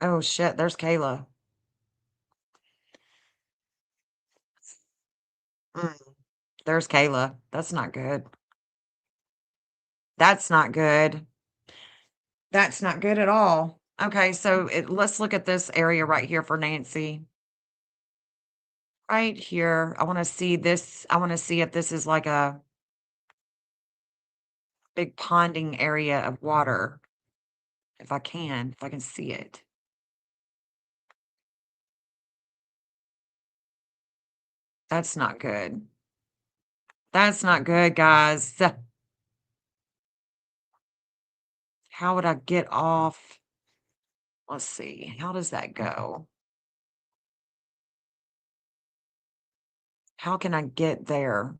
Oh shit, there's Kayla. There's Kayla. That's not good. That's not good. That's not good at all. Okay, so let's look at this area right here for Nancy. Right here. I want to see this. I want to see if this is like a big ponding area of water. If I can see it. That's not good. That's not good, guys. How would I get off? Let's see. How does that go? How can I get there?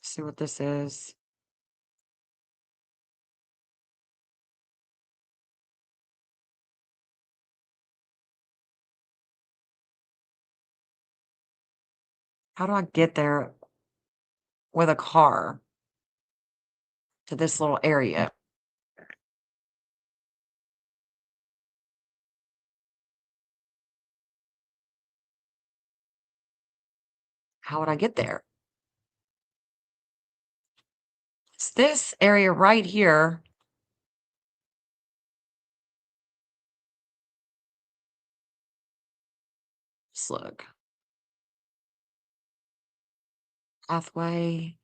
See what this is. How do I get there with a car to this little area? How would I get there? It's this area right here. Let's look. Pathway.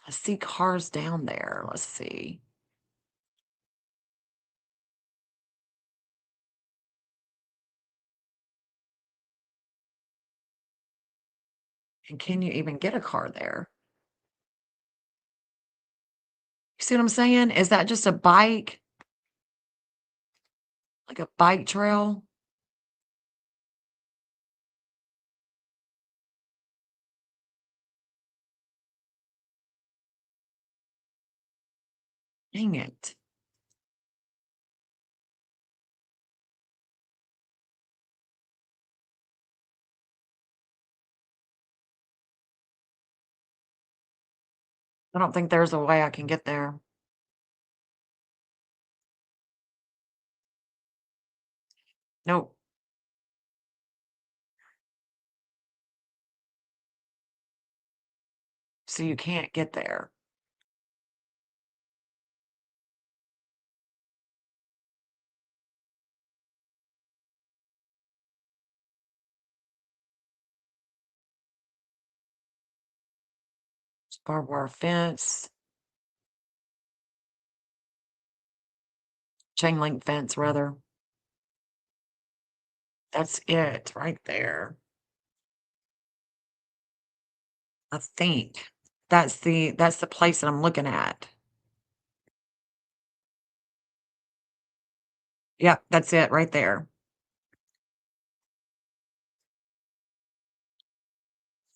I see cars down there. Let's see. And can you even get a car there? You see what I'm saying? Is that just a bike? Like a bike trail? Dang it. I don't think there's a way I can get there. Nope. So you can't get there. It's barbed wire fence. Chain link fence, rather. That's it right there. I think that's the place that I'm looking at. Yep, that's it right there.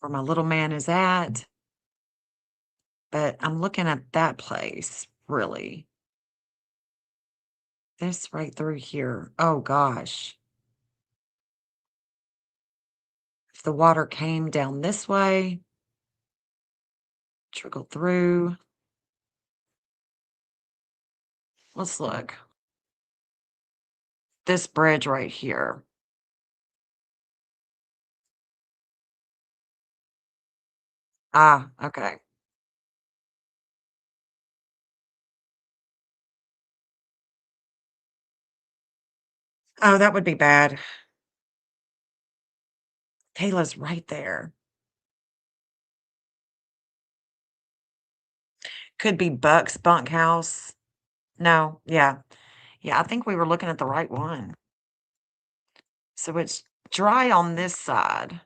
Where my little man is at. But I'm looking at that place, really. This right through here. Oh gosh. If the water came down this way, trickled through. Let's look. This bridge right here. Ah, okay. Oh, that would be bad. Kayla's right there. Could be Buck's bunkhouse. No, yeah. Yeah, I think we were looking at the right one. So it's dry on this side.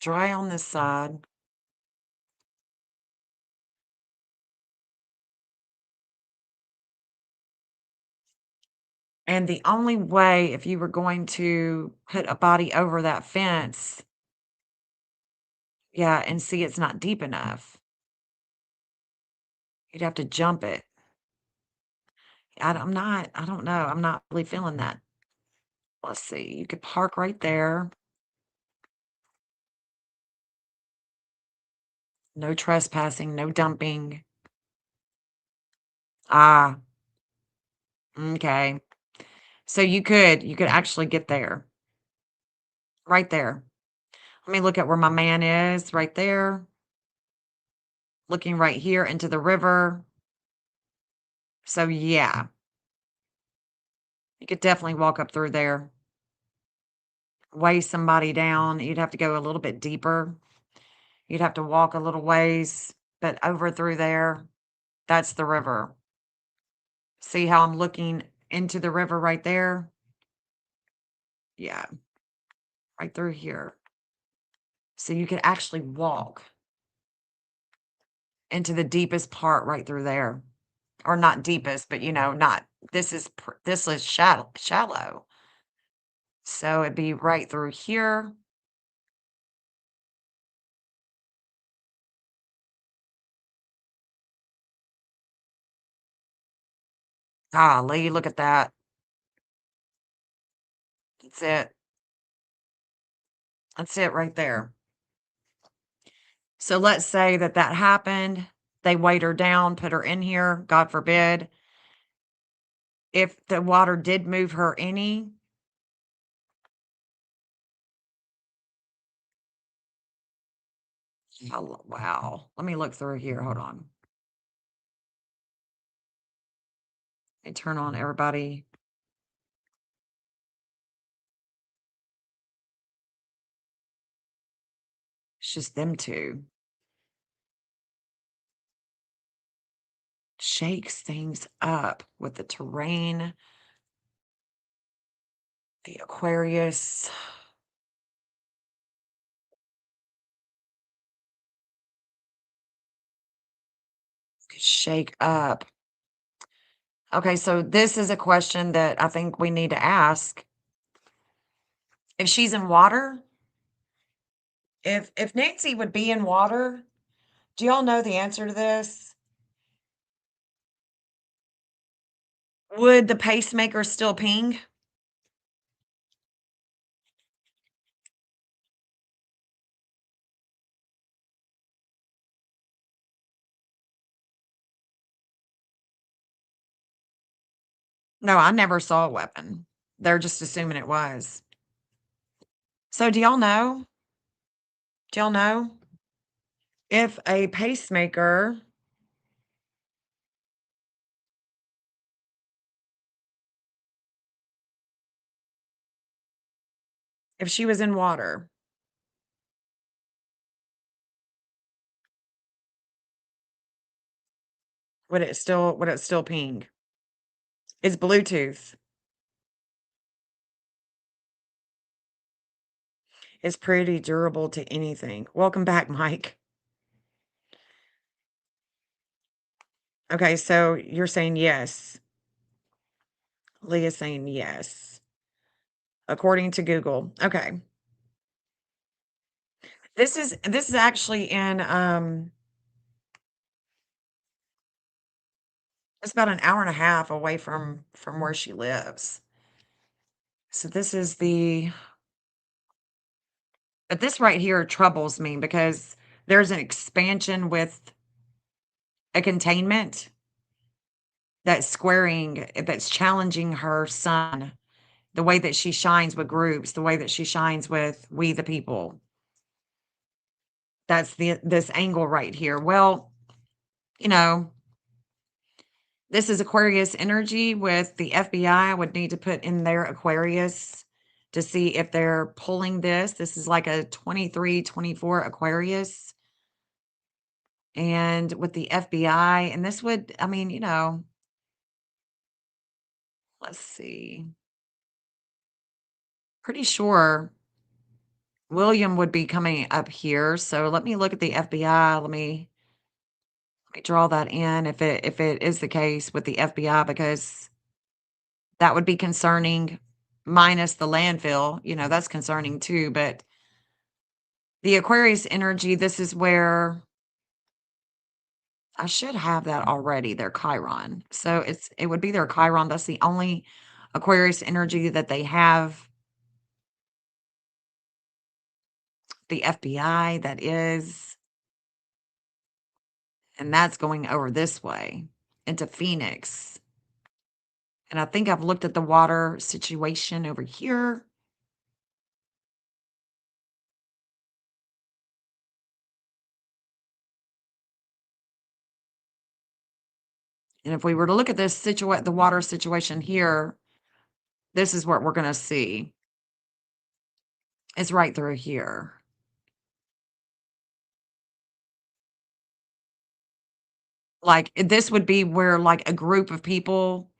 Dry on this side. And the only way, if you were going to put a body over that fence, yeah, and see it's not deep enough, you'd have to jump it. I don't know. I'm not really feeling that. Let's see. You could park right there. No trespassing, no dumping. Ah, okay. So you could actually get there. Right there. Let me look at where my man is. Right there. Looking right here into the river. So yeah, you could definitely walk up through there. Weigh somebody down. You'd have to go a little bit deeper. You'd have to walk a little ways, but over through there, that's the river. See how I'm looking into the river right there? Yeah, right through here. So you could actually walk into the deepest part right through there. Or not deepest, but not this is shallow. So it'd be right through here. Golly, look at that. That's it. That's it right there. So let's say that happened. They weighed her down, put her in here, God forbid. If the water did move her any, oh, wow. Let me look through here. Hold on. Let me turn on everybody. just them two. Shakes things up with the terrain, the Aquarius. Could shake up. Okay, so this is a question that I think we need to ask. If she's in water, if Nancy would be in water, do y'all know the answer to this? Would the pacemaker still ping? No, I never saw a weapon. They're just assuming it was. So do y'all know? Do y'all know if a pacemaker if she was in water, would it still ping? It's Bluetooth. It's pretty durable to anything. Welcome back, Mike. Okay, so you're saying yes. Leah's saying yes. According to Google. Okay. This is actually in it's about an hour and a half away from where she lives. So this is but this right here troubles me because there's an expansion with a containment that's challenging her sun, the way that she shines with groups, the way that she shines with we the people. That's this angle right here. Well, you know, this is Aquarius energy with the FBI. I would need to put in their Aquarius to see if they're pulling this. This is like a 23, 24 Aquarius. And with the FBI, and this would, I mean, let's see. Pretty sure William would be coming up here. So let me look at the FBI. Let me draw that in if it is the case with the FBI, because that would be concerning, minus the landfill, that's concerning too. But the Aquarius energy, this is where I should have that already, their Chiron. So it would be their Chiron. That's the only Aquarius energy that they have. The FBI, that is. And that's going over this way into Phoenix. And I think I've looked at the water situation over here. And if we were to look at this the water situation here, this is what we're going to see. It's right through here. Like, this would be where, like, a group of people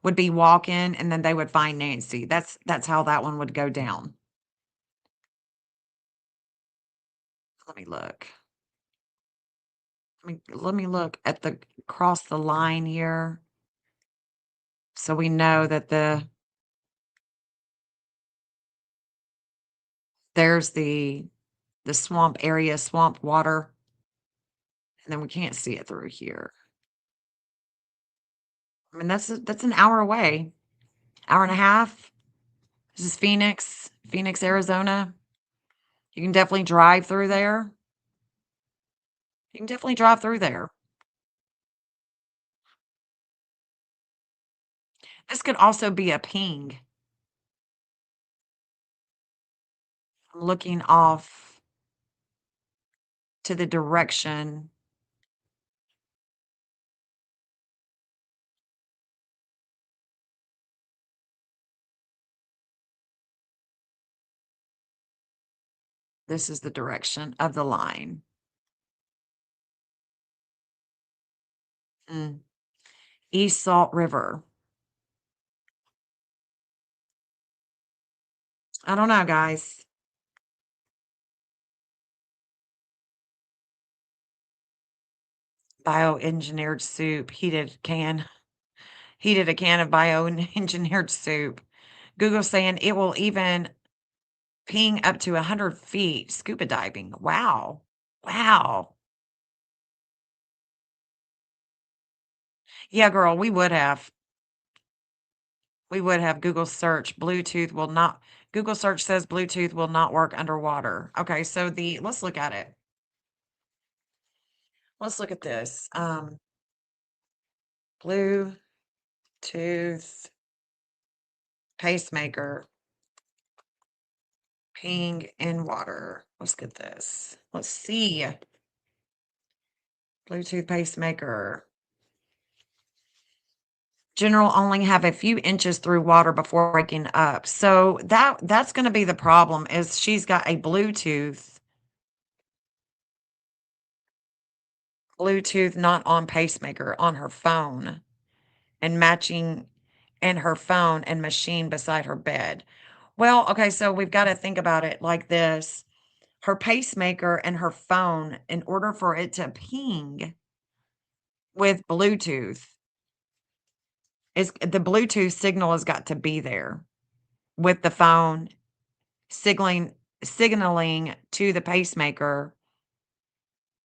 would be walking, and then they would find Nancy. That's how that one would go down. Let me look. Let me look at across the line here. So we know that there's the swamp area, swamp water, and then we can't see it through here. I mean, that's an hour away, hour and a half. This is Phoenix, Arizona. You can definitely drive through there. You can definitely drive through there. This could also be a ping. I'm looking off to the direction. This is the direction of the line. East Salt River. I don't know, guys. Bioengineered soup, heated a can of bioengineered soup. Google saying it will even ping up to 100 feet. Scuba diving. Wow. Wow. Yeah, girl, we would have. We would have Google search. Bluetooth will not. Google search says Bluetooth will not work underwater. Okay, so let's look at it. Let's look at this. Bluetooth pacemaker ping in water. Let's get this. Let's see. Bluetooth pacemaker. General only have a few inches through water before breaking up. So that's going to be the problem is she's got a Bluetooth not on pacemaker on her phone and matching in her phone and machine beside her bed. Well, okay, so we've got to think about it like this. Her pacemaker and her phone, in order for it to ping with Bluetooth, is the Bluetooth signal has got to be there with the phone signaling to the pacemaker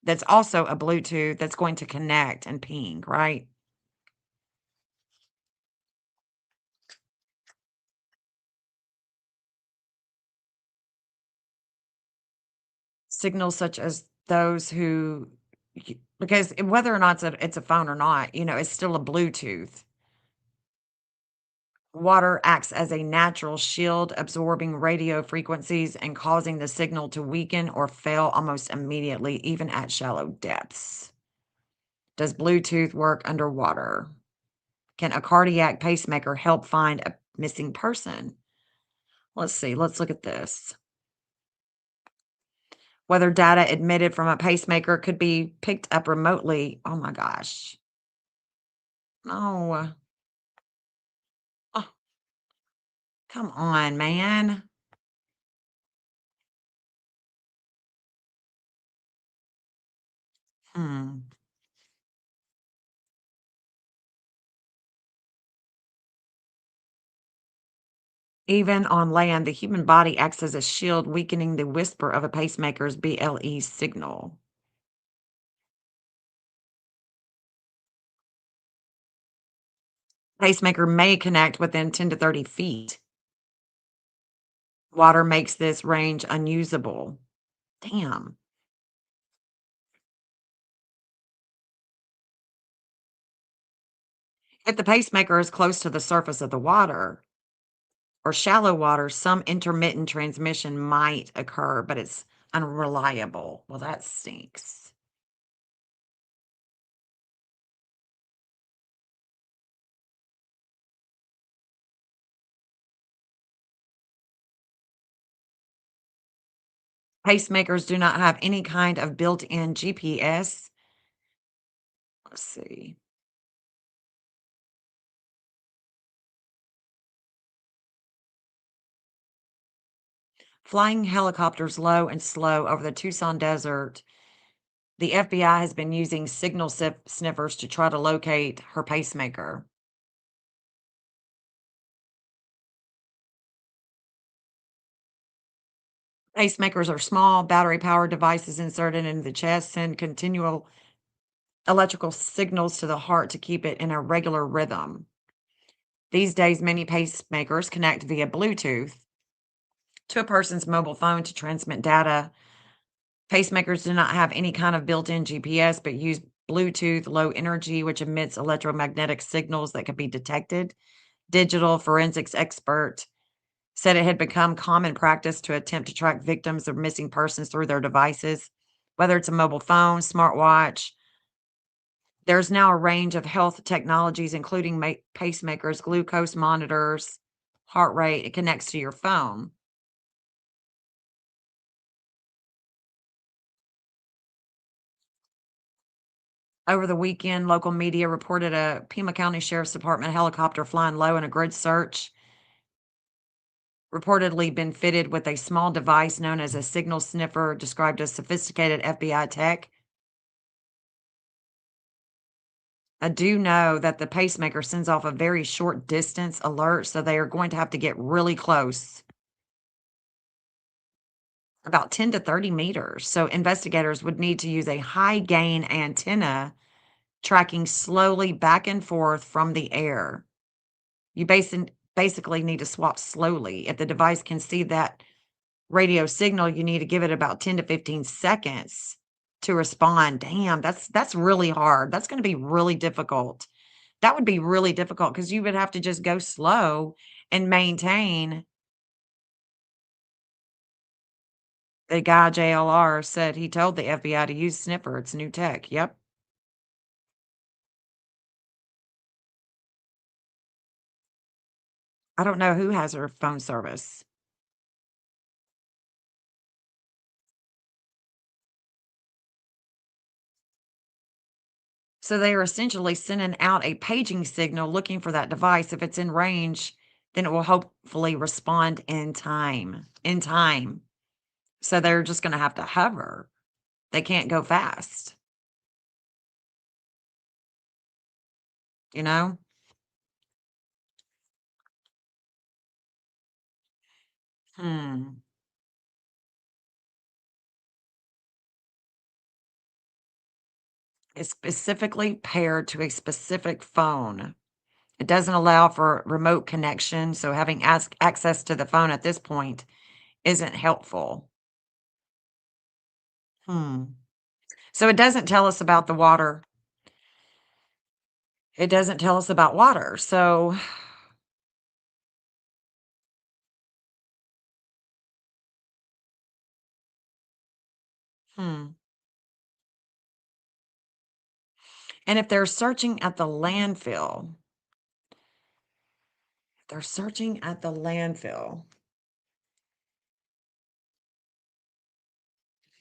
that's also a Bluetooth that's going to connect and ping, right? Signals such as those who, because whether or not it's a phone or not, it's still a Bluetooth. Water acts as a natural shield, absorbing radio frequencies and causing the signal to weaken or fail almost immediately, even at shallow depths. Does Bluetooth work underwater? Can a cardiac pacemaker help find a missing person? Let's see. Let's look at this. Whether data admitted from a pacemaker could be picked up remotely. Oh my gosh. No. Oh, come on, man. Hmm. Even on land, the human body acts as a shield, weakening the whisper of a pacemaker's BLE signal. Pacemaker may connect within 10 to 30 feet. Water makes this range unusable. Damn. If the pacemaker is close to the surface of the water or shallow water, some intermittent transmission might occur, but it's unreliable. Well, that stinks. Pacemakers do not have any kind of built-in GPS. Let's see. Flying helicopters low and slow over the Tucson desert. The FBI has been using signal sniffers to try to locate her pacemaker. Pacemakers are small, battery-powered devices inserted into the chest, send continual electrical signals to the heart to keep it in a regular rhythm. These days, many pacemakers connect via Bluetooth to a person's mobile phone to transmit data. Pacemakers do not have any kind of built-in GPS, but use Bluetooth low energy, which emits electromagnetic signals that can be detected. Digital forensics expert said it had become common practice to attempt to track victims of missing persons through their devices, whether it's a mobile phone, smartwatch. There's now a range of health technologies, including pacemakers, glucose monitors, heart rate. It connects to your phone. Over the weekend, local media reported a Pima County Sheriff's Department helicopter flying low in a grid search, reportedly been fitted with a small device known as a signal sniffer, described as sophisticated FBI tech. I do know that the pacemaker sends off a very short distance alert, so they are going to have to get really close, about 10 to 30 meters. So investigators would need to use a high gain antenna tracking slowly back and forth from the air. You basically need to swap slowly. If the device can see that radio signal, you need to give it about 10 to 15 seconds to respond. Damn, that's really hard. That's going to be really difficult. That would be really difficult because you would have to just go slow and maintain. The guy JLR said he told the FBI to use sniffer. It's new tech. Yep. I don't know who has her phone service. So they are essentially sending out a paging signal looking for that device. If it's in range, then it will hopefully respond in time. So they're just going to have to hover. They can't go fast. You know? It's specifically paired to a specific phone. It doesn't allow for remote connection, so having access to the phone at this point isn't helpful. So it doesn't tell us about the water. It doesn't tell us about water. So and if they're searching at the landfill,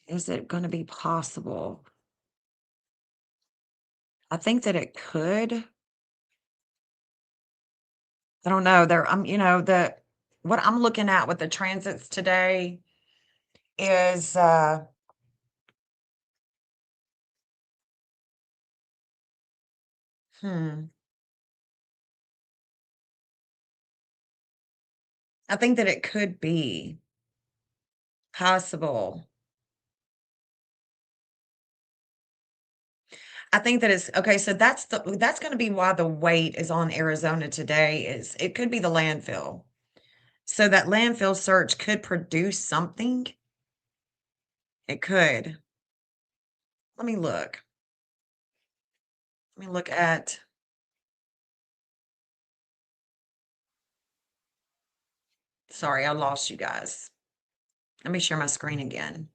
is it going to be possible? I think that it could. I don't know. What I'm looking at with the transits today is I think that it could be possible. I think that it's okay. So that's going to be why the weight is on Arizona today. Is it could be the landfill. So that landfill search could produce something. It could. Let me look. Let me look at. Sorry, I lost you guys. Let me share my screen again.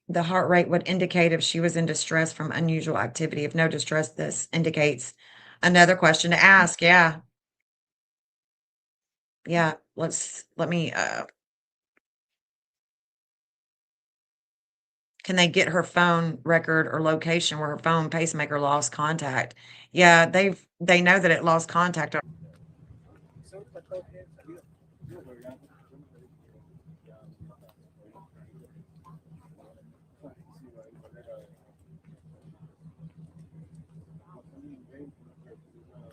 The heart rate would indicate if she was in distress from unusual activity. If no distress, this indicates another question to ask. Yeah. Yeah. Let me can they get her phone record or location where her phone pacemaker lost contact? Yeah, they know that it lost contact.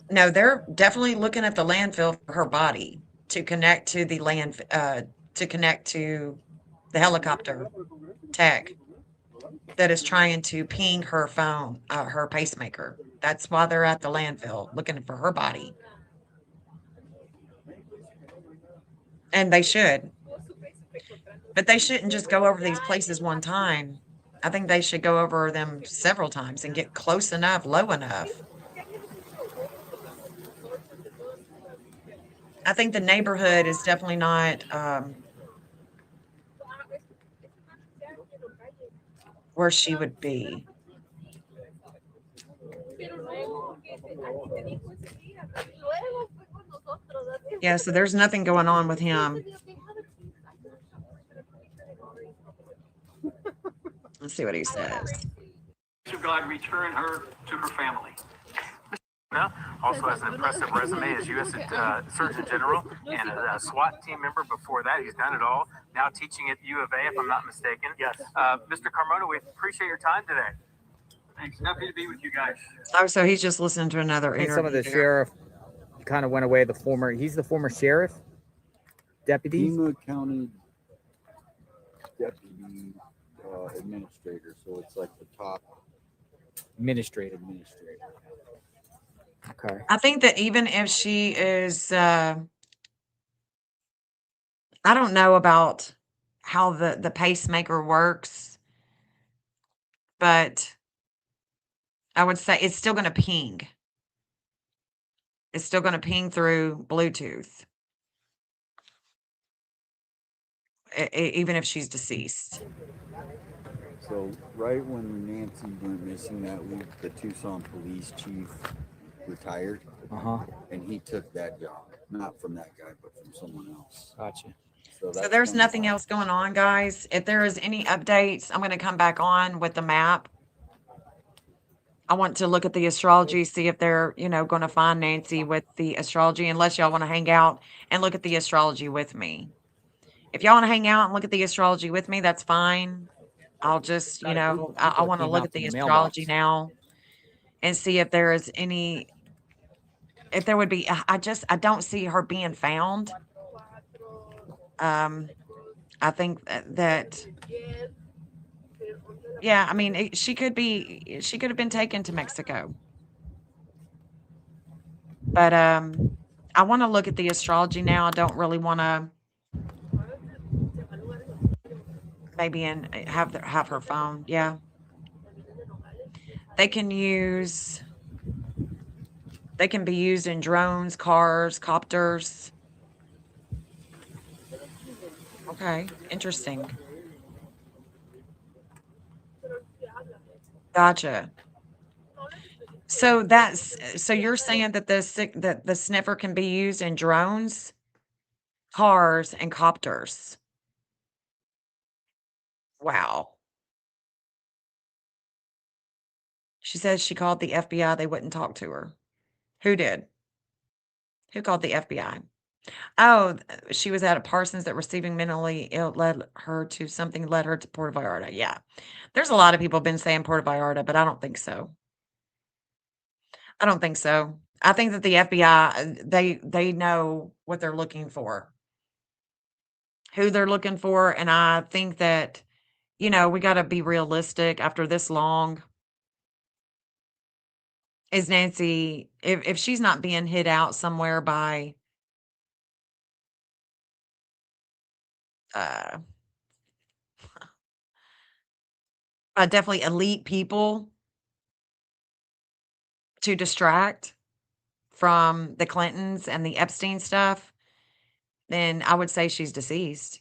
No, they're definitely looking at the landfill for her body to connect to the to connect to the helicopter tech that is trying to ping her phone, her pacemaker. That's why they're at the landfill looking for her body. And they should. But they shouldn't just go over these places one time. I think they should go over them several times and get close enough, low enough. I think the neighborhood is definitely not where she would be. Yeah, so there's nothing going on with him. Let's see what he says. to God return her to her family. Also has an impressive resume as U.S. Surgeon General and a SWAT team member before that. He's done it all. Now teaching at U of A, if I'm not mistaken. Yes. Mr. Carmona, we appreciate your time today. Thanks. Happy to be with you guys. Oh, so he's just listening to another I think interview. some of the sheriff kind of went away. He's the former sheriff, deputy. Pima County Deputy Administrator, so it's like the top administrator. Okay. I think that even if she is, I don't know about how the pacemaker works, but I would say it's still going to ping. It's still going to ping through Bluetooth, even if she's deceased. So right when Nancy went missing that week, the Tucson police chief retired, and he took that job, not from that guy, but from someone else. Gotcha. So there's nothing else going on, guys. If there is any updates, I'm going to come back on with the map. I want to look at the astrology, see if they're, going to find Nancy with the astrology, unless y'all want to hang out and look at the astrology with me. If y'all want to hang out and look at the astrology with me, that's fine. I'll just, I want to look at the astrology now and see if there is any, if there would be, I don't see her being found. I think that, yeah, I mean, she could have been taken to Mexico. But I want to look at the astrology now. I don't really want to maybe have her phone. Yeah. They can be used in drones, cars, copters. Okay, interesting. Gotcha. So you're saying that the sniffer can be used in drones, cars, and copters. Wow. She says she called the FBI. They wouldn't talk to her. Who did? Who called the FBI? Oh, she was at a Parsons that receiving mentally ill led her to Puerto Vallarta. Yeah. There's a lot of people been saying Puerto Vallarta, but I don't think so. I don't think so. I think that the FBI, they know what they're looking for, who they're looking for. And I think that, we got to be realistic after this long. Is Nancy, if she's not being hid out somewhere by definitely elite people to distract from the Clintons and the Epstein stuff, then I would say she's deceased,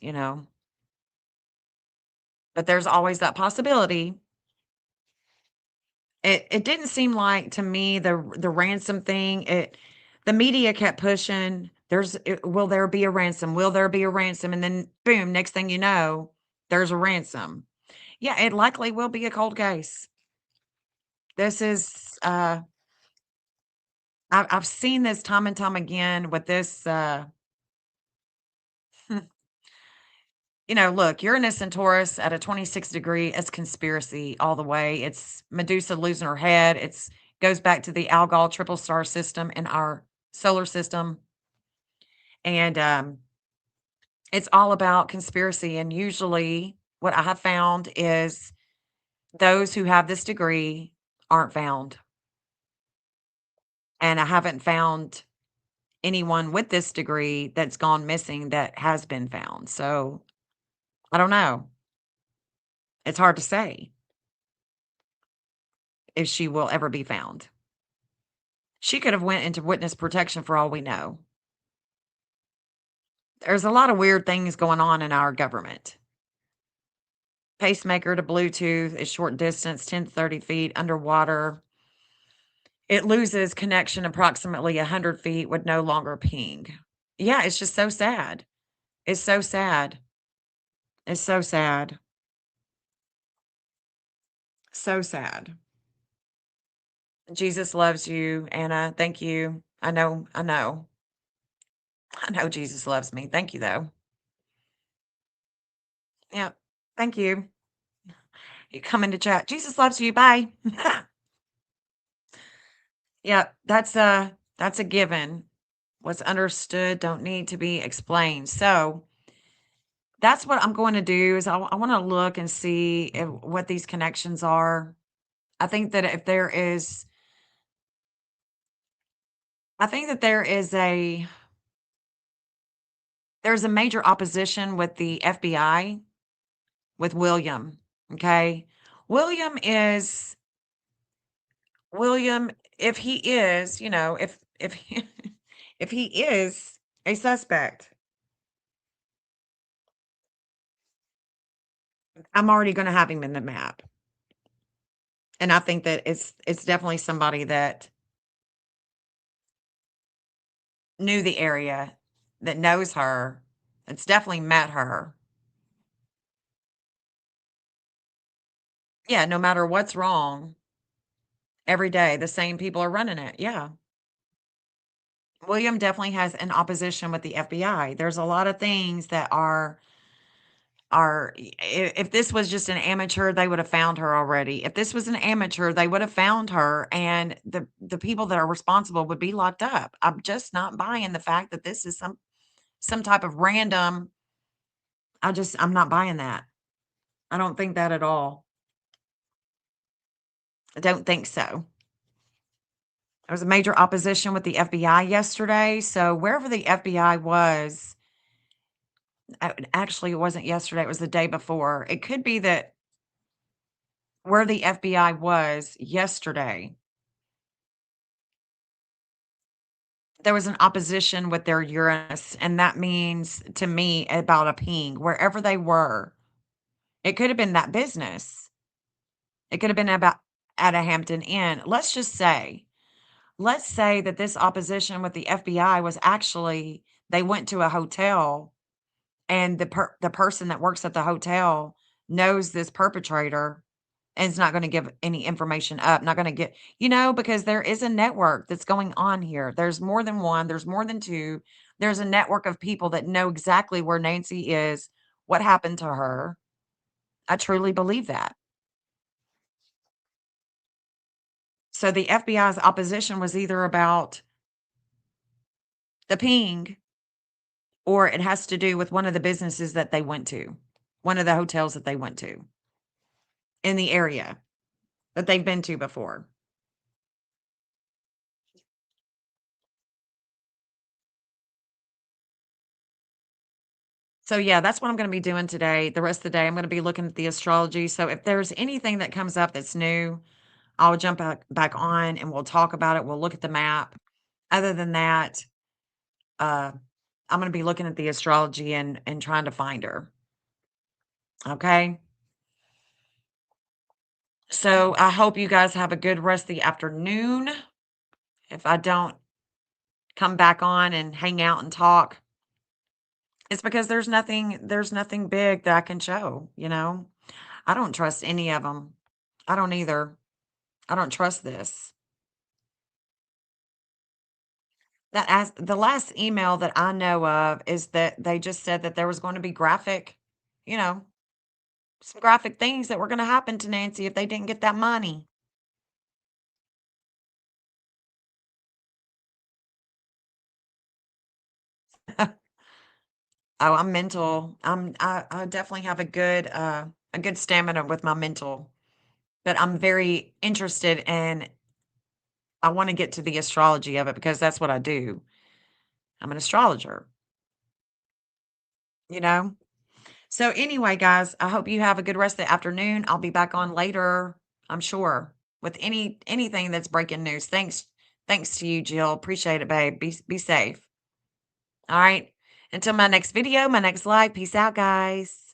But there's always that possibility. It didn't seem like to me the ransom thing. The media kept pushing. Will there be a ransom? Will there be a ransom? And then boom, next thing you know, there's a ransom. Yeah, it likely will be a cold case. This is I've seen this time and time again with this look, Uranus and Taurus at a 26 degree, it's conspiracy all the way. It's Medusa losing her head. It's goes back to the Algol triple star system in our solar system. And it's all about conspiracy. And usually what I have found is those who have this degree aren't found. And I haven't found anyone with this degree that's gone missing that has been found. So I don't know. It's hard to say if she will ever be found. She could have went into witness protection for all we know. There's a lot of weird things going on in our government. Pacemaker to Bluetooth is short distance, 10 to 30 feet underwater. It loses connection approximately 100 feet, would no longer ping. Yeah, it's just so sad. It's so sad. It's so sad. So sad. Jesus loves you, Anna. Thank you. I know Jesus loves me. Thank you, though. Yeah. Thank you. You come into chat. Jesus loves you. Bye. Yeah, that's a given. What's understood don't need to be explained. So that's what I'm going to do is I want to look and see what these connections are. I think that if there is, I think that there's a major opposition with the FBI with William. Okay. William is William, if he is, if he, if he is a suspect, I'm already going to have him in the map. And I think that it's definitely somebody that knew the area, that knows her, that's definitely met her. Yeah, no matter what's wrong, every day the same people are running it. Yeah. William definitely has an opposition with the FBI. There's a lot of things that if this was just an amateur, they would have found her already. If this was an amateur, they would have found her and the people that are responsible would be locked up. I'm just not buying the fact that this is some type of random. I'm not buying that. I don't think that at all. I don't think so. There was a major opposition with the FBI yesterday. So wherever the FBI was, actually, it wasn't yesterday, it was the day before. It could be that where the FBI was yesterday, there was an opposition with their Uranus. And that means to me about a ping, wherever they were. It could have been that business. It could have been about at a Hampton Inn. Let's say that this opposition with the FBI was actually they went to a hotel and the person that works at the hotel knows this perpetrator and is not going to give any information up, not going to get, because there is a network that's going on here. There's more than one, there's more than two. There's a network of people that know exactly where Nancy is, what happened to her. I truly believe that. So the FBI's opposition was either about the ping or it has to do with one of the businesses that they went to, one of the hotels that they went to in the area that they've been to before. So yeah, that's what I'm going to be doing today. The rest of the day, I'm going to be looking at the astrology. So if there's anything that comes up that's new, I'll jump back on and we'll talk about it. We'll look at the map. Other than that, I'm going to be looking at the astrology and trying to find her. Okay. So I hope you guys have a good rest of the afternoon. If I don't come back on and hang out and talk, it's because there's nothing big that I can show, I don't trust any of them. I don't either. I don't trust this. That as the last email that I know of is that they just said that there was going to be you know, some graphic things that were going to happen to Nancy if they didn't get that money. Oh, I'm mental. I definitely have a good stamina with my mental. But I'm very interested in I want to get to the astrology of it because that's what I do. I'm an astrologer, you know? So anyway, guys, I hope you have a good rest of the afternoon. I'll be back on later, I'm sure, with anything that's breaking news. Thanks to you, Jill. Appreciate it, babe. Be safe. All right. Until my next video, my next live. Peace out, guys.